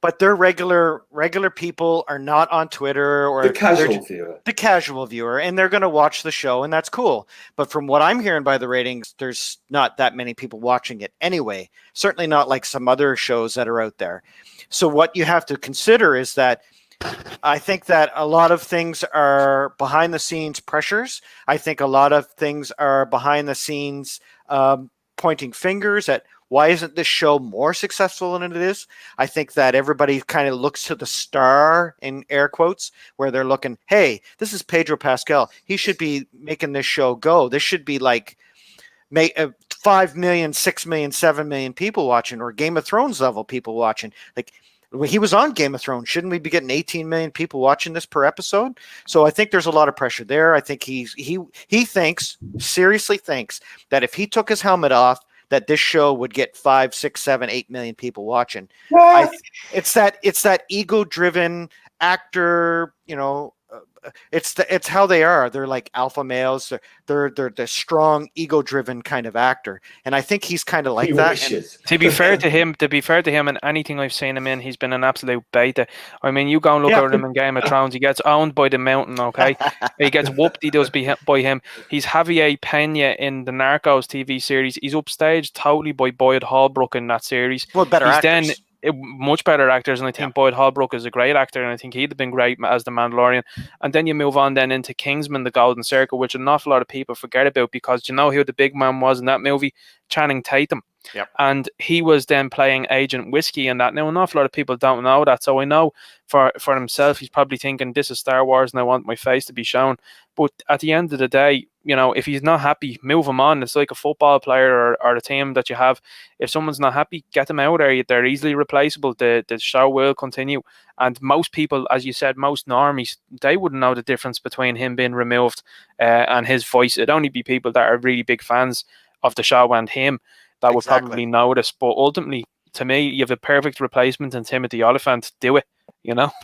But they're regular people are not on Twitter or The casual viewer. The casual viewer, and they're going to watch the show, and that's cool. But from what I'm hearing by the ratings, there's not that many people watching it anyway. Certainly not like some other shows that are out there. So what you have to consider is that I think that a lot of things are behind the scenes pressures. I think a lot of things are behind the scenes pointing fingers at why isn't this show more successful than it is? I think that everybody kind of looks to the star in air quotes where they're looking, hey, this is Pedro Pascal. He should be making this show go. This should be like 5 million, 6 million, 7 million people watching, or Game of Thrones level people watching. Like, when he was on Game of Thrones, shouldn't we be getting 18 million people watching this per episode? So I think there's a lot of pressure there. I think he seriously thinks that if he took his helmet off, that this show would get 5, 6, 7, 8 million people watching. It's that ego-driven actor, it's how they are. They're like alpha males. They're the strong, ego-driven kind of actor, and I think he's kind of like that. To be fair to him, and anything I've seen him in, he's been an absolute beta. I mean, you go and look at him in Game of Thrones. He gets owned by the Mountain. Okay, he gets whooped. He does by him. He's Javier Pena in the Narcos TV series. He's upstaged totally by Boyd Holbrook in that series. Well, better actors. Much better actors, and I think Boyd Holbrook is a great actor, and I think he'd have been great as the Mandalorian. And then you move on then into Kingsman: The Golden Circle, which an awful lot of people forget about, because you know who the big man was in that movie? Channing Tatum. Yep. And he was then playing Agent Whiskey in that. Now, an awful lot of people don't know that, so I know for himself, he's probably thinking, this is Star Wars and I want my face to be shown. But at the end of the day, if he's not happy, move him on. It's like a football player or a team that you have. If someone's not happy, get them out there. They're easily replaceable. The show will continue. And most people, as you said, most normies, they wouldn't know the difference between him being removed and his voice. It'd only be people that are really big fans of the show and him that would probably notice. But ultimately, to me, you have a perfect replacement in Timothy Oliphant. Do it.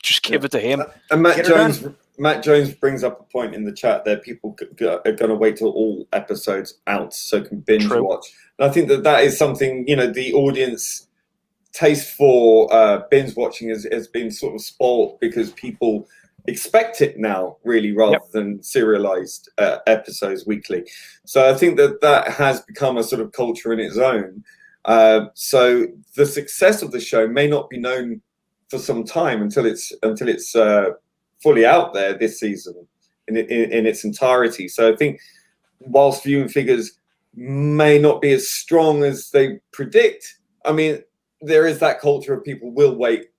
Just give it to him. And Matt Jones brings up a point in the chat there. People are going to wait till all episodes out so can binge watch. And I think that is something, the audience taste for binge watching has been sort of spoiled because people expect it now, really, rather than serialized episodes weekly. So I think that has become a sort of culture in its own. So the success of the show may not be known for some time until it's fully out there this season in its entirety. So I think whilst viewing figures may not be as strong as they predict, I mean, there is that culture of people will wait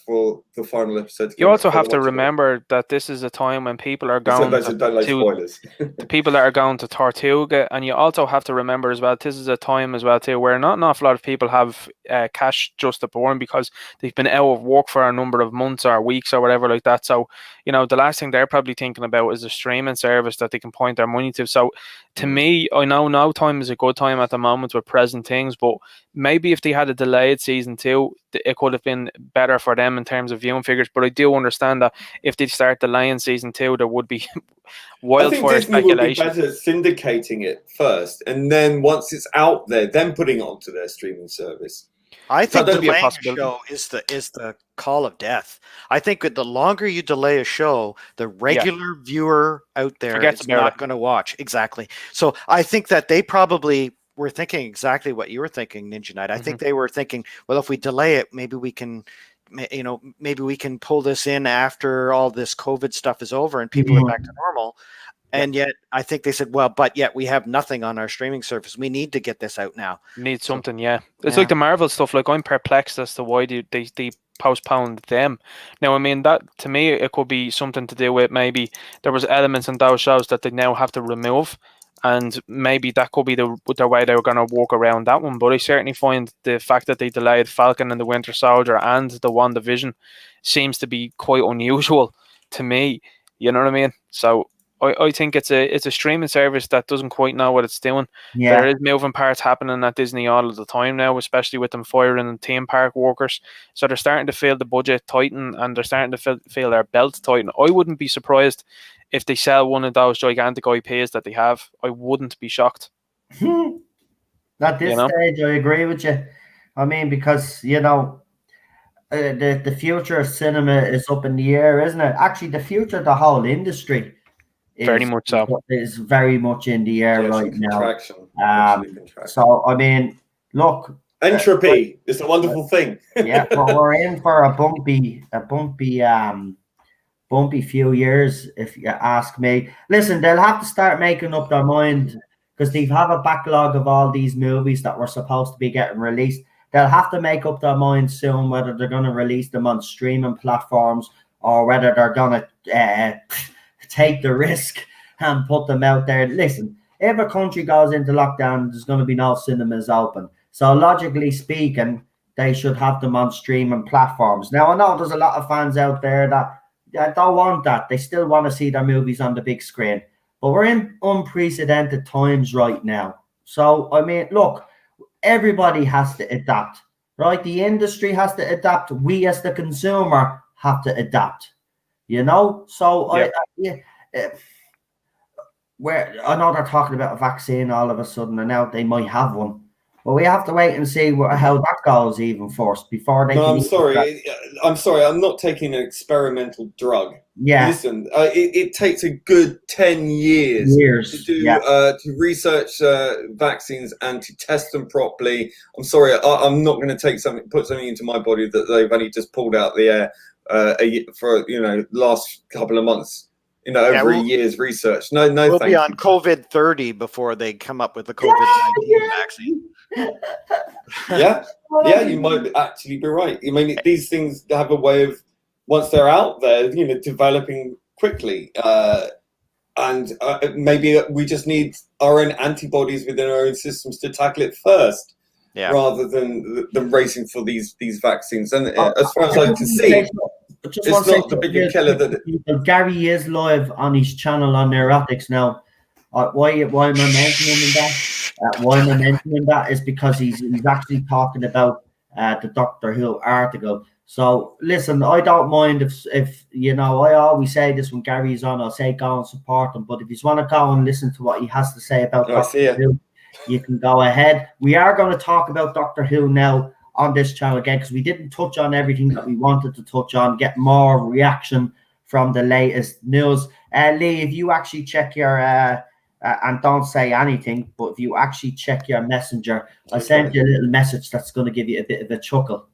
for the final episode. You also have to remember that this is a time when people are going to people that are going to Tortuga, and you also have to remember as well, this is a time as well too where not an awful lot of people have cash just to burn because they've been out of work for a number of months or weeks or whatever like that. So the last thing they're probably thinking about is a streaming service that they can point their money to. So to me, I know no time is a good time at the moment with present things, but maybe if they had a delayed season 2, it could have been better for them in terms of viewing figures. But I do understand that if they start delaying season 2, there would be wildfire speculation. Would be better syndicating it first, and then once it's out there, then putting it onto their streaming service. I think delaying a show is the call of death. I think that the longer you delay a show, the regular viewer out there is not going to watch. Exactly. So I think that they probably were thinking exactly what you were thinking, Ninja Knight. I think they were thinking, well, if we delay it, maybe we can pull this in after all this COVID stuff is over and people are back to normal. And yet I think they said, well, but yet we have nothing on our streaming service. We need to get this out now. Need something, It's like the Marvel stuff. Like, I'm perplexed as to why they postponed them. Now, I mean, that to me, it could be something to do with maybe there was elements in those shows that they now have to remove. And maybe that could be the way they were going to walk around that one. But I certainly find the fact that they delayed Falcon and the Winter Soldier and the WandaVision seems to be quite unusual to me. You know what I mean? So I think it's a streaming service that doesn't quite know what it's doing. Yeah. There is moving parts happening at Disney all of the time now, especially with them firing theme park workers. So they're starting to feel the budget tighten and they're starting to feel their belt tighten. I wouldn't be surprised if they sell one of those gigantic IPs that they have. I wouldn't be shocked. At this stage, I agree with you. I mean, because the future of cinema is up in the air, isn't it? Actually, the future of the whole industry Very much so. is very much in the air right now. So I mean, look, entropy is a wonderful thing. Yeah, but we're in for a bumpy few years, if you ask me. Listen, they'll have to start making up their mind because they have a backlog of all these movies that were supposed to be getting released. They'll have to make up their mind soon whether they're going to release them on streaming platforms or whether they're going to take the risk and put them out there. Listen, if a country goes into lockdown, there's going to be no cinemas open. So logically speaking, they should have them on streaming platforms. Now, I know there's a lot of fans out there that don't want that. They still want to see their movies on the big screen. But we're in unprecedented times right now. So, I mean, look, everybody has to adapt, right? The industry has to adapt. We as the consumer have to adapt, So, yeah. I know they're talking about a vaccine all of a sudden, and now they might have one. Well, we have to wait and see how that goes even first before they. No, I'm sorry. I'm not taking an experimental drug. Yeah. Listen, it takes a good 10 years to do to research vaccines and to test them properly. I'm sorry. I'm not going to put something into my body that they've only just pulled out the air for last couple of months. Over a year's research. No, we'll thank be on you. COVID 30 before they come up with the COVID-19 vaccine. Yeah, you might actually be right. I mean, these things have a way of, once they're out there, developing quickly. And maybe we just need our own antibodies within our own systems to tackle it first, rather than racing for these vaccines. And as far as I can see, it's not the bigger killer that Gary is live on his channel on Neurotics now. Why am I mentioning that? Why am I mentioning that is because he's actually talking about the Doctor Who article. So listen, I don't mind if I always say this when Gary's on. I'll say go and support him. But if you want to go and listen to what he has to say about Doctor Who, you can go ahead. We are going to talk about Doctor Who now on this channel again because we didn't touch on everything that we wanted to touch on, get more reaction from the latest news. Lee, if you actually check your and don't say anything, but if you actually check your messenger, I sent you a little message that's going to give you a bit of a chuckle.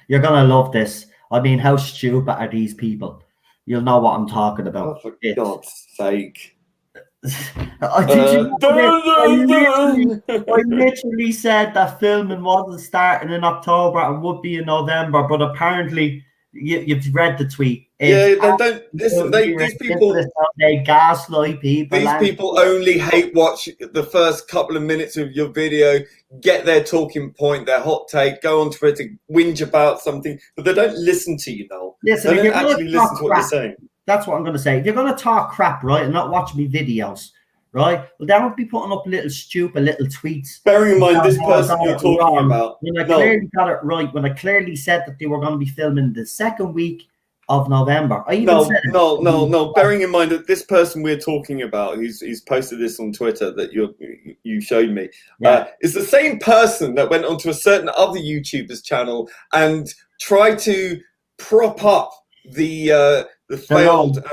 You're going to love this. I mean, how stupid are these people? You'll know what I'm talking about. Oh, for God's sake. I literally said that filming wasn't starting in October and would be in November, but apparently you've read the tweet. They don't listen. These people, they gaslight people. These people only hate watch the first couple of minutes of your video, get their talking point, their hot take, go on Twitter, whinge about something, but they don't listen to you, Noel. Listen, they don't actually listen to what you're saying. That's what I'm going to say. If you're going to talk crap, right, and not watch me videos, right, well, they won't be putting up little stupid little tweets. Bearing in mind this person you're talking about. When I clearly got it right, when I clearly said that they were going to be filming the second week of November. No. Bearing in mind that this person we're talking about, who's posted this on Twitter that you showed me, is the same person that went onto a certain other YouTuber's channel and tried to prop up the failed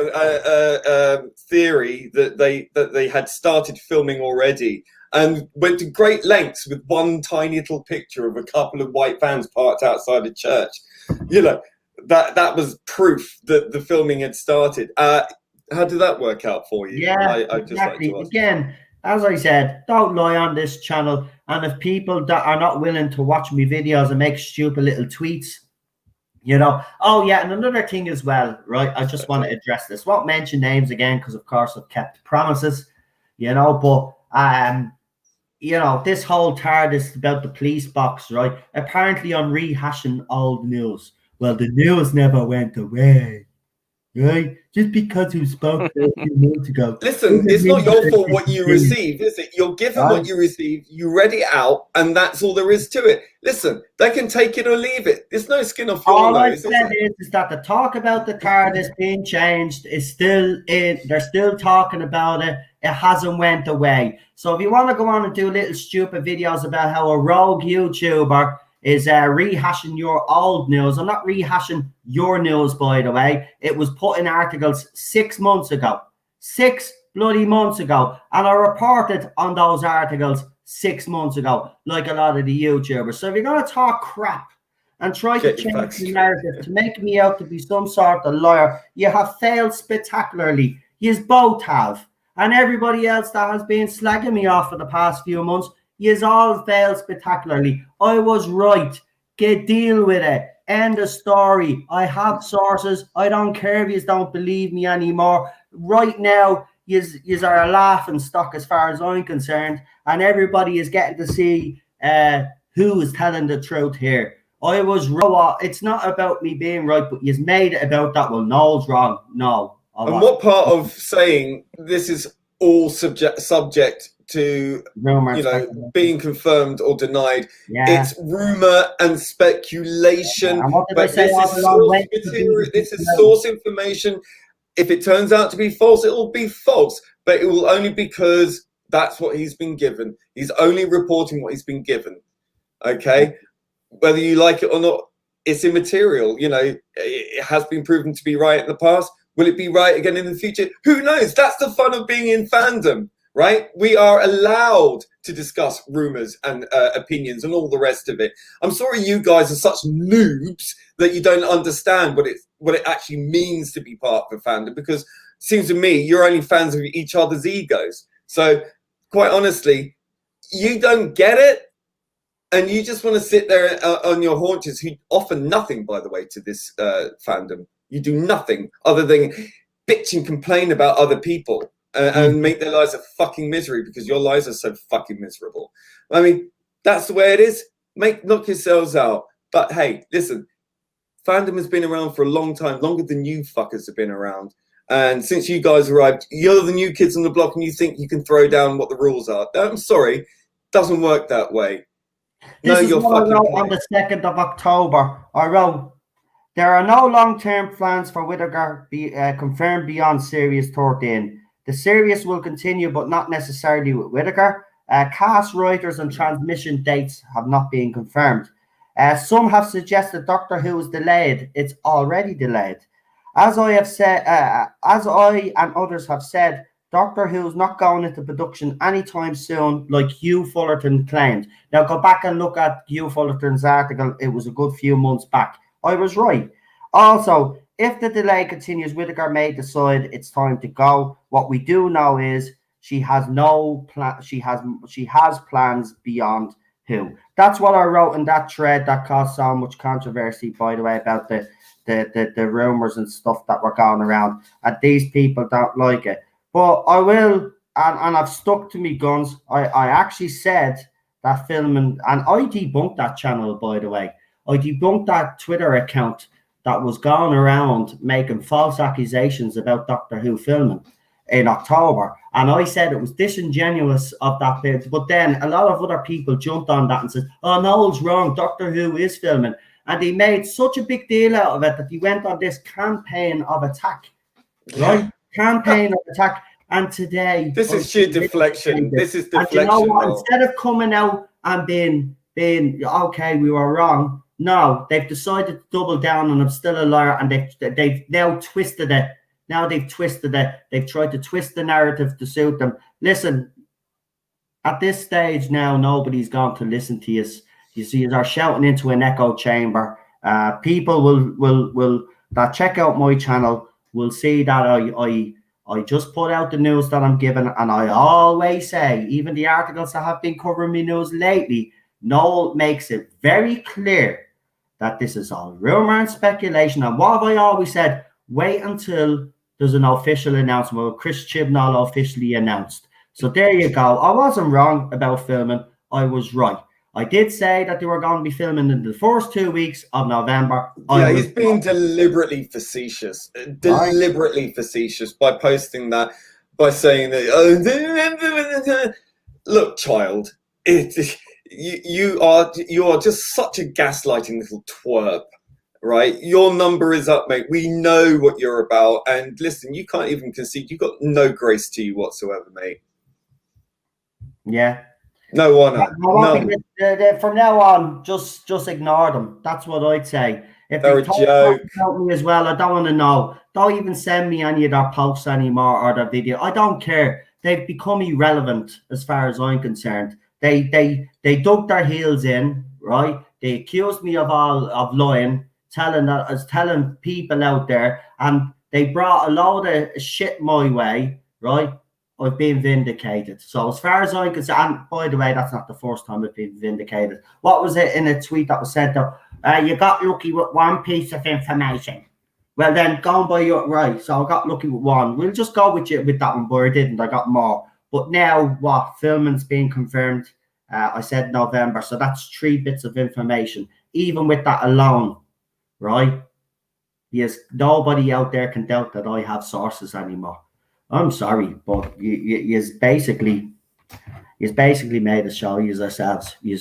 theory that they had started filming already, and went to great lengths with one tiny little picture of a couple of white vans parked outside a church. That was proof that the filming had started. How did that work out for you? Yeah, exactly. Again, as I said, don't lie on this channel. And if people that are not willing to watch me videos and make stupid little tweets, oh yeah, and another thing as well, right? I just want to address this. Won't mention names again because, of course, I've kept promises, but this whole TARDIS about the police box, right? Apparently, I'm rehashing old news. Well, the news never went away. right? Just because you spoke a few months ago. Listen, it's not your fault what you received, is it? You're given what you received, you read it out, and that's all there is to it. Listen, they can take it or leave it. There's no skin off your all nose. I said is that the talk about the TARDIS being changed is still in. They're still talking about it. It hasn't went away. So if you want to go on and do little stupid videos about how a rogue YouTuber is rehashing your old news. I'm not rehashing your news, by the way. It was put in articles 6 months ago. 6 bloody months ago. And I reported on those articles 6 months ago, like a lot of the YouTubers. So if you're going to talk crap and try to change the narrative to make me out to be some sort of liar, you have failed spectacularly. You both have. And everybody else that has been slagging me off for the past few months, yous all failed spectacularly. I was right. Deal with it. End of story. I have sources. I don't care if you don't believe me anymore. Right now, yous are a laughing stock as far as I'm concerned. And everybody is getting to see who is telling the truth here. I was wrong. It's not about me being right, but yous made it about that. Well, Noel's wrong. No. And what part of saying this is all subject to rumor, being confirmed or denied? It's rumor and speculation. But this is source material. This is source information. If it turns out to be false, it will be false. But it will only because that's what he's been given. He's only reporting what he's been given. Okay, whether you like it or not, it's immaterial. It has been proven to be right in the past. Will it be right again in the future? Who knows? That's the fun of being in fandom, right? We are allowed to discuss rumors and opinions and all the rest of it. I'm sorry you guys are such noobs that you don't understand what it actually means to be part of a fandom, because it seems to me you're only fans of each other's egos. So quite honestly, you don't get it, and you just want to sit there on your haunches, who offer nothing, by the way, to this fandom. You do nothing other than bitch and complain about other people and make their lives a fucking misery, because your lives are so fucking miserable. I mean, that's the way it is. Knock yourselves out. But hey, listen, fandom has been around for a long time, longer than you fuckers have been around. And since you guys arrived, you're the new kids on the block and you think you can throw down what the rules are. I'm sorry, doesn't work that way. This is what I wrote on the 2nd of October. I wrote, there are no long-term plans for Whittaker confirmed beyond Series 13. The series will continue, but not necessarily with Whittaker. Cast writers and transmission dates have not been confirmed. Some have suggested Doctor Who is delayed. It's already delayed. As I and others have said, Doctor Who's not going into production anytime soon, like Hugh Fullerton claimed. Now go back and look at Hugh Fullerton's article. It was a good few months back. I was right. Also, if the delay continues, Whittaker may decide it's time to go. What we do know is she has no plan. She has plans beyond Who. That's what I wrote in that thread that caused so much controversy, by the way, about the rumors and stuff that were going around. And these people don't like it. But I will, and I've stuck to me guns. I actually said that filming, and I debunked that channel, by the way. I debunked that Twitter account that was going around making false accusations about Doctor Who filming in October. And I said it was disingenuous of that bit. But then a lot of other people jumped on that and said, oh, Noel's wrong. Doctor Who is filming. And they made such a big deal out of it that they went on this campaign of attack. Right? Campaign of attack. And today... This is sheer deflection. This is deflection. And you know what? Instead of coming out and being, okay, we were wrong, no, they've decided to double down and I'm still a liar, and they've now twisted it. Now they've twisted it. They've tried to twist the narrative to suit them. Listen, at this stage now, nobody's going to listen to you. You see, you are shouting into an echo chamber. People will that check out my channel will see that I just put out the news that I'm given, and I always say, even the articles that have been covering me news lately, Noel makes it very clear that this is all rumor and speculation. And what have I always said? Wait until there's an official announcement. Well, Chris Chibnall officially announced. So there you go. I wasn't wrong about filming. I was right. I did say that they were going to be filming in the first 2 weeks of November. Yeah, he's being deliberately facetious facetious by posting that, by saying that. Look, child, you are just such a gaslighting little twerp, right? Your number is up, mate. We know what you're about, and listen, you can't even concede. You've got no grace to you whatsoever, mate. Yeah. No honor. None. From now on, just ignore them. That's what I'd say. If They're they a joke about me as well, I don't want to know. Don't even send me any of their posts anymore or their video. I don't care. They've become irrelevant as far as I'm concerned. They dug their heels in, right? They accused me of lying, telling people out there, and they brought a load of shit my way, right? I've been vindicated. So as far as I'm concerned, and by the way, that's not the first time I've been vindicated. What was it in a tweet that was sent out? You got lucky with one piece of information. Well, then go by your right. So I got lucky with one. We'll just go with you with that one, but I didn't. I got more. But now what? Filming's being confirmed. I said November. So that's 3 bits of information. Even with that alone, right? Yes, nobody out there can doubt that I have sources anymore. I'm sorry, but you basically made a show yourselves. You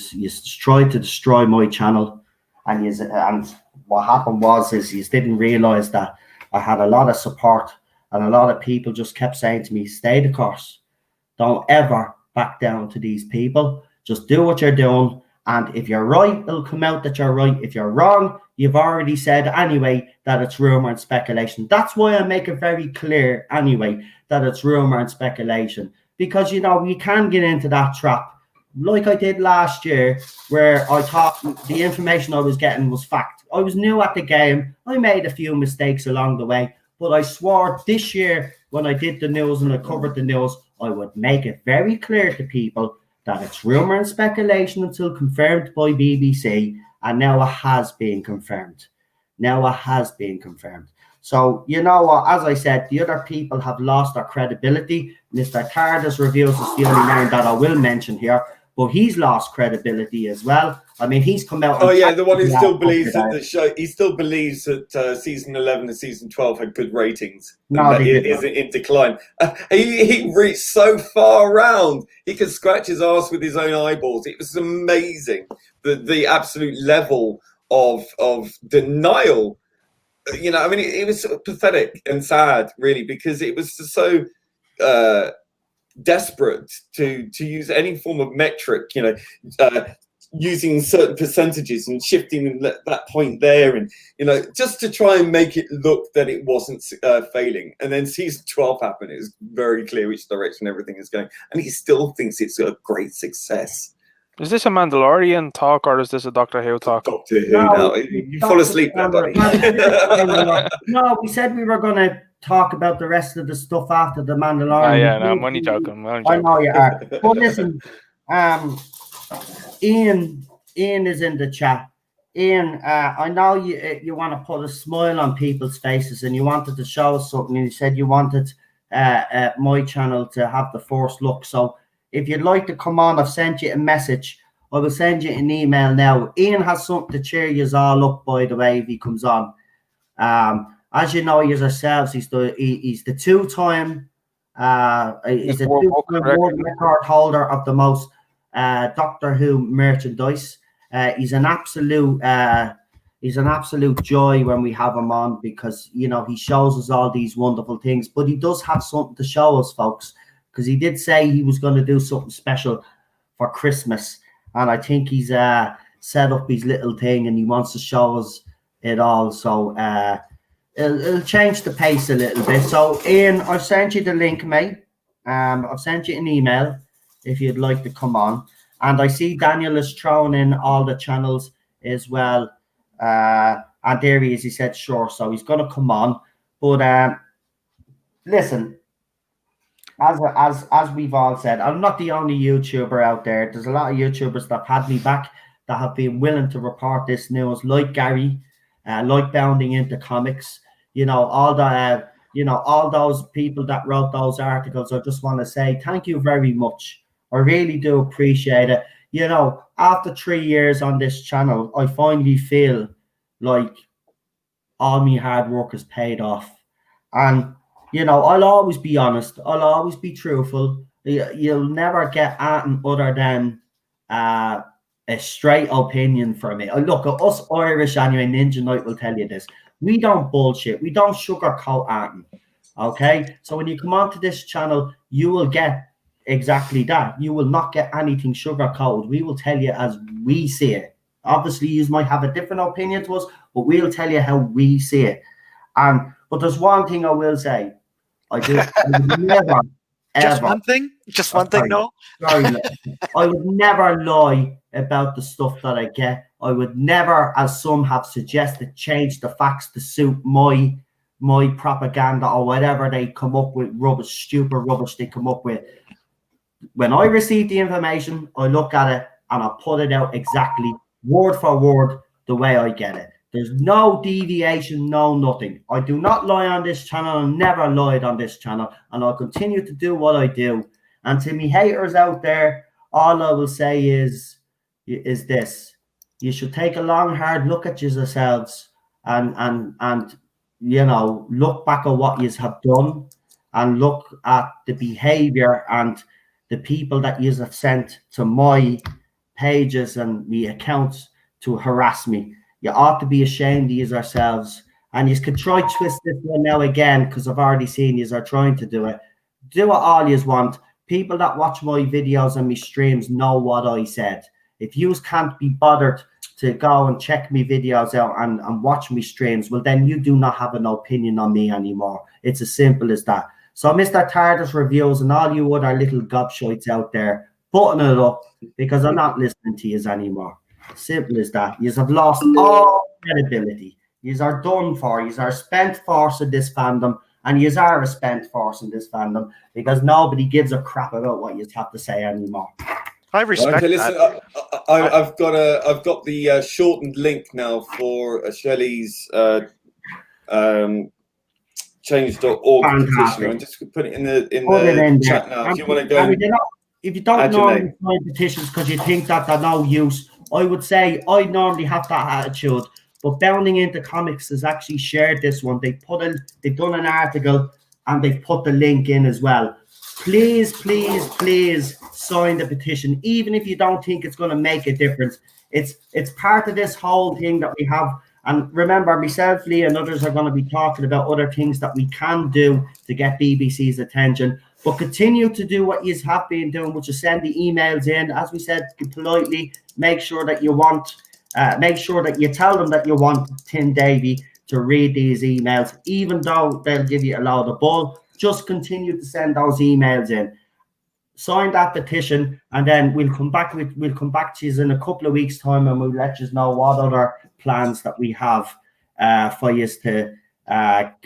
tried to destroy my channel, and what happened is you didn't realize that I had a lot of support, and a lot of people just kept saying to me, "Stay the course. Don't ever back down to these people. Just do what you're doing, and if you're right, it'll come out that you're right. If you're wrong, you've already said anyway that it's rumor and speculation." That's why I make it very clear anyway that it's rumor and speculation, because you can get into that trap like I did last year, where I thought the information I was getting was fact. I was new at the game. I made a few mistakes along the way, but I swore this year when I did the news and I covered the news, I would make it very clear to people that it's rumor and speculation until confirmed by BBC, and now it has been confirmed. So, you know what, as I said, the other people have lost their credibility. Mr. Carter's reviews is the only name that I will mention here, but he's lost credibility as well. I mean, he's come out... Oh, yeah, the one who still believes that the show... He still believes that season 11 and season 12 had good ratings. No, that it is in decline. He reached so far around. He could scratch his ass with his own eyeballs. It was amazing. The absolute level of denial. I mean, it was sort of pathetic and sad, really, because it was just so desperate to use any form of metric, using certain percentages and shifting that point there, and just to try and make it look that it wasn't failing. And then season 12 happened. It was very clear which direction everything is going, and he still thinks it's a great success. Is this a Mandalorian talk or is this a Doctor Who talk? Doctor Who. No, you fall asleep there, buddy. No, we said we were going to talk about the rest of the stuff after the Mandalorian. Oh, yeah, no, I'm only joking. I know you are. But listen, Ian is in the chat. Ian, I know you want to put a smile on people's faces, and you wanted to show us something, and you said you wanted my channel to have the first look. So if you'd like to come on, I've sent you a message. I will send you an email now. Ian has something to cheer you all up, by the way, if he comes on. As you know, yourselves, he's the two-time world record holder of the most Doctor Who merchandise. He's an absolute joy when we have him on, because he shows us all these wonderful things. But he does have something to show us, folks, because he did say he was going to do something special for Christmas, and I think he's set up his little thing and he wants to show us it all. So it'll change the pace a little bit. So Ian, I've sent you the link, mate. I've sent you an email if you'd like to come on. And I see Daniel is throwing in all the channels as well. And there he is. He said sure, so he's going to come on. But listen, as we've all said, I'm not the only YouTuber out there. There's a lot of YouTubers that have had me back, that have been willing to report this news, like Gary, like Bounding Into Comics. All those people that wrote those articles. I just want to say thank you very much. I really do appreciate it. you know, after 3 years on this channel, I finally feel like all my hard work is paid off. And, you know, I'll always be honest. I'll always be truthful. You'll never get anything other than a straight opinion from me. Look, us Irish anyway, Ninja Knight will tell you this. We don't bullshit. We don't sugarcoat anything. Okay? So when you come onto this channel, you will get exactly that. You will not get anything sugarcoated. We will tell you as we see it. Obviously, you might have a different opinion to us, but we'll tell you how we see it. But there's one thing I will say. I would never, Just ever, one thing? Just one thing, no? sorry, I would never lie about the stuff that I get. I would never, as some have suggested, change the facts to suit my propaganda or whatever they come up with, rubbish, stupid rubbish they come up with. When I receive the information, I look at it and I put it out exactly word for word the way I get it. There's no deviation, no nothing. I do not lie on this channel. I never lied on this channel, and I'll continue to do what I do. And to me haters out there, all I will say is this: you should take a long, hard look at yourselves and you know, look back at what you have done and look at the behavior and the people that you have sent to my pages and the accounts to harass me. You ought to be ashamed of yourselves. And you can try twist this one now again, because I've already seen you are trying to do it. Do it all you want. People that watch my videos and my streams know what I said. If you can't be bothered to go and check me videos out and watch me streams, well, then you do not have an opinion on me anymore. It's as simple as that. So Mr. TARDIS Reviews and all you other little gobshites out there, button it up, because I'm not listening to you anymore. Simple as that. You have lost all credibility. You are done for. You are spent force in this fandom, and you are a spent force in this fandom because nobody gives a crap about what you have to say anymore. I respect okay, listen, that. I've got the shortened link now for Shelley's change.org petition. I'm just put it in the chat now. If you want to go, if you don't normally sign petitions because you think that they're no use, I would say I normally have that attitude. But Bounding Into Comics has actually shared this one. They've done an article and they've put the link in as well. Please, please, please sign the petition, even if you don't think it's going to make a difference. It's part of this whole thing that we have. And remember, myself, Lee, and others are going to be talking about other things that we can do to get BBC's attention. But continue to do what you have been doing, which is send the emails in. As we said, politely, make sure that you tell them that you want Tim Davey to read these emails, even though they'll give you a load of bull. Just continue to send those emails in. Sign that petition, and then we'll come back to you in a couple of weeks' time, and we'll let you know what other plans that we have for you to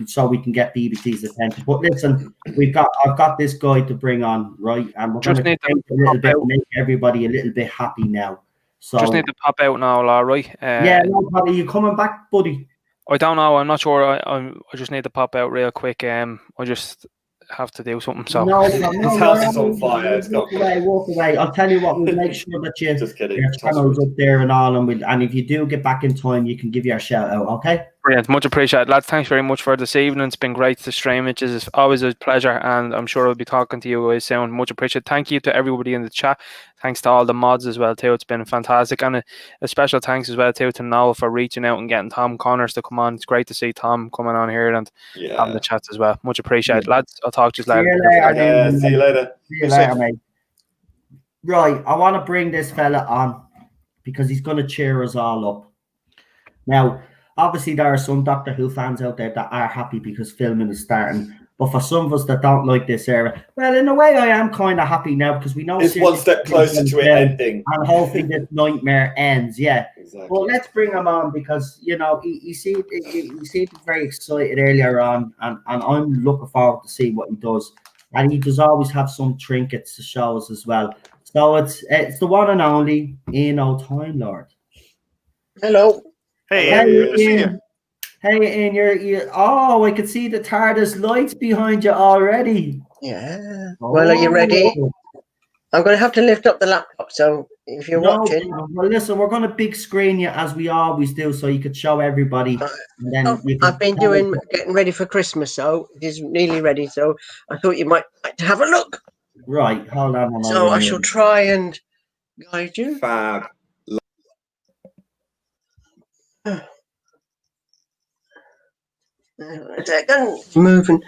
so we can get BBC's attention. But listen, I've got this guy to bring on, right? And we're going to take a little bit, make everybody a little bit happy now. So just need to pop out now, all right? Yeah, no problem. Are you coming back, buddy? I don't know. I'm not sure. I just need to pop out real quick. I just have to do something. So his house is on fire. Walk away. I'll tell you what. We'll make sure that your channel's up there and all, and if you do get back in time, you can give your shout out. Okay. Brilliant, much appreciated, lads. Thanks very much for this evening. It's been great to stream. It's always a pleasure, and I'm sure I'll be talking to you soon. Much appreciated. Thank you to everybody in the chat. Thanks to all the mods as well too. It's been fantastic, and a special thanks as well too to Noel for reaching out and getting Tom Connors to come on. It's great to see Tom coming on here and having the chats as well. Much appreciated, lads. I'll talk to you later. See you later. See you later, mate. Right, I want to bring this fella on because he's going to cheer us all up. Now, obviously, there are some Doctor Who fans out there that are happy because filming is starting. But for some of us that don't like this era, well, in a way, I am kind of happy now because we know it's one step closer to it ending. And hopefully this nightmare ends, yeah. Exactly. Well, let's bring him on because, you know, he seemed very excited earlier on, and I'm looking forward to see what he does. And he does always have some trinkets to show us as well. So it's the one and only Ian O'Time Lord. Hello. Hey, Ian. Hey, Ian, I can see the TARDIS lights behind you already. Yeah. Well, are you ready? I'm going to have to lift up the laptop, so if you're No, watching. well, listen, we're going to big screen you as we always do, so you could show everybody. And then you can I've been getting ready for Christmas, so it is nearly ready. So I thought you might like to have a look. Right, hold on. So I shall try and guide you. Fab. A second, moving.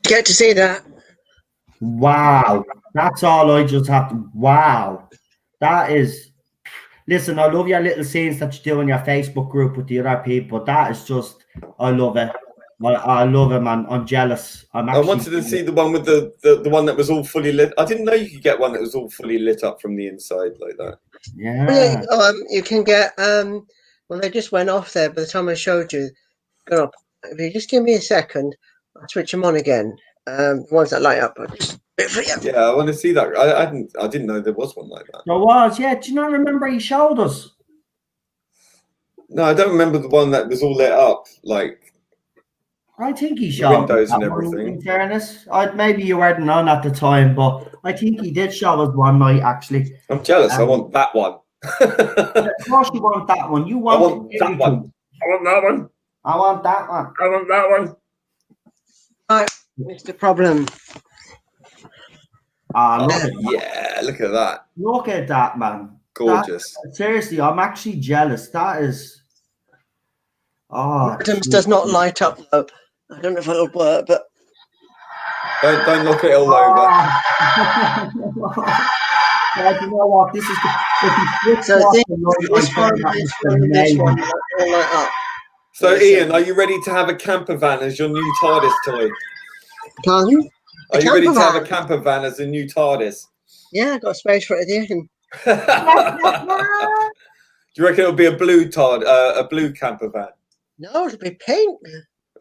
Get to see that. Wow, that's all I just have to. Wow, that is. Listen, I love your little scenes that you do in your Facebook group with the other people. That is just, I love it. I love it, man. I'm jealous. I wanted to see the one with the one that was all fully lit. I didn't know you could get one that was all fully lit up from the inside like that. Yeah. You can get. Well, they just went off there by the time I showed you. Go up. If you just give me a second, I'll switch them on again. The ones that light up. Yeah, I want to see that. I didn't know there was one like that. There was, yeah. Do you not remember he showed us? No, I don't remember the one that was all lit up, like I think he showed windows us and that one, everything. in fairness, maybe you weren't on at the time, but I think he did show us one night actually. I'm jealous. I want that one. Of course, you want that one. You want, I want that one. I want that one. I want that one. I want that one. Right, Mr. Problem. Yeah, look at that. Look at that, man. Gorgeous. Seriously, I'm actually jealous. That is. Oh, Adams does not light up though. I don't know if it'll work, but Don't knock it all over. Yeah, you know what? This is so this one all light up. So, Ian, are you ready to have a camper van as your new TARDIS toy? Pardon? Are you ready to have a camper van as a new TARDIS? Yeah, I got space for it at the end. Do you reckon it'll be a blue a blue camper van? No, it'll be pink.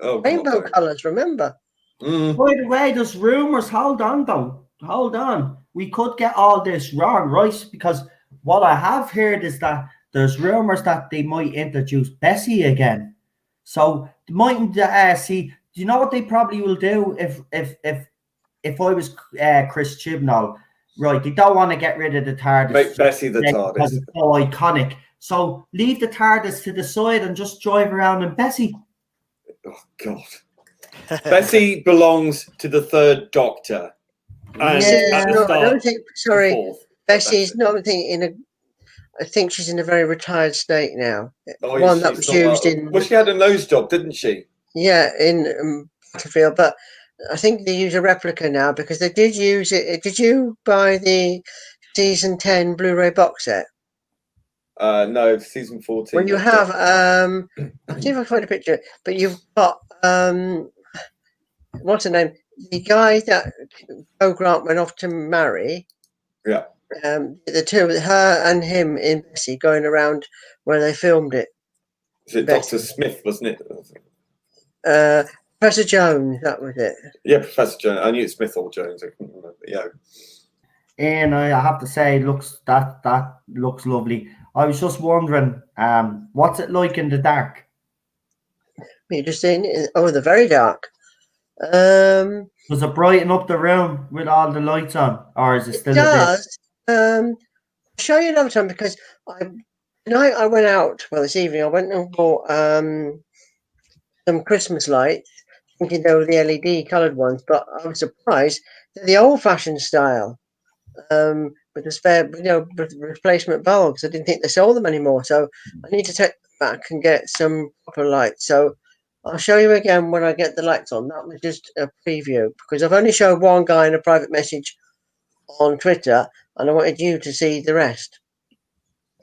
Oh, rainbow colours, remember? By the way, there's rumours. Hold on, though. Hold on. We could get all this wrong, right? Because what I have heard is that there's rumours that they might introduce Bessie again. So they mightn't see. Do you know what they probably will do if I was Chris Chibnall? Right, they don't want to get rid of the TARDIS. Make Bessie the TARDIS. Because it's so iconic. So leave the TARDIS to the side and just drive around in Bessie. Oh, God. Bessie belongs to the third Doctor. And I don't think, sorry, Bessie's not I think she's in a very retired state now. Oh, one that was used in... Well, she had a nose job, didn't she? Yeah, in Battlefield, but I think they use a replica now because they did use it. Did you buy the season 10 Blu-ray box set? No, season 14. Well, you have, I'll see if I can find a picture, but you've got, what's her name? The guy that Hugh Grant went off to marry. Yeah. The two, her and him in Bessie, going around where they filmed it. Was it Dr. Smith, wasn't it? Professor Jones, that was it. Yeah, Professor Jones. I knew it's Smith or Jones. I couldn't remember. Yeah. And I have to say, that looks lovely. I was just wondering, what's it like in the dark? You're just saying, the very dark. Does it brighten up the room with all the lights on, or is it still? It does. I'll show you another time because I went out. Well, this evening I went and bought some Christmas lights, thinking they were the LED coloured ones, but I was surprised they're the old-fashioned style with the spare, replacement bulbs. I didn't think they sold them anymore, so I need to take them back and get some proper lights. So I'll show you again when I get the lights on. That was just a preview because I've only showed one guy in a private message on Twitter, and I wanted you to see the rest.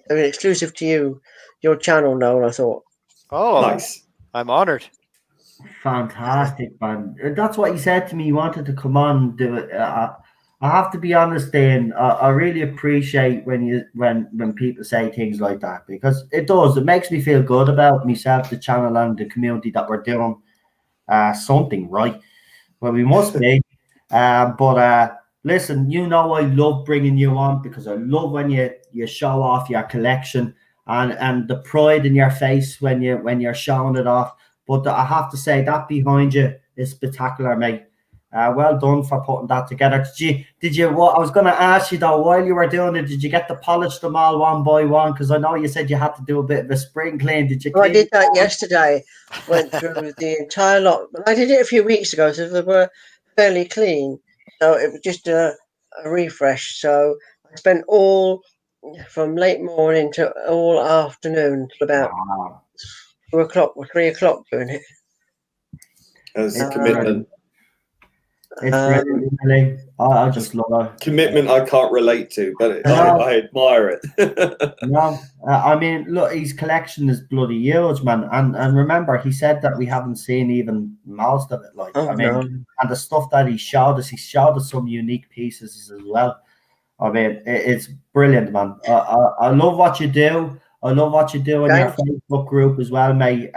I mean, exclusive to you, your channel, Noel, I thought. Oh, nice. I'm honored. Fantastic, man. That's what he said to me. He wanted to come on and do it. I have to be honest, Ian. I really appreciate when people say things like that, because it does. It makes me feel good about myself, the channel, and the community, that we're doing something right. Well, we must be. But listen, I love bringing you on, because I love when you show off your collection, and the pride in your face when you're showing it off. But I have to say, that behind you is spectacular, mate. Well done for putting that together. Did you? What I was going to ask you though, while you were doing it, did you get to polish them all one by one? Because I know you said you had to do a bit of a spring clean. Did you? Well, I did that yesterday. Went through the entire lot. I did it a few weeks ago, so they were fairly clean. So it was just a refresh. So I spent all from late morning to all afternoon till about 2 o'clock or 3 o'clock doing it. As a commitment. It's really, I just love it. Commitment I can't relate to, but I admire it. No, I mean, look, his collection is bloody huge, man. And remember, he said that we haven't seen even most of it. Like, and the stuff that he showed us some unique pieces as well. I mean, it's brilliant, man. I love what you do. I love what you do in your Facebook group as well, mate.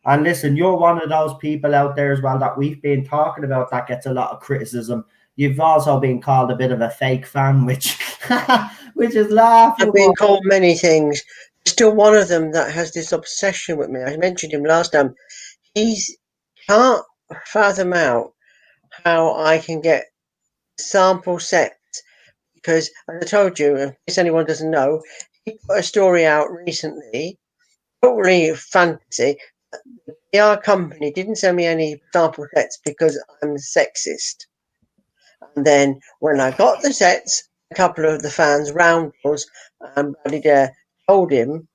And listen, you're one of those people out there as well that we've been talking about that gets a lot of criticism. You've also been called a bit of a fake fan, which is laughable. I've been called many things. Still one of them that has this obsession with me. I mentioned him last time. He can't fathom out how I can get sample sets, because, as I told you, in case anyone doesn't know, he put a story out recently, totally fantasy. The PR company didn't send me any sample sets because I'm sexist. And then when I got the sets, a couple of the fans, Roundles and Buddy Dare, told him,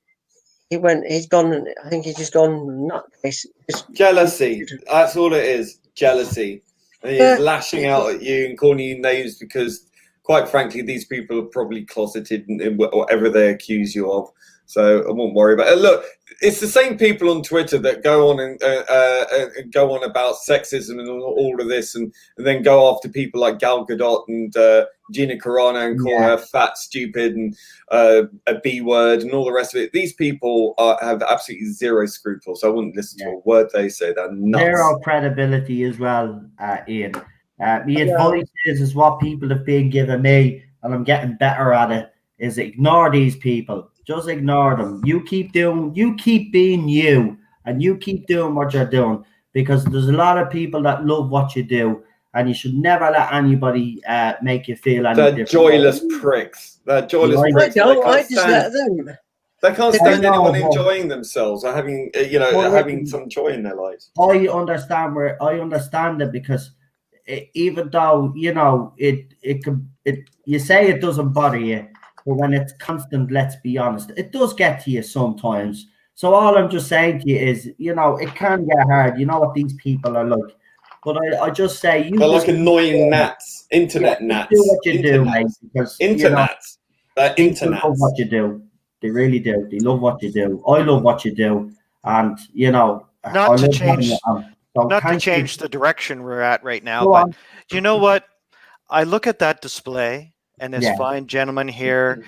he's gone, I think he's just gone nutcase. Jealousy. That's all it is. Jealousy. And he's lashing out at you and calling you names because, quite frankly, these people are probably closeted in whatever they accuse you of. So I won't worry about it. Look, it's the same people on Twitter that go on and go on about sexism and all of this, and then go after people like Gal Gadot and Gina Carano and call her fat, stupid, and a B word and all the rest of it. These people have absolutely zero scruples. I wouldn't listen to a word they say. They're nuts. Zero credibility as well, Ian. The advice is what people have been giving me, and I'm getting better at it, is ignore these people. Just ignore them. You keep being you, and you keep doing what you're doing, because there's a lot of people that love what you do, and you should never let anybody make you feel any different. Joyless pricks. They're joyless pricks. I just let them. They can't stand anyone enjoying themselves or having, having some joy in their lives. I understand it, because even though you say it doesn't bother you, but when it's constant, let's be honest, it does get to you sometimes. So all I'm just saying to you is, it can get hard. You know what these people are like. But I just say, they're like annoying gnats, internet gnats. Do what you do, mate. Because internets. They love what you do. They really do. They love what you do. I love what you do, and not to change the direction we're at right now. But you know what? I look at that display. And this fine gentleman here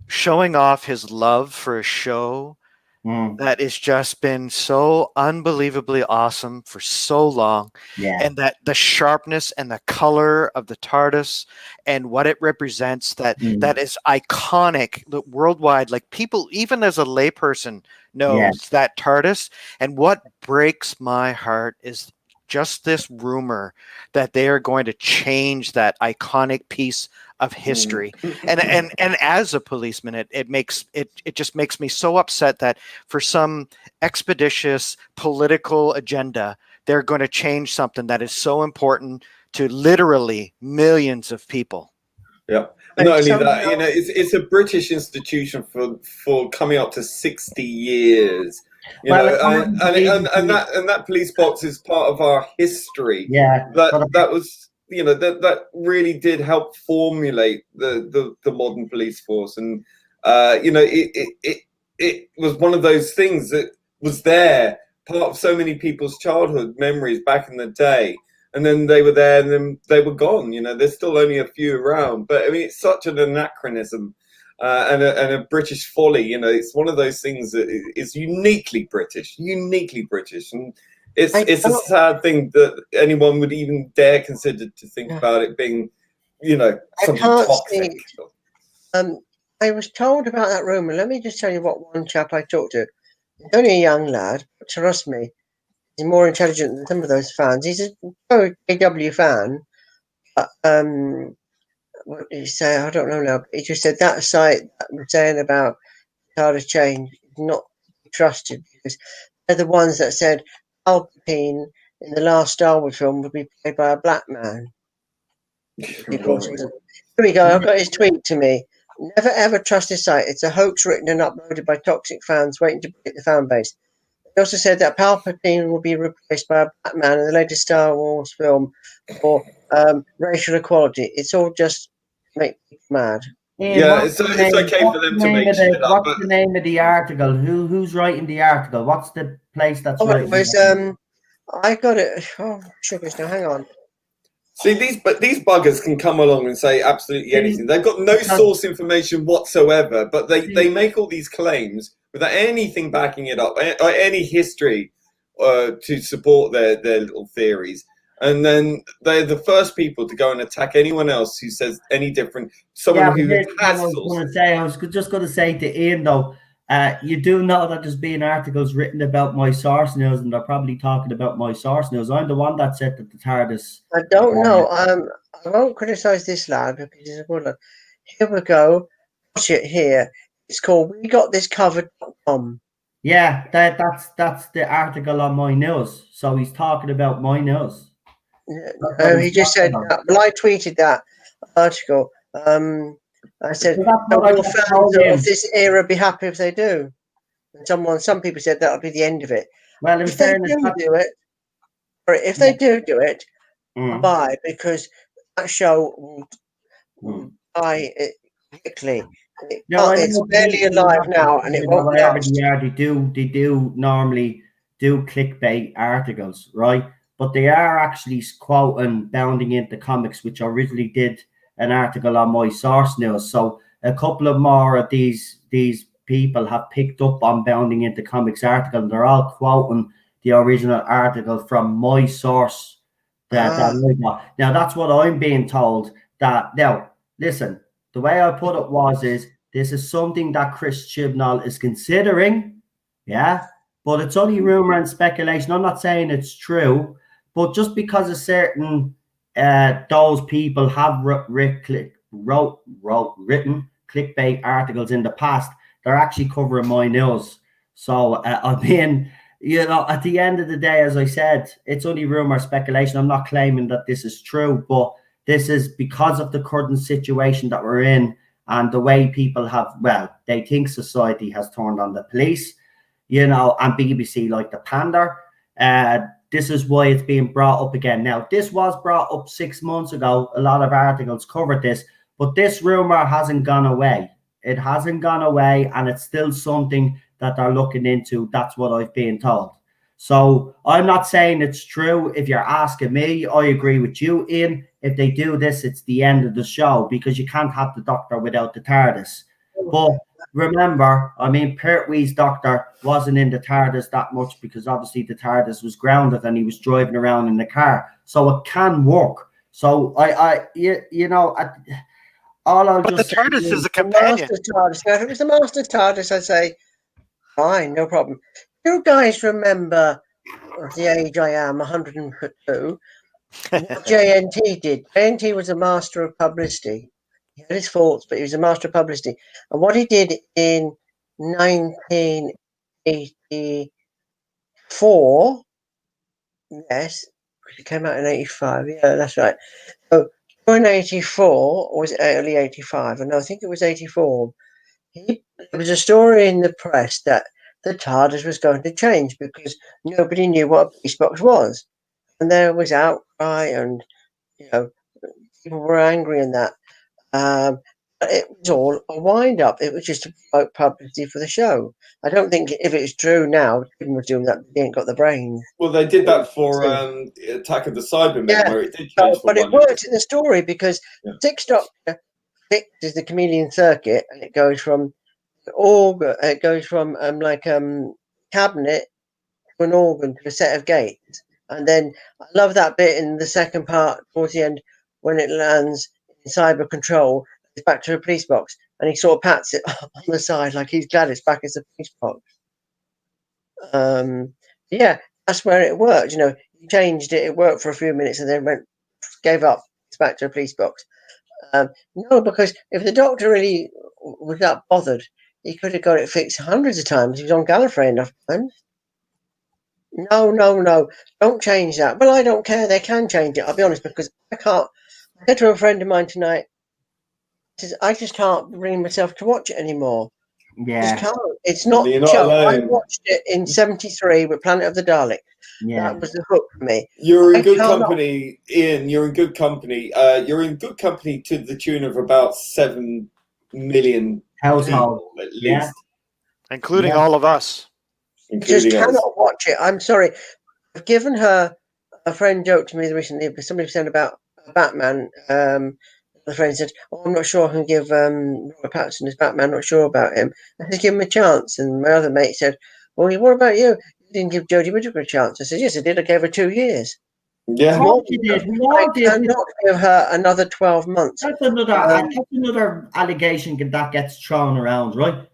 showing off his love for a show that has just been so unbelievably awesome for so long. Yeah. And that the sharpness and the color of the TARDIS and what it represents, that is iconic worldwide. Like, people, even as a layperson, knows that TARDIS. And what breaks my heart is just this rumor that they are going to change that iconic piece of history. And as a policeman, it just makes me so upset that for some expeditious political agenda, they're going to change something that is so important to literally millions of people. Yeah. Not only that, it's a British institution for coming up to 60 years. And that police box is part of our history. Yeah, that was that really did help formulate the modern police force, and it was one of those things that was there part of so many people's childhood memories back in the day. And then they were there, and then they were gone. You know, there's still only a few around. But I mean, it's such an anachronism and a British folly. You know, it's one of those things that is uniquely British, and it's a sad thing that anyone would even dare consider to think about it being, you know, something toxic. I was told about that rumour. Let me just tell you what one chap I talked to. He's only a young lad, but trust me, he's more intelligent than some of those fans. He's a KW fan. What did he say? I don't know now. But he just said that site that was saying about TARDIS change is not trusted because they're the ones that said Palpatine in the last Star Wars film would be played by a black man. Here we go. I've got his tweet to me. Never ever trust this site. It's a hoax written and uploaded by toxic fans waiting to break the fan base. He also said that Palpatine will be replaced by a black man in the latest Star Wars film for racial equality. It's all just to make people mad. Yeah, it's okay for them to make shit up. What's the name of the article? Who's writing the article? What's the place that's writing? It was I got it. Oh, sugars now. Hang on. See, these buggers can come along and say absolutely anything. They've got no source information whatsoever, but they make all these claims without anything backing it up, or any history to support their little theories. And then they're the first people to go and attack anyone else who says any different. Someone who has sources. I was just going to say to Ian, though, you do know that there's been articles written about my source news, and they're probably talking about my source news. I'm the one that said that the TARDIS. I don't know. I won't criticise this lad because he's a good lad. Here we go. Watch it here. It's called "We Got This Covered.com." Yeah, that's the article on my news. So he's talking about my news. He just said, well, I tweeted that article. I said, will fans of this era be happy if they do? And some people said that'll be the end of it. Well, if they do it, bye, because that show will die quickly. It's barely alive now, and it won't last. They do normally do clickbait articles, right? But they are actually quoting Bounding into Comics, which originally did an article on my source news. So a couple of more of these people have picked up on Bounding into Comics article, and they're all quoting the original article from my source. Now that's what I'm being told. Now listen, the way I put it is this is something that Chris Chibnall is considering, yeah, but it's only rumor and speculation. I'm not saying it's true, but just because a certain those people have written clickbait articles in the past, they're actually covering my news. So I mean, you know, at the end of the day, as I said, it's only rumor, speculation. I'm not claiming that this is true, but this is because of the current situation that we're in and the way people they think society has turned on the police, you know, and BBC like the pander. This is why it's being brought up again. Now, this was brought up 6 months ago. A lot of articles covered this, but this rumor hasn't gone away. It hasn't gone away, and it's still something that they're looking into. That's what I've been told. So I'm not saying it's true. If you're asking me, I agree with you, Ian. If they do this, it's the end of the show because you can't have the Doctor without the TARDIS. But remember, I mean, Pertwee's Doctor wasn't in the TARDIS that much because obviously the TARDIS was grounded and he was driving around in the car. So it can work. So all I'll but just the TARDIS is a companion. Now, if it was the Master TARDIS, I'd say, fine, no problem. You guys remember the age I am, 102, what JNT did? JNT was a master of publicity. He had his faults, but he was a master of publicity. And what he did in 1984, yes, it came out in 85, yeah, that's right. So in 84, or was it early 85? And I think it was 84. There was a story in the press that the TARDIS was going to change because nobody knew what a Beast Box was. And there was outcry and, you know, people were angry in that. It was all a wind-up. It was just to promote publicity for the show. I don't think if it's true now, people were doing that. They ain't got the brains. Well, they did that for Attack of the Cybermen, where it did change. But it worked in the story because Sixth Doctor fixes the chameleon circuit, and it goes from cabinet to an organ to a set of gates. And then I love that bit in the second part towards the end when it lands in cyber control. It's back to a police box, and he sort of pats it on the side like he's glad it's back as a police box. Yeah, that's where it worked. You know, he changed it. It worked for a few minutes, and then gave up. It's back to a police box. No, because if the Doctor really was that bothered, he could have got it fixed hundreds of times. He was on Gallifrey enough times. No, don't change that. Well, I don't care. They can change it. I'll be honest, because I can't. I said to a friend of mine tonight, I just can't bring myself to watch it anymore. Yeah. Just can't. It's not. You're not show. alone. I watched it in '73 with Planet of the Daleks. Yeah. That was the hook for me. You're in good company, Ian. You're in good company. You're in good company to the tune of about 7 million household, at least, including all of us. Just cannot watch it. I'm sorry. I've given her a friend joked to me recently. Somebody said about Batman. The friend said, "Oh, I'm not sure I can give Robert Pattinson as Batman. Not sure about him." I said, "Give him a chance." And my other mate said, "Well, what about you? You didn't give Jodie Whittaker a chance." I said, "Yes, I did. I gave her 2 years." Yeah, I cannot give her another 12 months. That's another allegation that gets thrown around, right?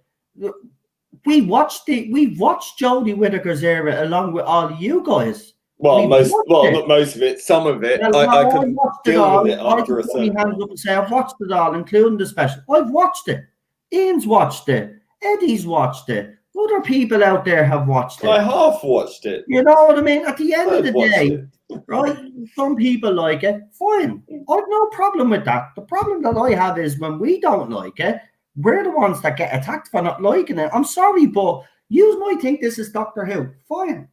We watched Jodie Whittaker's era along with all you guys. Well, not most of it. Some of it, I couldn't deal with it after a certain hands up and say I've watched it all, including the special. I've watched it. Ian's watched it. Eddie's watched it. Other people out there have watched it. I half watched it. You know what I mean? At the end of the day, right? Some people like it. Fine. I've no problem with that. The problem that I have is when we don't like it, we're the ones that get attacked for not liking it. I'm sorry, but you might think this is Doctor Who. Fine.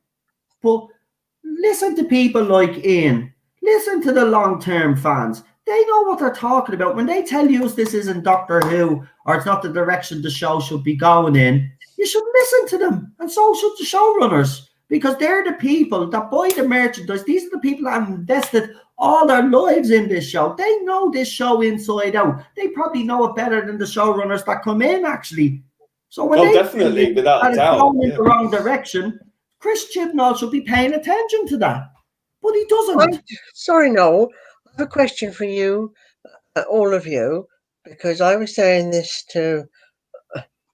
But listen to people like Ian. Listen to the long-term fans. They know what they're talking about. When they tell you this isn't Doctor Who or it's not the direction the show should be going in, you should listen to them. And so should the showrunners, because they're the people that buy the merchandise. These are the people that have invested all their lives in this show. They know this show inside out. They probably know it better than the showrunners that come in, actually. So when they definitely, without a doubt, going in the wrong direction, Chris Chibnall should be paying attention to that, but he doesn't. Sorry, Noel. I have a question for you, all of you, because I was saying this to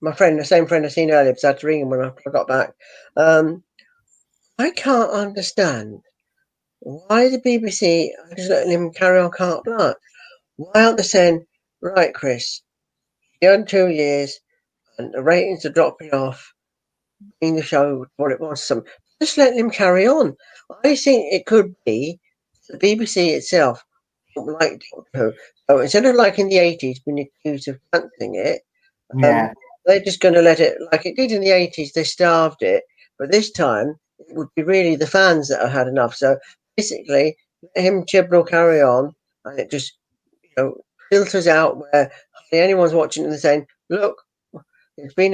my friend, the same friend I seen earlier, because I had to ring him when I got back. I can't understand why the BBC are just letting him carry on carte blanche. Why aren't they saying, right, Chris, you're in 2 years and the ratings are dropping off, being the show what it was, just letting him carry on. I think it could be the BBC itself like Doctor Who. So instead of like in the 80s being accused of cancelling it, they're just going to let it like it did in the 80s. They starved it, but this time it would be really the fans that have had enough. So basically, let him Chibnall carry on, and it just filters out where hardly anyone's watching and they're saying, "Look, it's been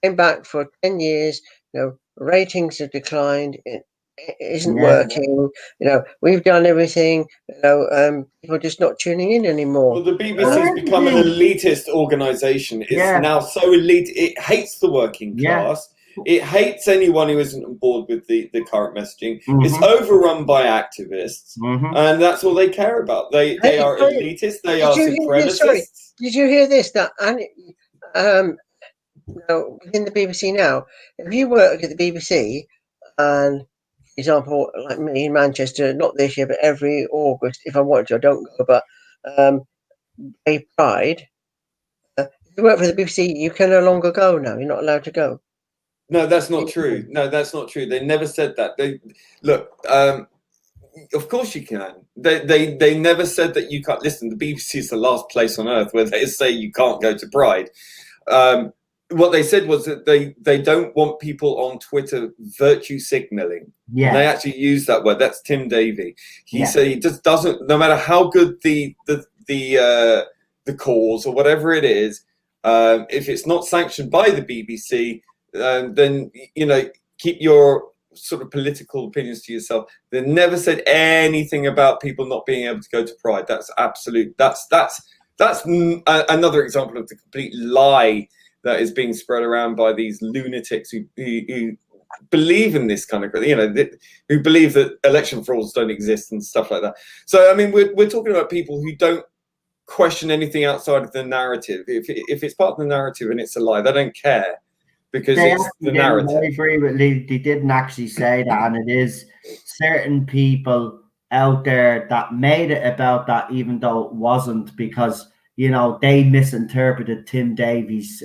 came back for 10 years. Ratings have declined. It isn't working. We've done everything. People are just not tuning in anymore." Well, the BBC has become an elitist organisation. It's now so elite. It hates the working class. It hates anyone who isn't on board with the current messaging. It's overrun by activists, and that's all they care about. They are elitists. They are supremacists. Did you hear this? That within the BBC now, if you work at the BBC, and for example, like me in Manchester, not this year, but every August, if I want to, I don't go, but Gay Pride, if you work for the BBC, you can no longer go now. You're not allowed to go. No, that's not true. No, that's not true. They never said that. They look. Of course you can. They never said that you can't. Listen, the BBC is the last place on earth where they say you can't go to Pride. What they said was that they don't want people on Twitter virtue signaling. Yeah, they actually use that word. That's Tim Davie. He said he just doesn't. No matter how good the the cause or whatever it is, if it's not sanctioned by the BBC, then, keep your sort of political opinions to yourself. They never said anything about people not being able to go to Pride. That's absolute. That's another example of the complete lie that is being spread around by these lunatics who believe in this kind of, who believe that election frauds don't exist and stuff like that. So, I mean, we're talking about people who don't question anything outside of the narrative. If it's part of the narrative and it's a lie, they don't care, because it's the narrative. I agree with Lee. They didn't actually say that, and it is certain people out there that made it about that, even though it wasn't, because they misinterpreted Tim Davies'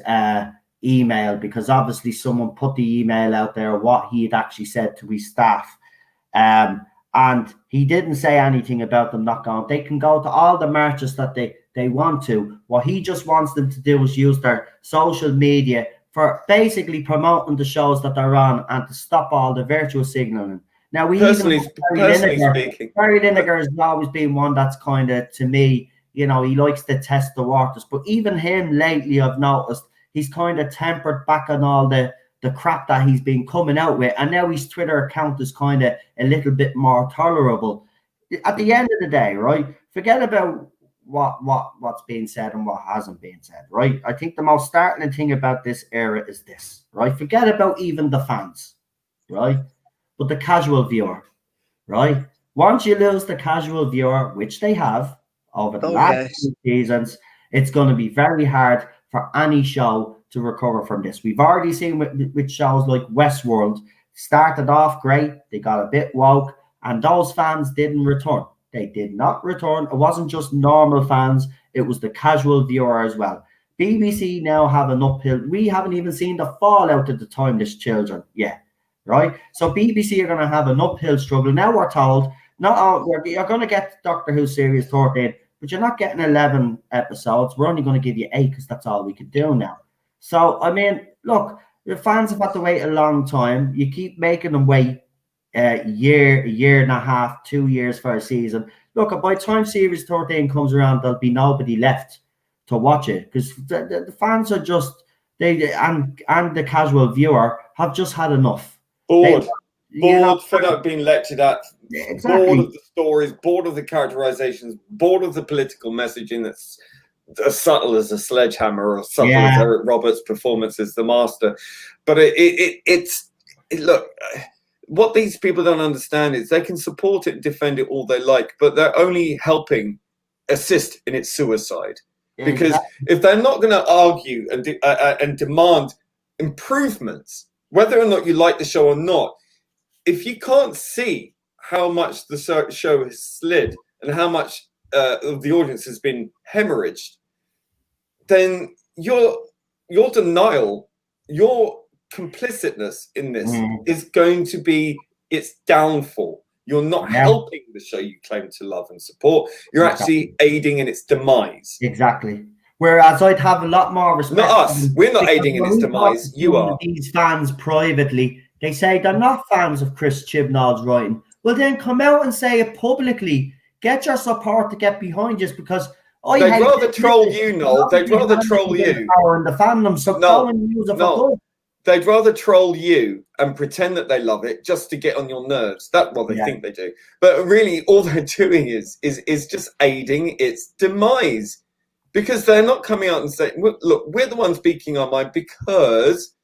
email, because obviously someone put the email out there what he had actually said to his staff, and he didn't say anything about them not going. They can go to all the marches that they want to. What he just wants them to do is use their social media for basically promoting the shows that they're on and to stop all the virtual signaling. Now, personally speaking, Barry Lineker has always been one that's kind of, to me, he likes to test the waters. But even him lately, I've noticed he's kind of tempered back on all the crap that he's been coming out with, and now his Twitter account is kind of a little bit more tolerable. At the end of the day, right, forget about what's being said and what hasn't been said, right? I think the most startling thing about this era is this, right? Forget about even the fans, right? But the casual viewer, right? Once you lose the casual viewer, which they have over the last 2 seasons, it's going to be very hard for any show to recover from this. We've already seen with shows like Westworld, started off great, they got a bit woke, and those fans didn't return. They did not return. It wasn't just normal fans, it was the casual viewer as well. BBC now have an uphill. We haven't even seen the fallout of the Timeless Children yet, right? So BBC are going to have an uphill struggle. Now we're told, you're going to get Doctor Who Series 13, but you're not getting 11 episodes. We're only going to give you 8 because that's all we can do now. So, I mean, look, the fans have had to wait a long time. You keep making them wait a year and a half, 2 years for a season. Look, by the time Series 13 comes around, there'll be nobody left to watch it, because the fans are just, and the casual viewer have just had enough. Bored, fed up being lectured at, exactly. Bored of the stories, bored of the characterizations, bored of the political messaging that's as subtle as a sledgehammer, or subtle as Eric Roberts' performance as the Master. But look, what these people don't understand is they can support it and defend it all they like, but they're only helping assist in its suicide. Because if they're not going to argue and demand improvements, whether or not you like the show or not, if you can't see how much the show has slid and how much of the audience has been hemorrhaged, then your denial, your complicitness in this is going to be its downfall. You're not helping the show you claim to love and support. You're actually aiding in its demise. Exactly. Whereas I'd have a lot more respect. Not us. We're not aiding in its demise. You are. These fans privately, they say they're not fans of Chris Chibnall's writing. Well, then come out and say it publicly. Get your support to get behind you, because they'd rather troll you, Noel. They'd rather troll you. And the fandom, so go and use it for good. They'd rather troll you and pretend that they love it just to get on your nerves. That's what they think they do. But really, all they're doing is just aiding its demise, because they're not coming out and saying, look, we're the ones speaking our mind, because,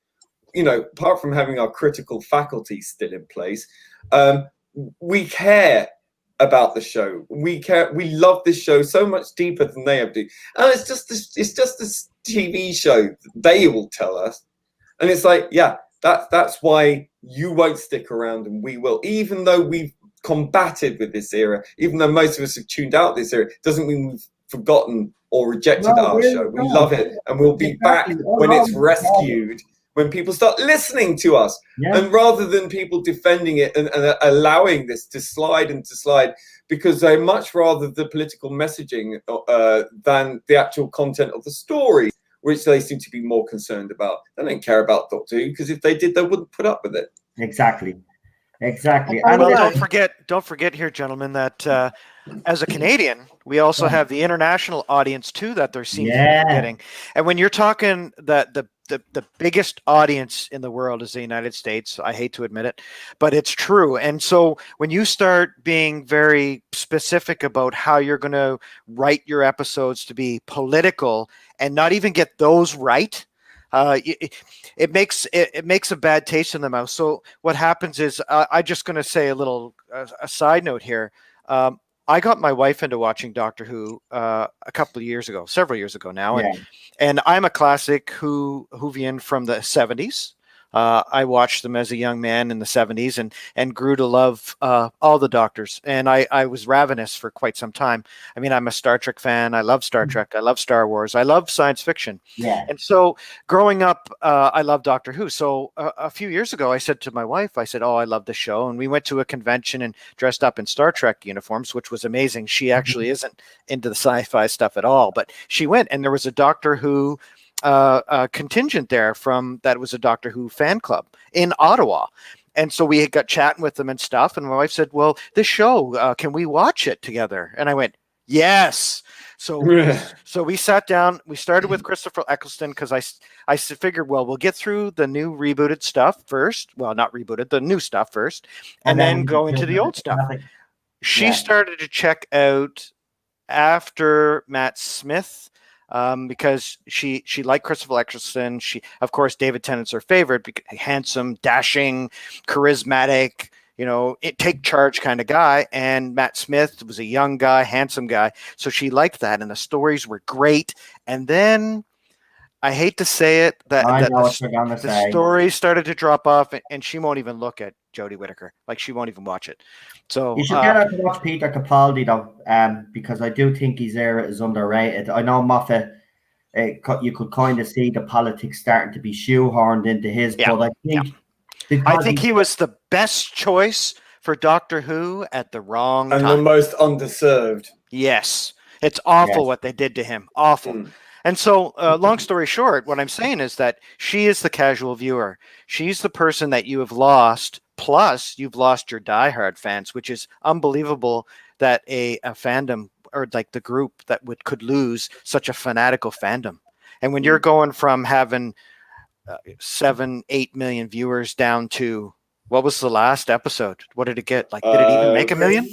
apart from having our critical faculties still in place, we care about the show. We care. We love this show so much deeper than they ever do. And it's just this TV show, they will tell us. And it's like, that's why you won't stick around and we will. Even though we've combated with this era, even though most of us have tuned out this era, doesn't mean we've forgotten or rejected our show. We love it, and we'll be back when it's rescued, when people start listening to us. And rather than people defending it and allowing this to slide, because they much rather the political messaging than the actual content of the story, which they seem to be more concerned about. They don't care about Doctor Who, because if they did, they wouldn't put up with it. Exactly. Well, don't forget here, gentlemen, that as a Canadian, We also have the international audience too that there seems to be getting. And when you're talking that the biggest audience in the world is the United States, I hate to admit it, but it's true. And so when you start being very specific about how you're going to write your episodes to be political and not even get those right, it makes a bad taste in the mouth. So what happens is, I'm just going to say a side note here. I got my wife into watching Doctor Who several years ago now, and I'm a classic Whovian from the 70s. I watched them as a young man in the 70s and grew to love all the Doctors. And I was ravenous for quite some time. I mean, I'm a Star Trek fan. I love Star Trek. I love Star Wars. I love science fiction. Yeah. And so growing up, I love Doctor Who. So a few years ago, I said to my wife, I said, oh, I love the show. And we went to a convention and dressed up in Star Trek uniforms, which was amazing. She actually isn't into the sci-fi stuff at all, but she went, and there was a Doctor Who contingent there that was a Doctor Who fan club in Ottawa. And so we got chatting with them and stuff. And my wife said, well, this show, can we watch it together? And I went, yes. So we sat down, we started with Christopher Eccleston because I figured, well, we'll get through the new rebooted stuff first. Well, not rebooted, the new stuff first, and then go into the old stuff. She started to check out after Matt Smith, because she liked Christopher Eccleston. Of course, David Tennant's her favorite, handsome, dashing, charismatic, take charge kind of guy. And Matt Smith was a young guy, handsome guy. So she liked that. And the stories were great. And then I hate to say it, the stories started to drop off, and she won't even look at Jodie Whittaker. Like, she won't even watch it. So you should get her to watch Peter Capaldi though, because I do think his era is underrated. I know Moffat, you could kind of see the politics starting to be shoehorned into his, but I think he was the best choice for Doctor Who at the wrong time. And the most underserved. Yes. It's awful what they did to him. Awful. And so, long story short, what I'm saying is that she is the casual viewer. She's the person that you have lost. Plus, you've lost your diehard fans, which is unbelievable that a fandom, or like the group that could lose such a fanatical fandom. And when you're going from having 7-8 million viewers down to, what was the last episode? What did it get? Like, did it even make 1 million?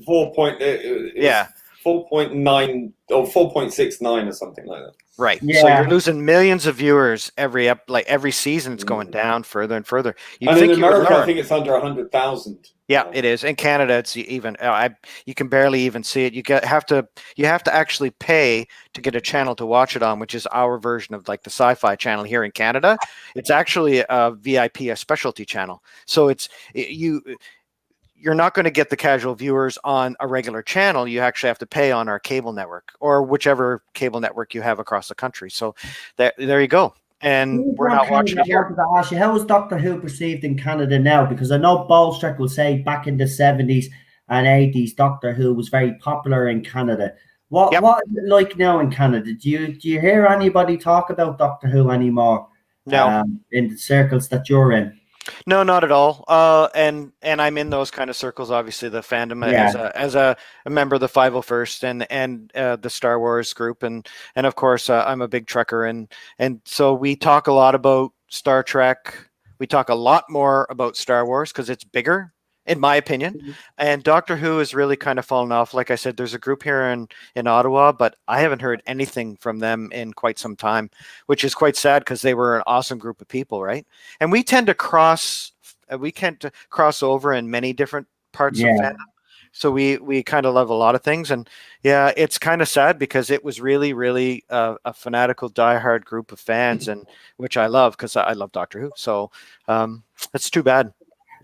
4.9 or 4.69 or something like that. Right. Yeah. So you're losing millions of viewers every season. It's going down further and further. In America, I think it's under 100,000. Yeah, it is. In Canada, it's even. You can barely even see it. You have to actually pay to get a channel to watch it on, which is our version of like the Sci-Fi Channel here in Canada. It's actually a VIP, a specialty channel. So you're not going to get the casual viewers on a regular channel. You actually have to pay on our cable network or whichever cable network you have across the country. So there you go. And we're not watching it here. How is Doctor Who perceived in Canada now? Because I know Bolstrek will say back in the 70s and 80s, Doctor Who was very popular in Canada. What is it like now in Canada? Do you hear anybody talk about Doctor Who anymore? No. In the circles that you're in? No, not at all. And I'm in those kind of circles. Obviously, the fandom as a member of the 501st and the Star Wars group, and of course I'm a big Trekker, and so we talk a lot about Star Trek. We talk a lot more about Star Wars because it's bigger, in my opinion. And Doctor Who has really kind of fallen off. Like I said, there's a group here in Ottawa, but I haven't heard anything from them in quite some time, which is quite sad because they were an awesome group of people, right? And we tend to cross over in many different parts of fandom. So we kind of love a lot of things. And yeah, it's kind of sad because it was really, really a fanatical, diehard group of fans, and which I love because I love Doctor Who. So it's too bad.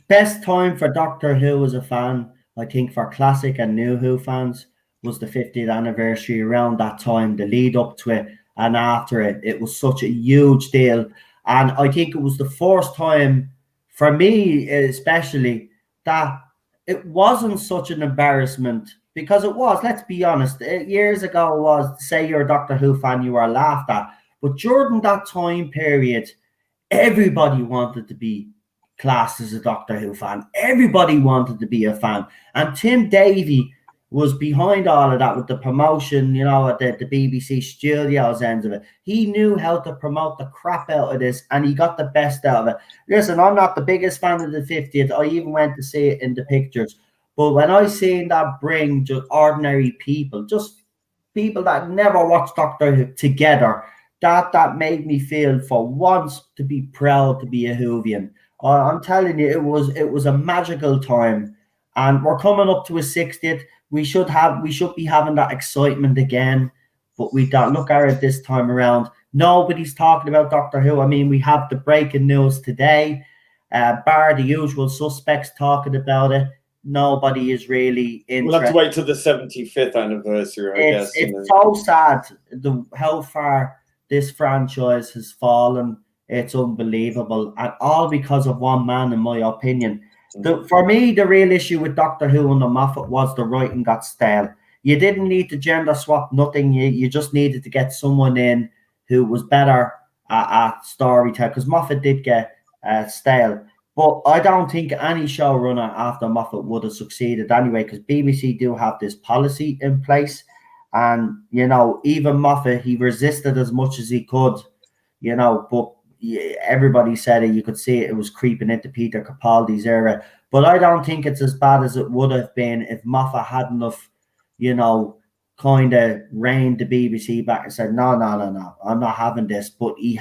Best time for Doctor Who as a fan, I think, for classic and new Who fans, was the 50th anniversary. Around that time, the lead up to it and after it, it was such a huge deal. And I think it was the first time, for me especially, that it wasn't such an embarrassment, because it was, let's be honest, years ago it was, say you're a Doctor Who fan, you were laughed at. But during that time period, everybody wanted to be classed as a Doctor Who fan. Everybody wanted to be a fan. And Tim Davie was behind all of that with the promotion, you know, at the BBC studios end of it. He knew how to promote the crap out of this, and he got the best out of it. Listen, I'm not the biggest fan of the 50th. I even went to see it in the pictures. But when I seen that bring just ordinary people, just people that never watched Doctor Who together, that made me feel for once to be proud to be a Whovian. I'm telling you, it was a magical time, and we're coming up to a 60th. We should be having that excitement again, but we don't. Look at it this time around. Nobody's talking about Doctor Who. I mean, we have the breaking news today, bar the usual suspects talking about it. Nobody is really interested. We'll have to wait till the 75th anniversary, I guess. It's so sad how far this franchise has fallen. It's unbelievable, and all because of one man, in my opinion. For me, the real issue with Doctor Who under Moffat was the writing got stale. You didn't need to gender swap nothing. You just needed to get someone in who was better at storytelling, because Moffat did get stale. But I don't think any showrunner after Moffat would have succeeded anyway, because BBC do have this policy in place. And, you know, even Moffat, he resisted as much as he could, you know, but everybody said it. You could see it was creeping into Peter Capaldi's era. But I don't think it's as bad as it would have been if Moffat hadn't have, you know, kind of reined the BBC back and said, no, I'm not having this. But I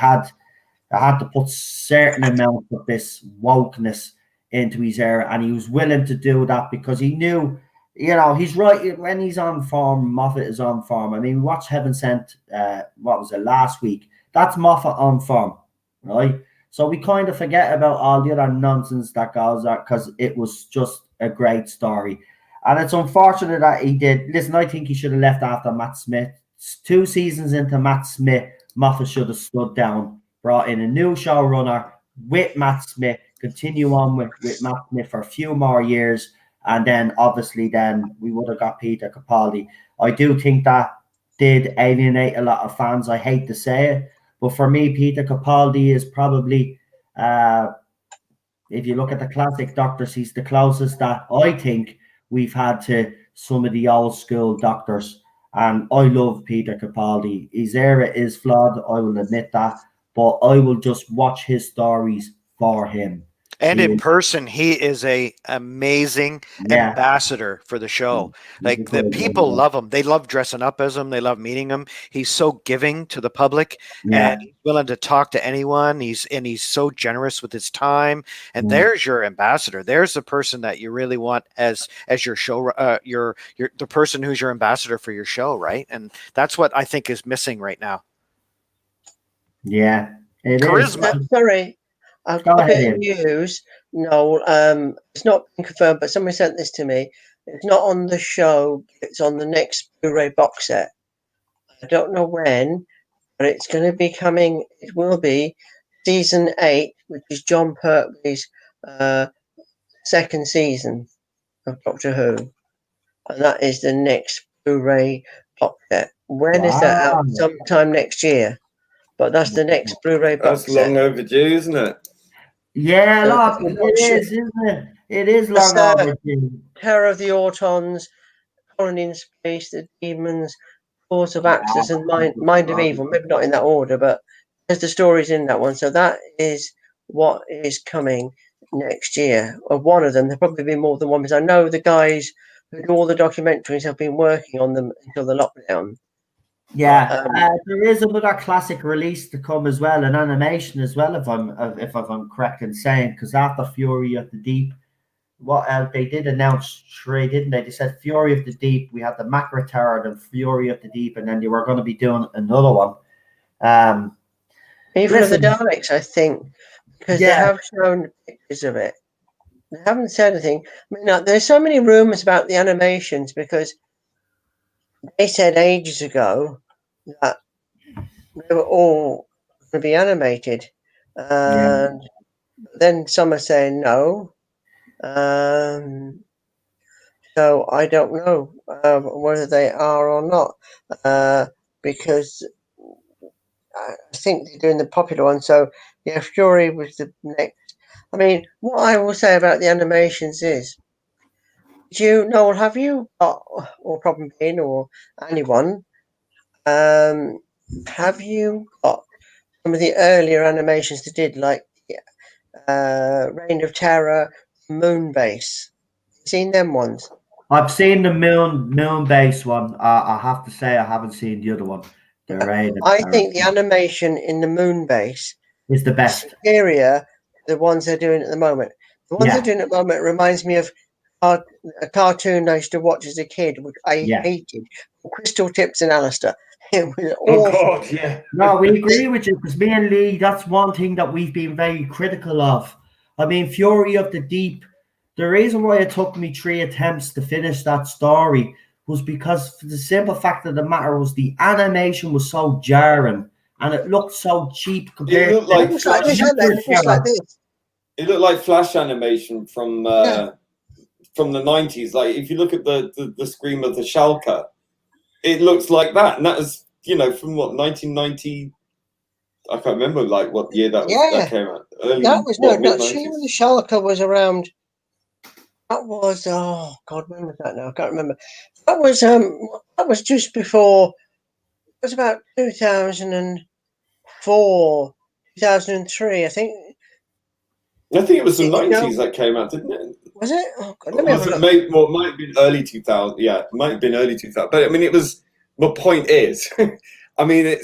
had to put certain amount of this wokeness into his era, and he was willing to do that because he knew, you know, he's right. When he's on form, Moffat is on form. I mean, we watched Heaven Sent, what was it, last week? That's Moffat on form, right? So we kind of forget about all the other nonsense that goes on because it was just a great story. And it's unfortunate that he did. Listen, I think he should have left after Matt Smith. 2 seasons into Matt Smith, Moffat should have stood down, brought in a new showrunner with Matt Smith, continue on with Matt Smith for a few more years, and then obviously then we would have got Peter Capaldi. I do think that did alienate a lot of fans. I hate to say it, but for me, Peter Capaldi is probably, if you look at the classic Doctors, he's the closest that I think we've had to some of the old school Doctors. And I love Peter Capaldi. His era is flawed, I will admit that, but I will just watch his stories for him. And in person, he is a amazing ambassador for the show. Like, the people love him. They love dressing up as him. They love meeting him. He's so giving to the public, and he's willing to talk to anyone. He's so generous with his time. And there's your ambassador. There's the person that you really want as your show, the person who's your ambassador for your show, right? And that's what I think is missing right now. Yeah, it charisma. is. Sorry. I've got a bit of news. No, it's not been confirmed, but somebody sent this to me. It's not on the show. It's on the next Blu-ray box set. I don't know when, but it's going to be coming. It will be season 8, which is John Pertwee's second season of Doctor Who, and that is the next Blu-ray box set. When is that out? Sometime next year. But that's the next Blu-ray box set. That's long overdue, isn't it? Yeah, look, it is, isn't it? It is long overdue. Terror of the Autons, Colony in Space, the Demons, Force of Axis, and Mind of Evil. Maybe not in that order, but there's the stories in that one. So that is what is coming next year. Or one of them. There'll probably be more than one, because I know the guys who do all the documentaries have been working on them until the lockdown. Yeah, there is another classic release to come as well, an animation as well, if I'm correct in saying, because after Fury of the Deep, they did announce 3, didn't they? They said Fury of the Deep, we had the Macra Terror, then Fury of the Deep, and then they were going to be doing another one. Even of the Daleks, I think, because they have shown pictures of it. They haven't said anything. I mean, there's so many rumors about the animations, because they said ages ago that they were all going to be animated. And then some are saying no. So I don't know whether they are or not, because I think they're doing the popular one. So, yeah, Fury was the next. I mean, what I will say about the animations is Noel, have you got, or problem being, or anyone, have you got some of the earlier animations they did, like Reign of Terror, Moonbase? Seen them ones? I've seen the moon base one. I have to say I haven't seen the other one. The Raid of I Terror think the animation in the Moonbase is the is best. superior to the ones they're doing at the moment. The ones Yeah. they're doing at the moment reminds me of a cartoon I used to watch as a kid, which I Yeah. hated. Crystal Tips and Alistair. It was Oh awful. God, yeah. No, we agree with you because me and Lee, that's one thing that we've been very critical of. I mean, Fury of the Deep, the reason why it took me 3 attempts to finish that story was because for the simple fact of the matter was the animation was so jarring and it looked so cheap compared It looked like Just like this, Flash. aren't they? Just like this. It looked like Flash animation from the 90s. Like if you look at the scream of the Shulker, it looks like that, and that was from what 1990. I can't remember like what year that was. Yeah. That came out. Early, That was what, not mid-90s? Shame the Shulker was around. That was oh God, when was that now? I can't remember. That was just before. It was about 2004, 2003, I think. I think it was the Did you know- 90s that came out, didn't it? Was it? Oh God, Or let me have was a it look. it might have been early 2000. Yeah, it might have been early 2000. But I mean, it was. My point is, I mean,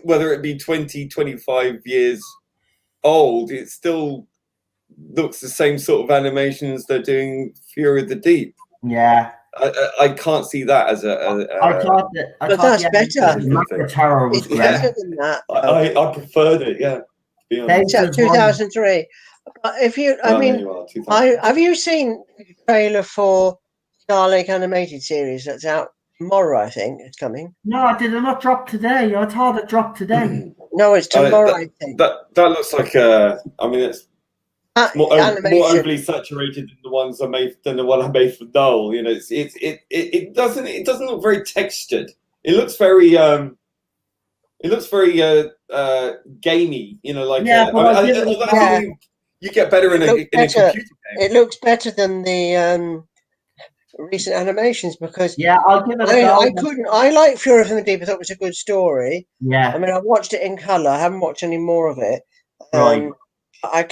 whether it be 20, 25 years old, it still looks the same sort of animations they're doing Fury of the Deep. Yeah. I can't see that as I thought But that's better. Macro Terror was It's great. better than that. I preferred it. Yeah, to be honest. Except 2003. But if you, I Oh, mean, there you are, 2000. have you seen the trailer for Starlake animated series that's out tomorrow? I think it's coming. No, did it not drop today? I thought it dropped today. No, it's tomorrow. I think That looks like I mean, it's more animation. overly saturated than the ones than the one I made for Noel. It doesn't look very textured. It looks very gamey. Yeah, but you get better in a computer game. It looks better than the recent animations because I'll give it a go. I like Fury from the Deep. I thought it was a good story. Yeah. I mean, I watched it in color. I haven't watched any more of it. Right. I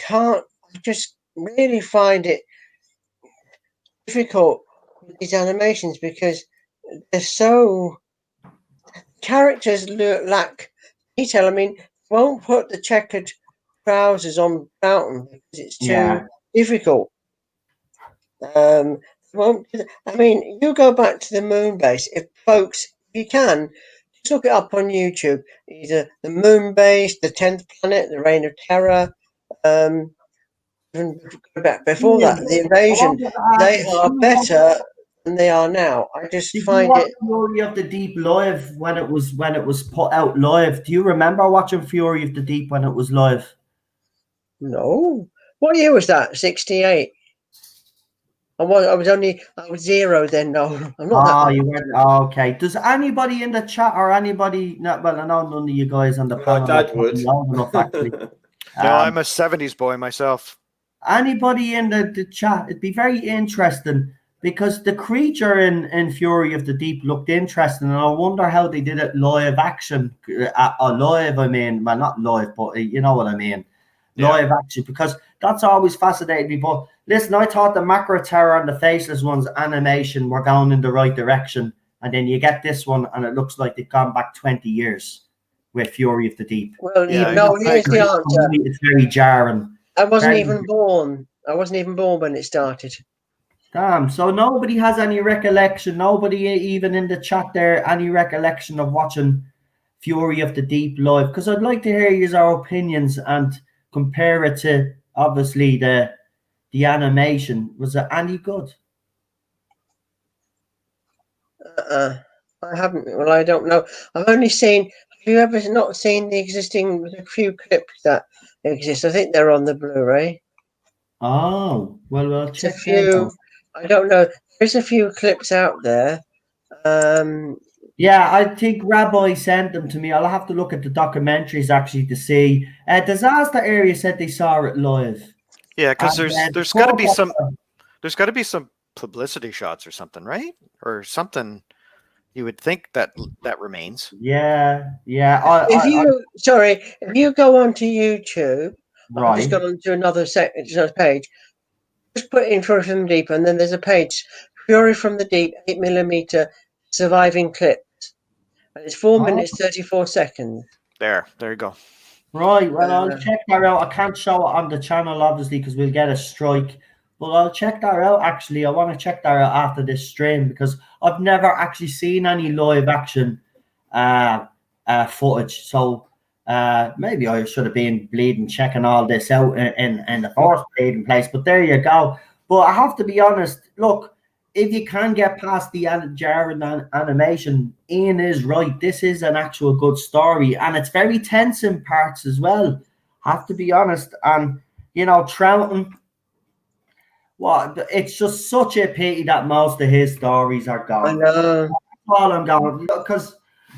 just really find it difficult with these animations because they're so characters lack detail. I mean, won't put the checkered trousers on Fountain because it's too difficult. Won't. I mean, you go back to the Moonbase. If you can, just look it up on YouTube. Either the Moonbase, the 10th Planet, the Reign of Terror. Before that, the Invasion. They are better than they are now. I just find it. Fury of the Deep live when it was put out live. Do you remember watching Fury of the Deep when it was live? No. What year was that? 68. I was 0 then. No, I'm not. You weren't. Oh, okay. Does anybody in the chat or anybody? Well, I know none of you guys on the panel. My dad would. Enough, actually. No, I'm a 70s boy myself. Anybody in the chat? It'd be very interesting because the creature in Fury of the Deep looked interesting, and I wonder how they did it live action. Live, I mean, well, not live, but you know what I mean. Live action, because that's always fascinated me. But listen, I thought the Macro Terror and the Faceless Ones animation were going in the right direction, and then you get this one, and it looks like they've gone back 20 years with Fury of the Deep. Well, here's the answer. It's very jarring. I wasn't even born. I wasn't even born when it started. Damn. So nobody has any recollection. Nobody even in the chat there any recollection of watching Fury of the Deep live, because I'd like to hear your opinions and compare it to obviously the animation. Was it any good? I haven't. Well, I don't know. I've only seen. Have you ever not seen the few clips that exist? I think they're on the Blu-ray. Oh, well, I'll check. A few. I don't know. There's a few clips out there. Yeah, I think Rabbi sent them to me. I'll have to look at the documentaries actually to see. Disaster Area said they saw it live. Yeah, because there's got to be some publicity shots or something, right? Or something. You would think that remains. Yeah. If you go onto YouTube, I've just Right. gone onto another page. Just put in Fury from the Deep, and then there's a page, Fury from the Deep, 8mm surviving clips, and it's 4 minutes 34 seconds. There you go. Right, well, I'll check that out. I can't show it on the channel, obviously, because we'll get a strike. But I'll check that out, actually. I want to check that out after this stream, because I've never actually seen any live action footage. So maybe I should have been bleeding, checking all this out in the first bleeding place. But there you go. But I have to be honest, look, if you can get past the jarring animation, Ian is right. This is an actual good story, and it's very tense in parts as well. Have to be honest. And, Troughton, it's just such a pity that most of his stories are gone. I know. That's all I'm going, because,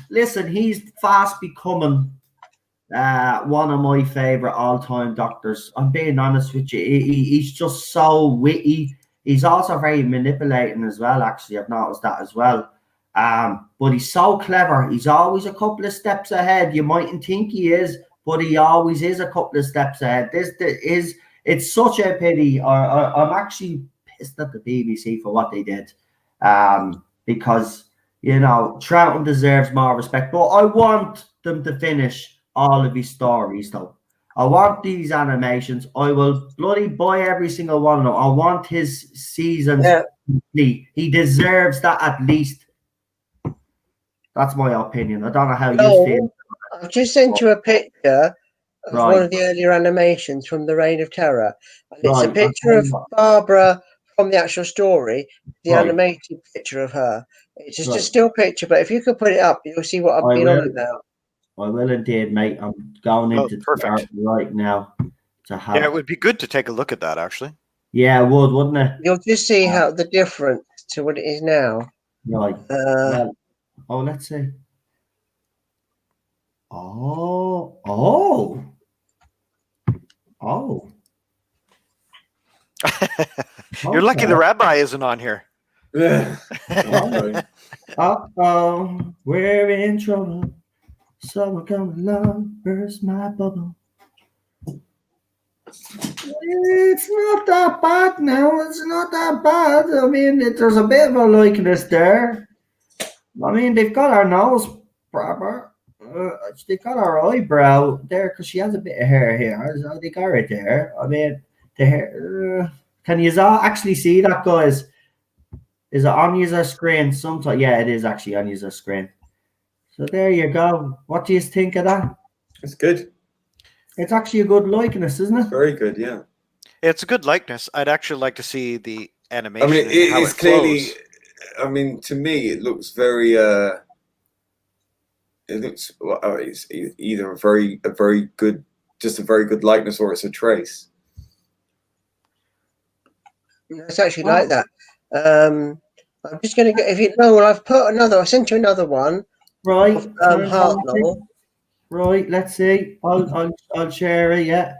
listen, he's fast becoming one of my favorite all-time doctors. I'm being honest with you. He's just so witty. He's also very manipulating as well, actually. I've noticed that as well. But he's so clever. He's always a couple of steps ahead. You mightn't think he is, but he always is a couple of steps ahead. It's such a pity. I'm actually pissed at the BBC for what they did. Because, Troughton deserves more respect. But I want them to finish all of his stories, though. I want these animations. I will bloody buy every single one of them. I want his seasons complete. He deserves that at least. That's my opinion. I don't know how you feel. I've just sent you a picture of one of the earlier animations from the Reign of Terror. And it's a picture of Barbara from the actual story, the animated picture of her. It's just a still picture, but if you could put it up, you'll see what I've been on about. I will indeed, mate. I'm going into Twitter right now to have. Yeah, it would be good to take a look at that, actually. Yeah, it would, wouldn't it? You'll just see how the difference to what it is now. Right. Let's see. You're lucky the rabbi isn't on here. Yeah. We're in trouble. Someone come along, burst my bubble. It's not that bad now. It's not that bad. I mean, there's a bit of a likeness there. I mean, they've got our nose proper. They've got our eyebrow there because she has a bit of hair here. So they got it there. I mean, the hair. Can you actually see that, guys? Is it on user screen? Sometimes, yeah, it is actually on user screen. So there you go. What do you think of that? It's good. It's actually a good likeness, isn't it? Very good, yeah. It's a good likeness. I'd actually like to see the animation. I mean, it's clearly. Flows. I mean, to me, it looks very. It looks. It's either a very good, just a very good likeness, or it's a trace. It's actually like that. I'm just going to get. I've put another. I sent you another one. Right. Hartnell. Right. Let's see. I'll share it. Yeah.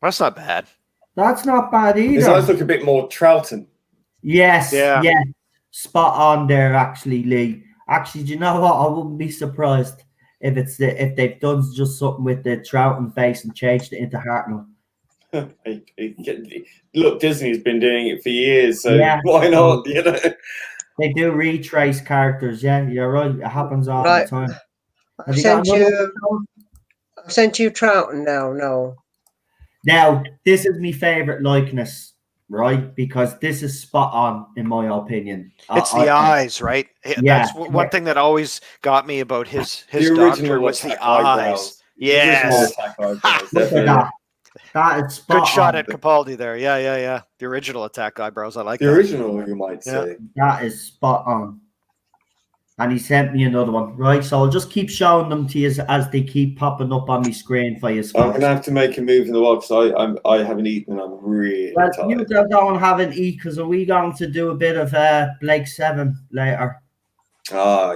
That's not bad. That's not bad either. His eyes look a bit more Troughton. Yes. Yeah. Spot on there, actually, Lee. Actually, do you know what? I wouldn't be surprised if they've done just something with the Troughton face and changed it into Hartnell. Look, Disney's been doing it for years, so why not? They do retrace characters. Yeah, you're right. It happens all the time. I've sent you Troughton now. No. Now, this is my favorite likeness, right? Because this is spot on, in my opinion. It's the eyes, right? That's one thing that always got me about his doctor was the eyes. Yes. That is spot good shot on. at Capaldi there. Yeah. The original attack eyebrows. I like the original, you might say. That is spot on. And he sent me another one, right? So I'll just keep showing them to you as they keep popping up on my screen for you. I'm going to have to make a move in the wall because I haven't eaten and I'm really tired. You don't have an eat because are we going to do a bit of Blake 7 later? Yeah.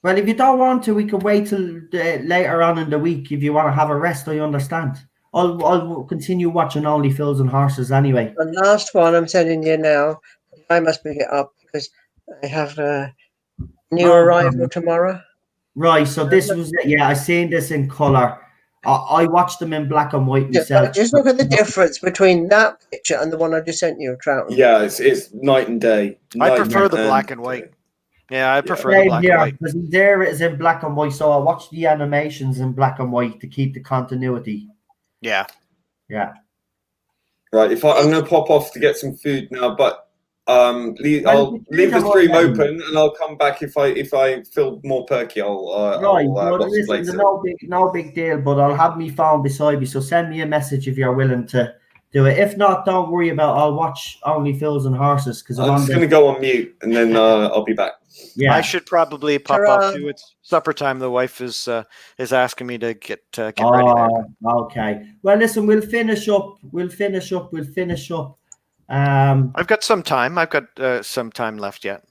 Well, if you don't want to, we can wait till later on in the week if you want to have a rest. I understand. I'll continue watching Only Fools and Horses anyway. The last one I'm sending you now. I must pick it up because I have a new arrival tomorrow. Right, so this was it. Yeah, I seen this in color. I watched them in black and white myself. Just look at the difference between that picture and the one I just sent you, Troughton. Yeah, it's night and day. I prefer the black and white. Yeah, I prefer the black and white. Because there it is in black and white, so I watched the animations in black and white to keep the continuity. Yeah. Yeah. Right, I'm going to pop off to get some food now, but I'll leave the stream open and I'll come back if I feel more perky. I'll listen, no big deal, but I'll have my phone beside me, so send me a message if you're willing to do it. If not, don't worry about it. I'll watch Only Fools and Horses because I'm just going to go on mute and then I'll be back. Yeah, I should probably pop off too. It's supper time. The wife is asking me to get ready there. Okay. Well, listen, we'll finish up. I've got some time. I've got some time left yet.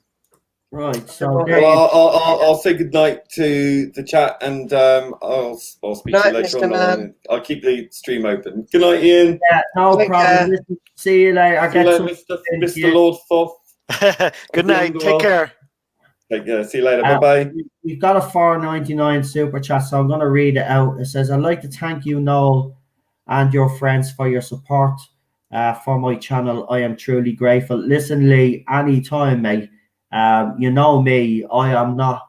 Right. So I'll say goodnight to the chat and I'll speak to you later on. I'll keep the stream open. Good night, Ian. Yeah, no problem. Listen, see you later. Mr. Lord Thoth. Good night. Take care. See you later. Bye-bye. We've got a $4.99 super chat, so I'm going to read it out. It says, I'd like to thank you, Noel, and your friends for your support for my channel. I am truly grateful. Listen, Lee, anytime, mate. You know me. I am not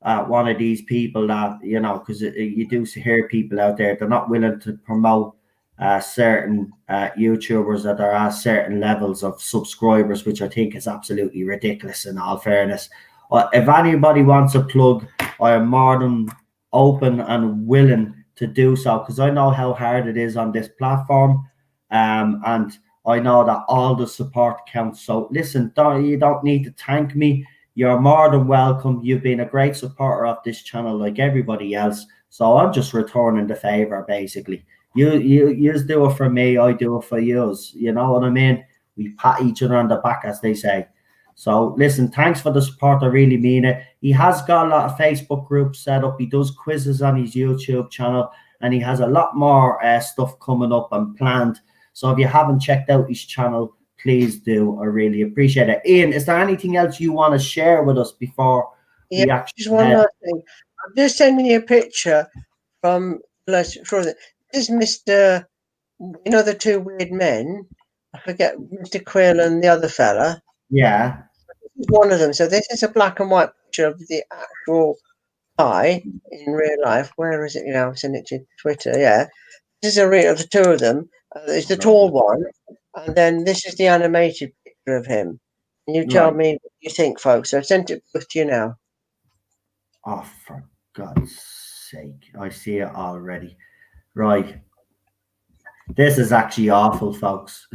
one of these people that, because you do hear people out there, they're not willing to promote certain YouTubers that are at certain levels of subscribers, which I think is absolutely ridiculous in all fairness. If anybody wants a plug, I am more than open and willing to do so because I know how hard it is on this platform, and I know that all the support counts. So listen, you don't need to thank me. You're more than welcome. You've been a great supporter of this channel like everybody else. So I'm just returning the favor, basically. You do it for me, I do it for yous. You know what I mean? We pat each other on the back, as they say. So listen, thanks for the support. I really mean it. He has got a lot of Facebook groups set up. He does quizzes on his YouTube channel, and he has a lot more stuff coming up and planned. So if you haven't checked out his channel, please do. I really appreciate it. Ian, is there anything else you want to share with us before we actually? Just one last thing. I'm just sending you a picture from. This is Mr. The two weird men. I forget Mr. Quill and the other fella. Yeah. One of them. So this is a black and white picture of the actual guy in real life. Where is it? I'll send it to Twitter. Yeah. This is a real of the two of them. It's the tall one. And then this is the animated picture of him. And you tell me what you think, folks. I've sent it both to you now. Oh, for God's sake. I see it already. Right. This is actually awful, folks.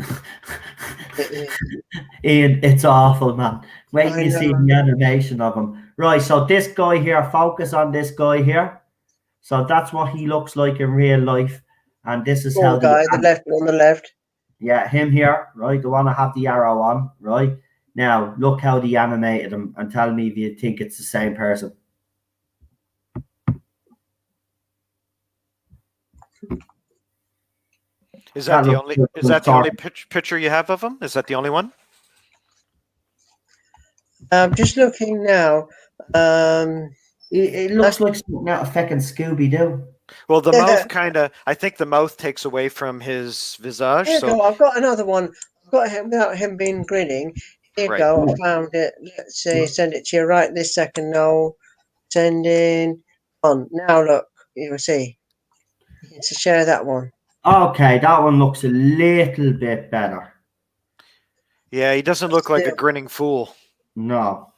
Ian, it's awful, man. Wait till you see the animation of him. Right, so this guy here, focus on this guy here. So that's what he looks like in real life. And this is how the left on the left. Yeah, him here, right? The one I have the arrow on, right? Now, look how they animated him and tell me if you think it's the same person. Is that the only picture you have of him? Is that the only one? I'm just looking now. It looks like something out of fucking Scooby-Doo. Well, the mouth I think the mouth takes away from his visage. So I've got another one. I've got him without him being grinning. Here you go. I found it. Let's see. Send it to you right this second. No. Sending on. Now look. You will see. You can share that one. Okay, that one looks a little bit better. Yeah, he doesn't look like a grinning fool. No.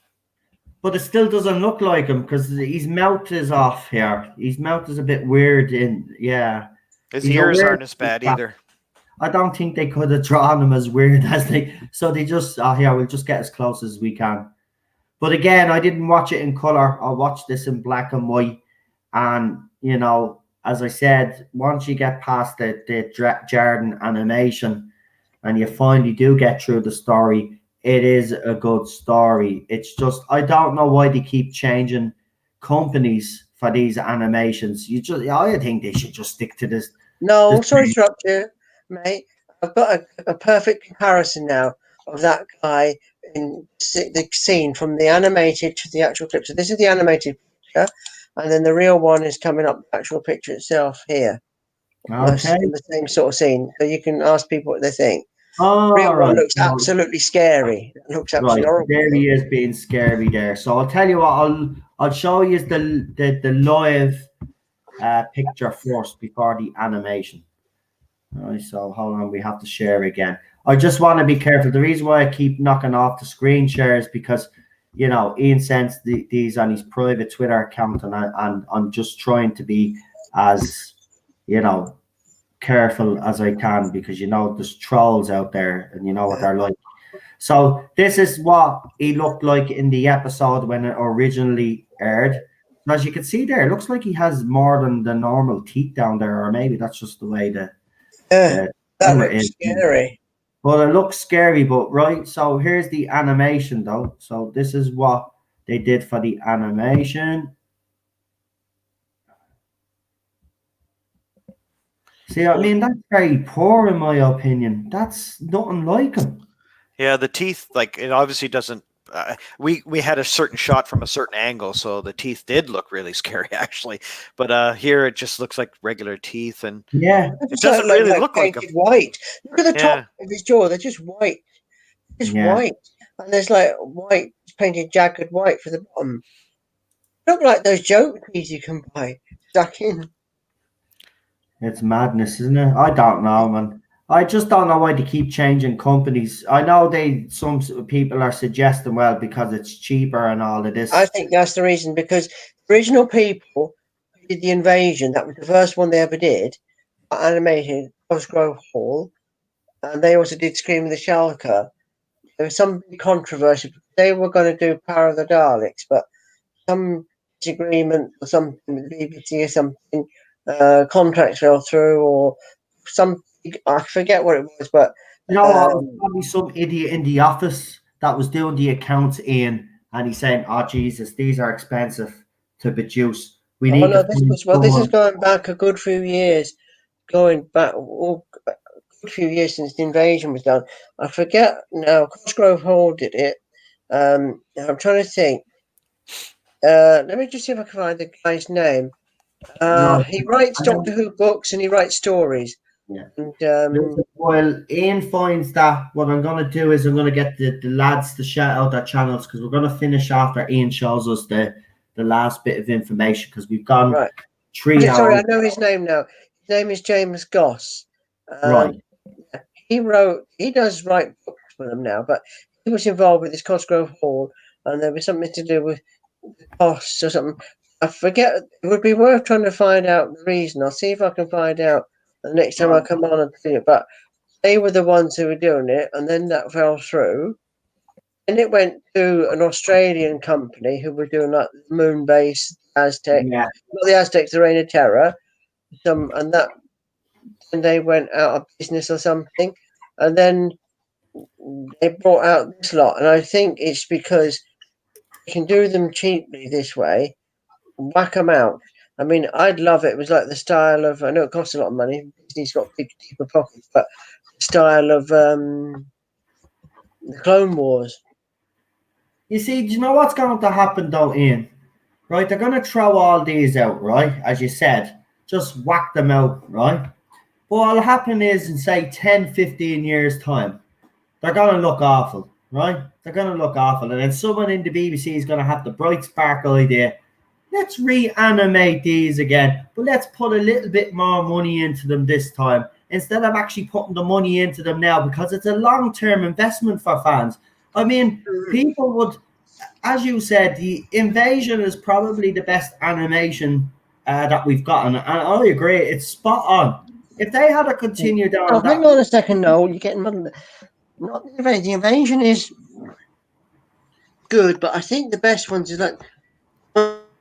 But it still doesn't look like him because his mouth is off here. His mouth is a bit weird. His ears aren't as bad either. I don't think they could have drawn him as weird as they. So they just, we'll just get as close as we can. But again, I didn't watch it in color. I watched this in black and white. And, as I said, once you get past the Jordan animation and you finally do get through the story, it is a good story. It's just, I don't know why they keep changing companies for these animations. I think they should just stick to this No, sorry to interrupt you, mate. I've got a perfect comparison now of that guy in the scene from the animated to the actual clip. So this is the animated picture, and then the real one is coming up, the actual picture itself here. Okay. In the same sort of scene. So you can ask people what they think. All Real one right. looks absolutely scary. It looks absolutely Right, horrible. there he is being scary there. So I'll tell you what, I'll show you the live picture first before the animation. All right, so hold on, we have to share again. I just want to be careful. The reason why I keep knocking off the screen share is because, you know, Ian sends these on his private Twitter account, and I'm just trying to be as, you know, careful as I can, because, you know, there's trolls out there and you know what they're like. So this is what he looked like in the episode when it originally aired. And as you can see there, it looks like he has more than the normal teeth down there, or maybe that's just the way the that camera looks is. scary. Well, it looks scary, but right. So here's the animation, though. So this is what they did for the animation. See, I mean, that's very poor in my opinion. That's nothing like him. Yeah, the teeth, like, it obviously doesn't. We had a certain shot from a certain angle, so the teeth did look really scary, actually. But here it just looks like regular teeth, and yeah, it doesn't really look like painted white. Look at the top of his jaw; they're just white, white, and there's like white painted jagged white for the bottom. Look like those joke teeth you can buy stuck in. It's madness, isn't it? I don't know, man. I just don't know why they keep changing companies. I know some people are suggesting, well, because it's cheaper and all of this. I think that's the reason, because the original people who did the invasion, that was the first one they ever did, animated Cosgrove Hall, and they also did Scream of the Shalka. There was some controversy. They were going to do Power of the Daleks, but some disagreement or something with the BBC or something, contracts fell through, or some, I forget what it was, but you know what? It was probably some idiot in the office that was doing the accounts in, and he's saying, "Oh Jesus, these are expensive to produce. We need." This is going back a good few years, a good few years since the invasion was done. I forget now. Cosgrove Hall did it. I'm trying to think. Let me just see if I can find the guy's name. He writes Doctor Who books and he writes stories. Yeah. And, well, Ian finds that what I'm going to do is I'm going to get the lads to shout out their channels, because we're going to finish after Ian shows us the last bit of information, because we've gone 3 hours. Sorry, I know his name now. His name is James Goss. Right. He does write books for them now, but he was involved with this Cosgrove Hall, and there was something to do with costs or something. I forget. It would be worth trying to find out the reason. I'll see if I can find out the next time I come on and see it. But they were the ones who were doing it, and then that fell through. And it went to an Australian company who were doing like Moon Base, Aztec, not the Aztecs, the Reign of Terror, and they went out of business or something. And then they brought out this lot, and I think it's because you can do them cheaply this way. Whack them out. I mean, I'd love it. It was like the style of, I know it costs a lot of money. Disney's got big, deeper pockets, but the style of the Clone Wars. You see, do you know what's going to happen though, Ian? Right, they're going to throw all these out, right? As you said, just whack them out, right? But what'll happen is in, say, 10, 15 years' time, they're going to look awful, right? They're going to look awful. And then someone in the BBC is going to have the bright spark idea, let's reanimate these again, but let's put a little bit more money into them this time, instead of actually putting the money into them now, because it's a long-term investment for fans. I mean, people would, as you said, the Invasion is probably the best animation that we've gotten, and I agree, it's spot on. If they had to continue down hang on a second, Noel, you're getting not the Invasion. The Invasion is good, but I think the best ones is like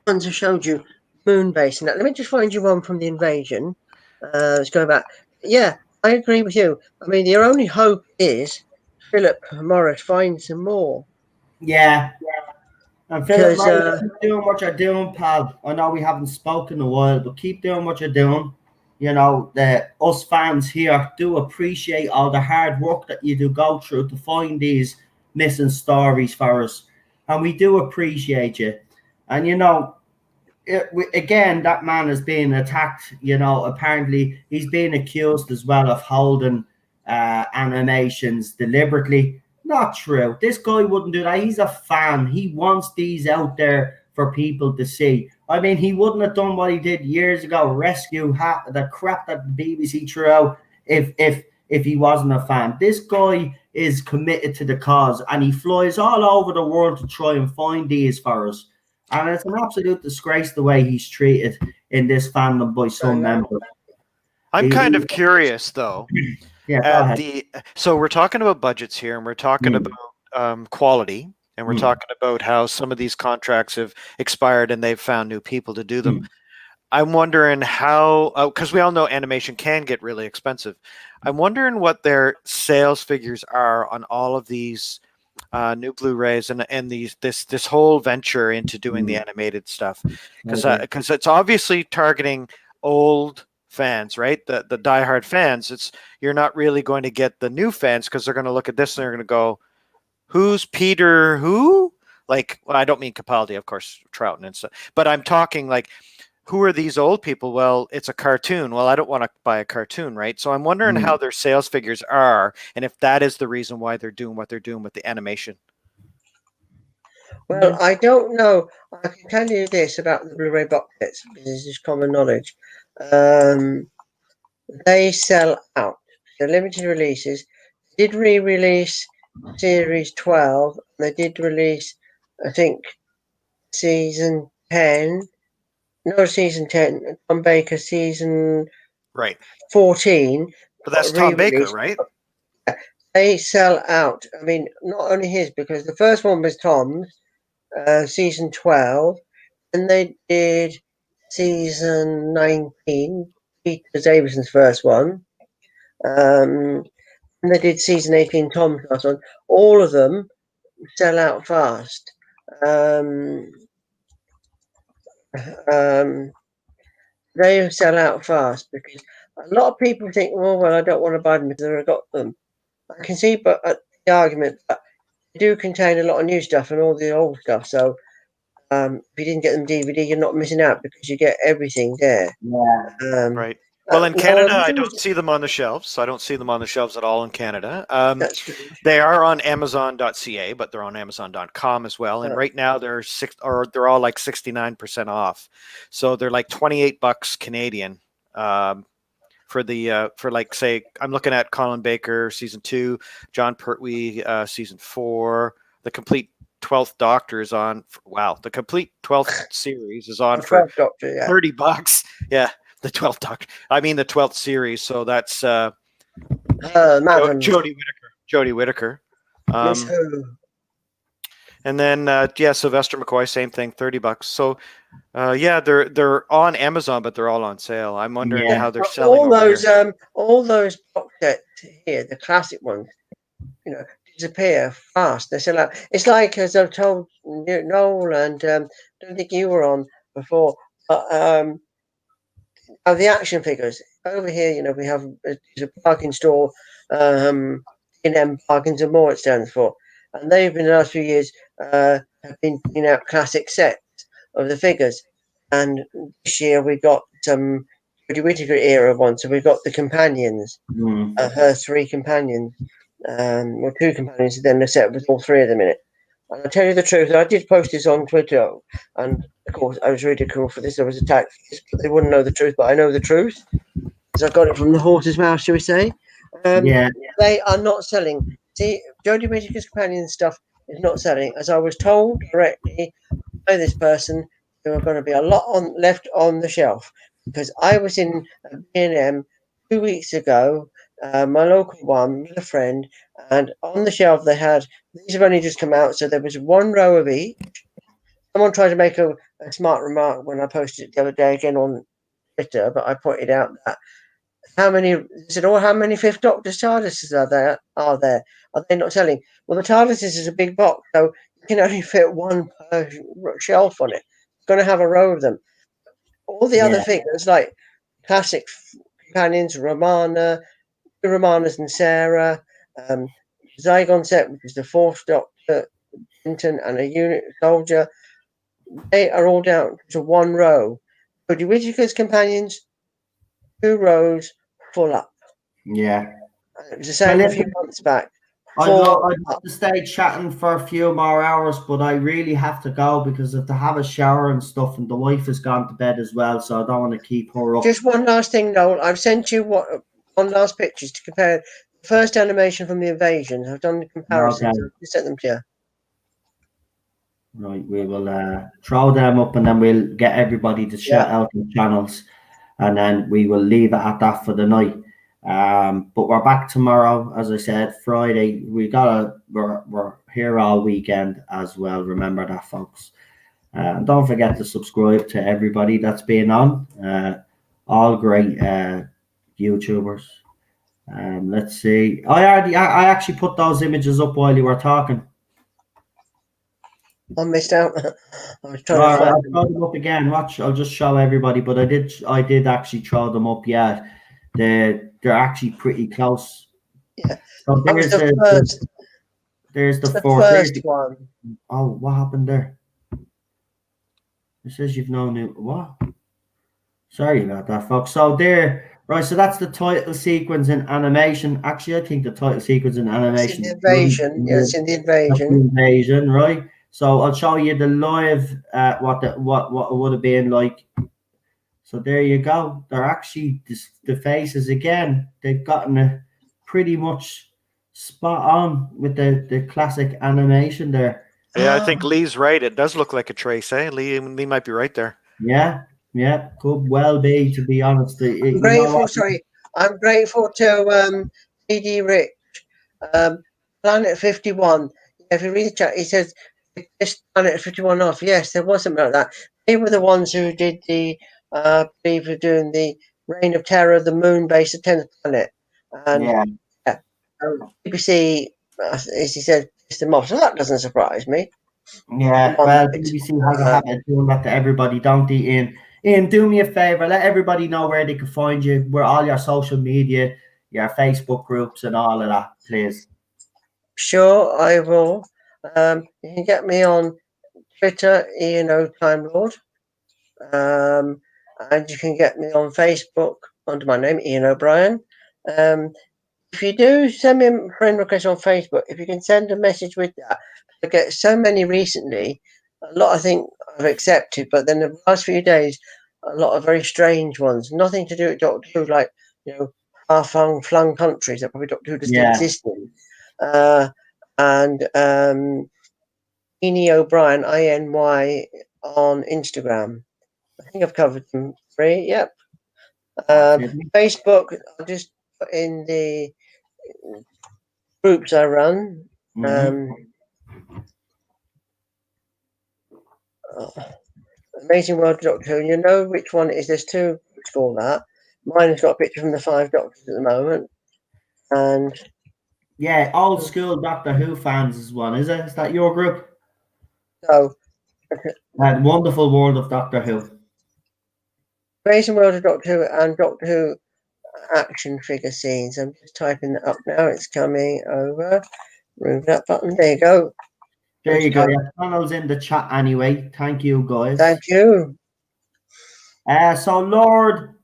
ones I showed you, Moonbase. Now, let me just find you one from the Invasion. Let's go back. Yeah, I agree with you. I mean, your only hope is Philip Morris finds some more. Yeah. And Philip Morris, keep doing what you're doing, pal. I know we haven't spoken in a while, but keep doing what you're doing. you know, us fans here do appreciate all the hard work that you do go through to find these missing stories for us, and we do appreciate you. And you know, again, that man is being attacked. You know, apparently he's being accused as well of holding animations deliberately. Not true. This guy wouldn't do that. He's a fan. He wants these out there for people to see. I mean, he wouldn't have done what he did years ago, rescue the crap that the BBC threw out if he wasn't a fan. This guy is committed to the cause, and he flies all over the world to try and find these for us. And it's an absolute disgrace the way he's treated in this fandom by some members. I'm kind of curious, though. Yeah, go ahead. So we're talking about budgets here, and we're talking about quality, and we're talking about how some of these contracts have expired and they've found new people to do them. I'm wondering how, because we all know animation can get really expensive. I'm wondering what their sales figures are on all of these new Blu-rays and this whole venture into doing the animated stuff, because it's obviously targeting old fans, right? The diehard fans. You're not really going to get the new fans, because they're going to look at this and they're going to go, "Who's Peter? Who?" Like, well, I don't mean Capaldi, of course, Troughton and stuff, but I'm talking like, who are these old people? Well, it's a cartoon. Well, I don't want to buy a cartoon, right? So I'm wondering how their sales figures are, and if that is the reason why they're doing what they're doing with the animation. Well, I don't know. I can tell you this about the Blu-ray box sets, because this is common knowledge. They sell out. The limited releases did re-release Series 12. They did release, I think, Season 10. No, Season 10. Tom Baker Season 14. But that's Tom Baker, right? They sell out. I mean, not only his, because the first one was Tom's, Season 12, and they did Season 19, Peter Davison's first one, and they did Season 18, Tom's last one. All of them sell out fast. They sell out fast because a lot of people think, well, I don't want to buy them because I've got them. I can see, but the argument, but they do contain a lot of new stuff and all the old stuff. So if you didn't get them DVD, you're not missing out because you get everything there. Yeah. Right. Well, in Canada, I don't see them on the shelves. I don't see them on the shelves at all in Canada. They are on Amazon.ca, but they're on Amazon.com as well. And right now they're all like 69% off. So they're like $28 Canadian for like, say, I'm looking at Colin Baker Season 2, John Pertwee Season 4, the complete 12th Doctor is on. The complete 12th series is on for $30. Yeah. The 12th Doctor. I mean the 12th series. So that's Jodie Whittaker. And then Sylvester McCoy, same thing, $30. So they're on Amazon, but they're all on sale. I'm wondering how they're selling. All those box sets here, the classic ones, disappear fast. They sell out. It's like, as I've told Noel, and I don't think you were on before, but the action figures over here, we have a parking store, in Parkins and More it stands for, and they've in the last few years have been putting out classic sets of the figures. And this year we got some Jodie Whittaker era ones, so we've got the companions, her 3 companions, or 2 companions, and then the set with all 3 of them in it. And I'll tell you the truth, I did post this on Twitter, and of course I was ridiculed for this. I was attacked for this, but they wouldn't know the truth, but I know the truth, because I got it from the horse's mouth, shall we say. They are not selling. See, Jodie Whittaker's companion stuff is not selling, as I was told directly by this person. There are going to be a lot left on the shelf, because I was in a B&M 2 weeks ago, my local one with a friend, and on the shelf they had, these have only just come out, so there was 1 row of each. Someone tried to make a smart remark when I posted it the other day again on Twitter, but I pointed out that how many 5th Doctor's TARDISes are there? Are they not selling? Well, the TARDISes is a big box, so you can only fit 1 per shelf on it. It's going to have a row of them. All the other figures, like classic companions, Romana, the Romanas and Sarah, Zygon Set, which is the fourth Doctor, Clinton, and a unit soldier. They are all down to one row. Cody Whittaker's companions, 2 rows full up. Yeah. It was the same a few months back. I'd love to stay chatting for a few more hours, but I really have to go because I have to have a shower and stuff, and the wife has gone to bed as well, so I don't want to keep her up. Just one last thing, Noel. I've sent you one last pictures to compare the first animation from the invasion. I've done the comparisons. Okay. I've sent them to you. Right, we will throw them up and then we'll get everybody to shout out the channels, and then we will leave it at that for the night. But we're back tomorrow, as I said, Friday. We're here all weekend as well. Remember that, folks. And don't forget to subscribe to everybody that's been on. All great YouTubers. Let's see. I actually put those images up while you were talking. I missed out. I was trying to I'll throw them up again. Watch, I'll just show everybody. But I did actually throw them up. Yeah, they're actually pretty close. Yeah. So there's the first one. Oh, what happened there? It says you've no new what? Sorry about that, folks. So there, right. So that's the title sequence in animation. Actually, I think the title sequence in animation. It's in the invasion. Yeah, it's in the invasion. The invasion, right? So I'll show you the live what it would have been like. So there you go. They're actually the faces again. They've gotten it pretty much spot on with the classic animation there. Yeah, I think Lee's right. It does look like a trace, eh? Lee might be right there. Yeah, could well be, to be honest. I'm grateful to CD Rich, Planet 51. If you read the chat, he says this Planet 51 off. Yes, there was something like that. They were the ones who did the believe were doing the Reign of Terror, the moon base, the 10th planet, and BBC, as he said, pissed them off. So that doesn't surprise me. Yeah, well, BBC has a habit of doing that to everybody, don't they, Ian? Ian, do me a favour, let everybody know where they can find you, where all your social media, your Facebook groups and all of that, please. Sure, I will. You can get me on Twitter, Ian O Time Lord. And you can get me on Facebook under my name, Ian O'Brien. If you do send me a friend request on Facebook, if you can send a message with that, I get so many recently. A lot I think I've accepted, but then the last few days, a lot of very strange ones. Nothing to do with Doctor Who, like, far-flung countries that probably Doctor Who doesn't exist in. And Ian O'Brien, INY, on Instagram. I think I've covered them 3. Yep. Facebook, I'll just put in the groups I run. Amazing World of Doctor Who. You know which one it is. There's 2 for that. Mine has got a picture from the 5 Doctors at the moment. And yeah, old school Doctor Who fans is one, is it? Is that your group? No. Wonderful World of Doctor Who. Amazing World of Doctor Who and Doctor Who action figure scenes. I'm just typing that up now. It's coming over. Move that button. There you go. There you go. Your channel's in the chat anyway. Thank you, guys. Thank you. So Lord,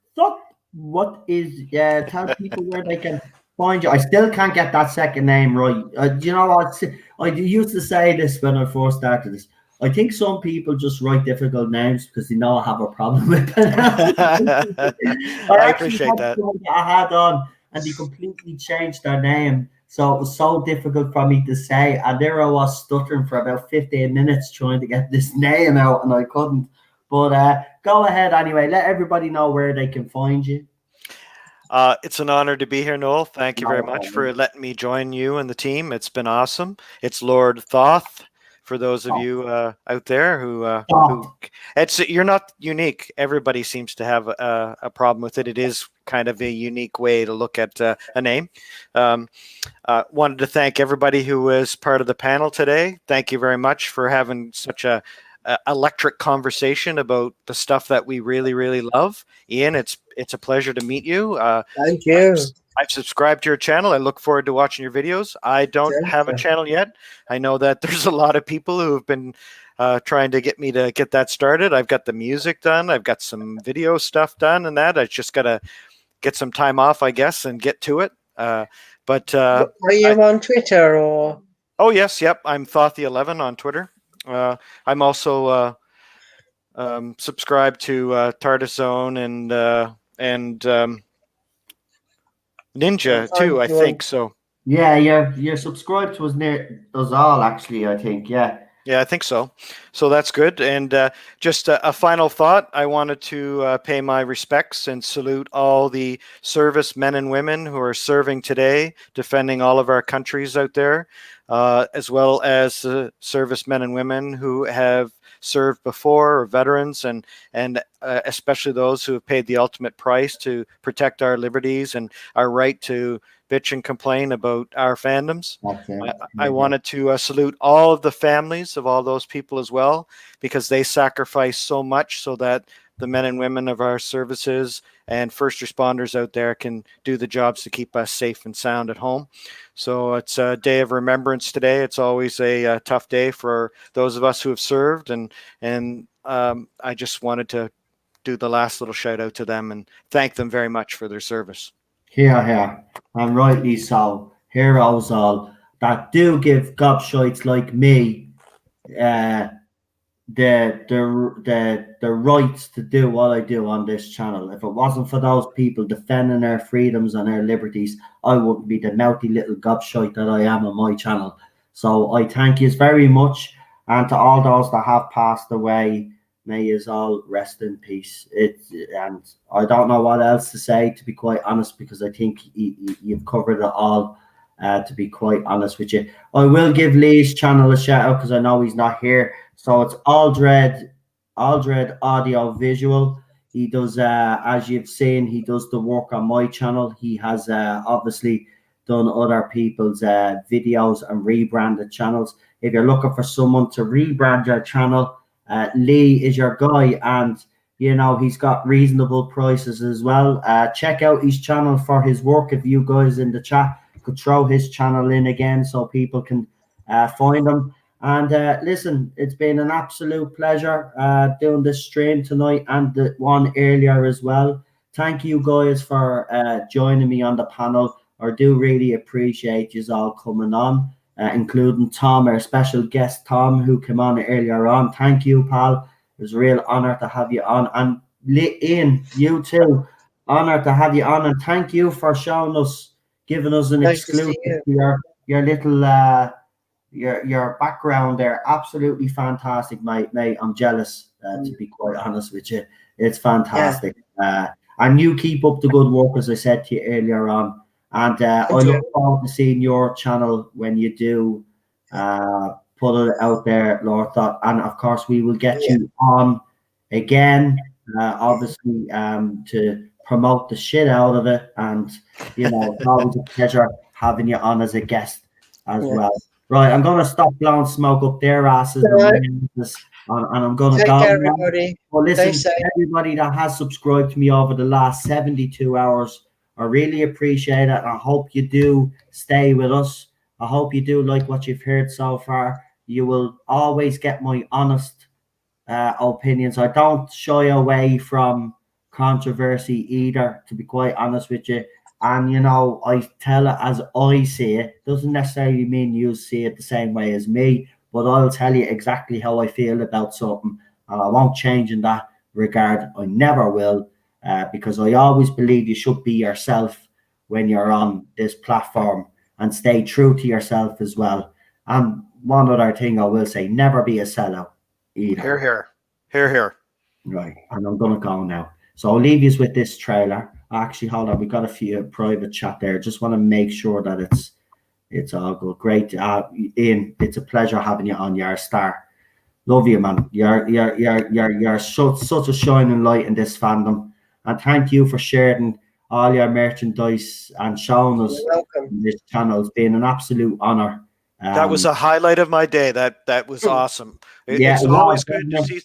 what is tell people where they can find you. I still can't get that second name right. You know what? I used to say this when I first started this. I think some people just write difficult names because they know I have a problem with it. I appreciate that. I had on, and they completely changed their name. So it was so difficult for me to say. And there I was stuttering for about 15 minutes trying to get this name out, and I couldn't. But go ahead anyway. Let everybody know where they can find you. It's an honor to be here, Noel. Thank you very much for letting me join you and the team. It's been awesome. It's Lord Thoth. For those of you out there who you're not unique. Everybody seems to have a problem with it. It is kind of a unique way to look at a name. Wanted to thank everybody who was part of the panel today. Thank you very much for having such a electric conversation about the stuff that we really, really love. Ian, it's a pleasure to meet you. Thank you. I've subscribed to your channel. I look forward to watching your videos. I don't have a channel yet. I know that there's a lot of people who have been trying to get me to get that started. I've got the music done. I've got some video stuff done and that. I just got to get some time off, I guess, and get to it. Are you on Twitter or? Oh, yes. Yep. I'm Thoughty11 on Twitter. I'm also subscribed to TARDIS Zone and Ninja too, I think so. Yeah, you're subscribed to us all, actually, I think. Yeah, I think so. So that's good. And just a final thought. I wanted to pay my respects and salute all the service men and women who are serving today, defending all of our countries out there, as well as the service men and women who have served before, or veterans, and especially those who have paid the ultimate price to protect our liberties and our right to bitch and complain about our fandoms. I wanted to salute all of the families of all those people as well, because they sacrifice so much so that the men and women of our services and first responders out there can do the jobs to keep us safe and sound at home. So it's a day of remembrance today. It's always a tough day for those of us who have served, and I just wanted to do the last little shout out to them and thank them very much for their service. Here, and rightly so. Heroes all that do give gobshites like me the rights to do what I do on this channel. If it wasn't for those people defending our freedoms and our liberties, I wouldn't be the mouthy little gobshite that I am on my channel. So I thank you very much, and to all those that have passed away, may you all rest in peace. And I don't know what else to say, to be quite honest, because I think you've covered it all. To be quite honest with you, I will give Lee's channel a shout out because I know he's not here. So it's Aldred Audio Visual. He does, as you've seen, he does the work on my channel. He has obviously done other people's videos and rebranded channels. If you're looking for someone to rebrand your channel, Lee is your guy, and you know he's got reasonable prices as well. Check out his channel for his work. If you guys in the chat could throw his channel in again so people can find him. And listen, it's been an absolute pleasure doing this stream tonight and the one earlier as well. Thank you guys for joining me on the panel. I do really appreciate you all coming on, including Tom, our special guest Tom, who came on earlier on. Thank you, pal. It was a real honor to have you on. And Ian, you too. Honor to have you on, and thank you for giving us an exclusive to your little your background there. Absolutely fantastic, mate. I'm jealous, to be quite honest with you. It's fantastic. And you keep up the good work, as I said to you earlier on. And I look forward to seeing your channel when you do put it out there, Lord Thought. And of course, we will get you on again, obviously, to promote the shit out of it. And you know, it's always a pleasure having you on as a guest as well. Right, I'm going to stop blowing smoke up their asses, and I'm going to go. Everybody. Well, listen, everybody that has subscribed to me over the last 72 hours, I really appreciate it. I hope you do stay with us. I hope you do like what you've heard so far. You will always get my honest opinions. I don't shy away from controversy either, to be quite honest with you. And you know, I tell it as I see it. Doesn't necessarily mean you see it the same way as me, but I'll tell you exactly how I feel about something, and I won't change in that regard. I never will, because I always believe you should be yourself when you're on this platform, and stay true to yourself as well. And one other thing I will say, never be a sellout either. Hear, hear. Hear, hear. Right, and I'm going to go now. So I'll leave you with this trailer. Actually, hold on. We got a few private chat there. Just want to make sure that it's all good. Great, Ian. It's a pleasure having you on. You're a star. Love you, man. You're such a shining light in this fandom. And thank you for sharing all your merchandise and showing us this channel. It's been an absolute honor That was a highlight of my day. That was awesome. Yeah, It's always good to see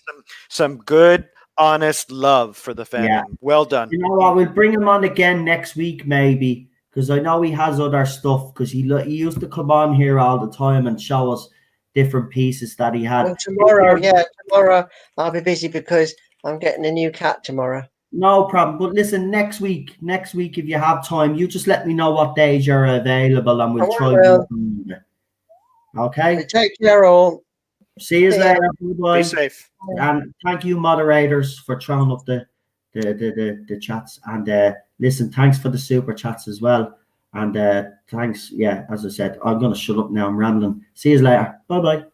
some good, honest love for the fandom. Yeah. Well done. You know what? We'll bring him on again next week, maybe, because I know he has other stuff. Because he used to come on here all the time and show us different pieces that he had. Well, tomorrow I'll be busy because I'm getting a new cat tomorrow. No problem. But listen, next week, if you have time, you just let me know what days you're available, and we'll try. Okay. Take care, all. See you later. Bye. Be safe. And thank you, moderators, for throwing up the chats. And listen, thanks for the super chats as well. And thanks. Yeah, as I said, I'm gonna shut up now. I'm rambling. See you later. Bye bye.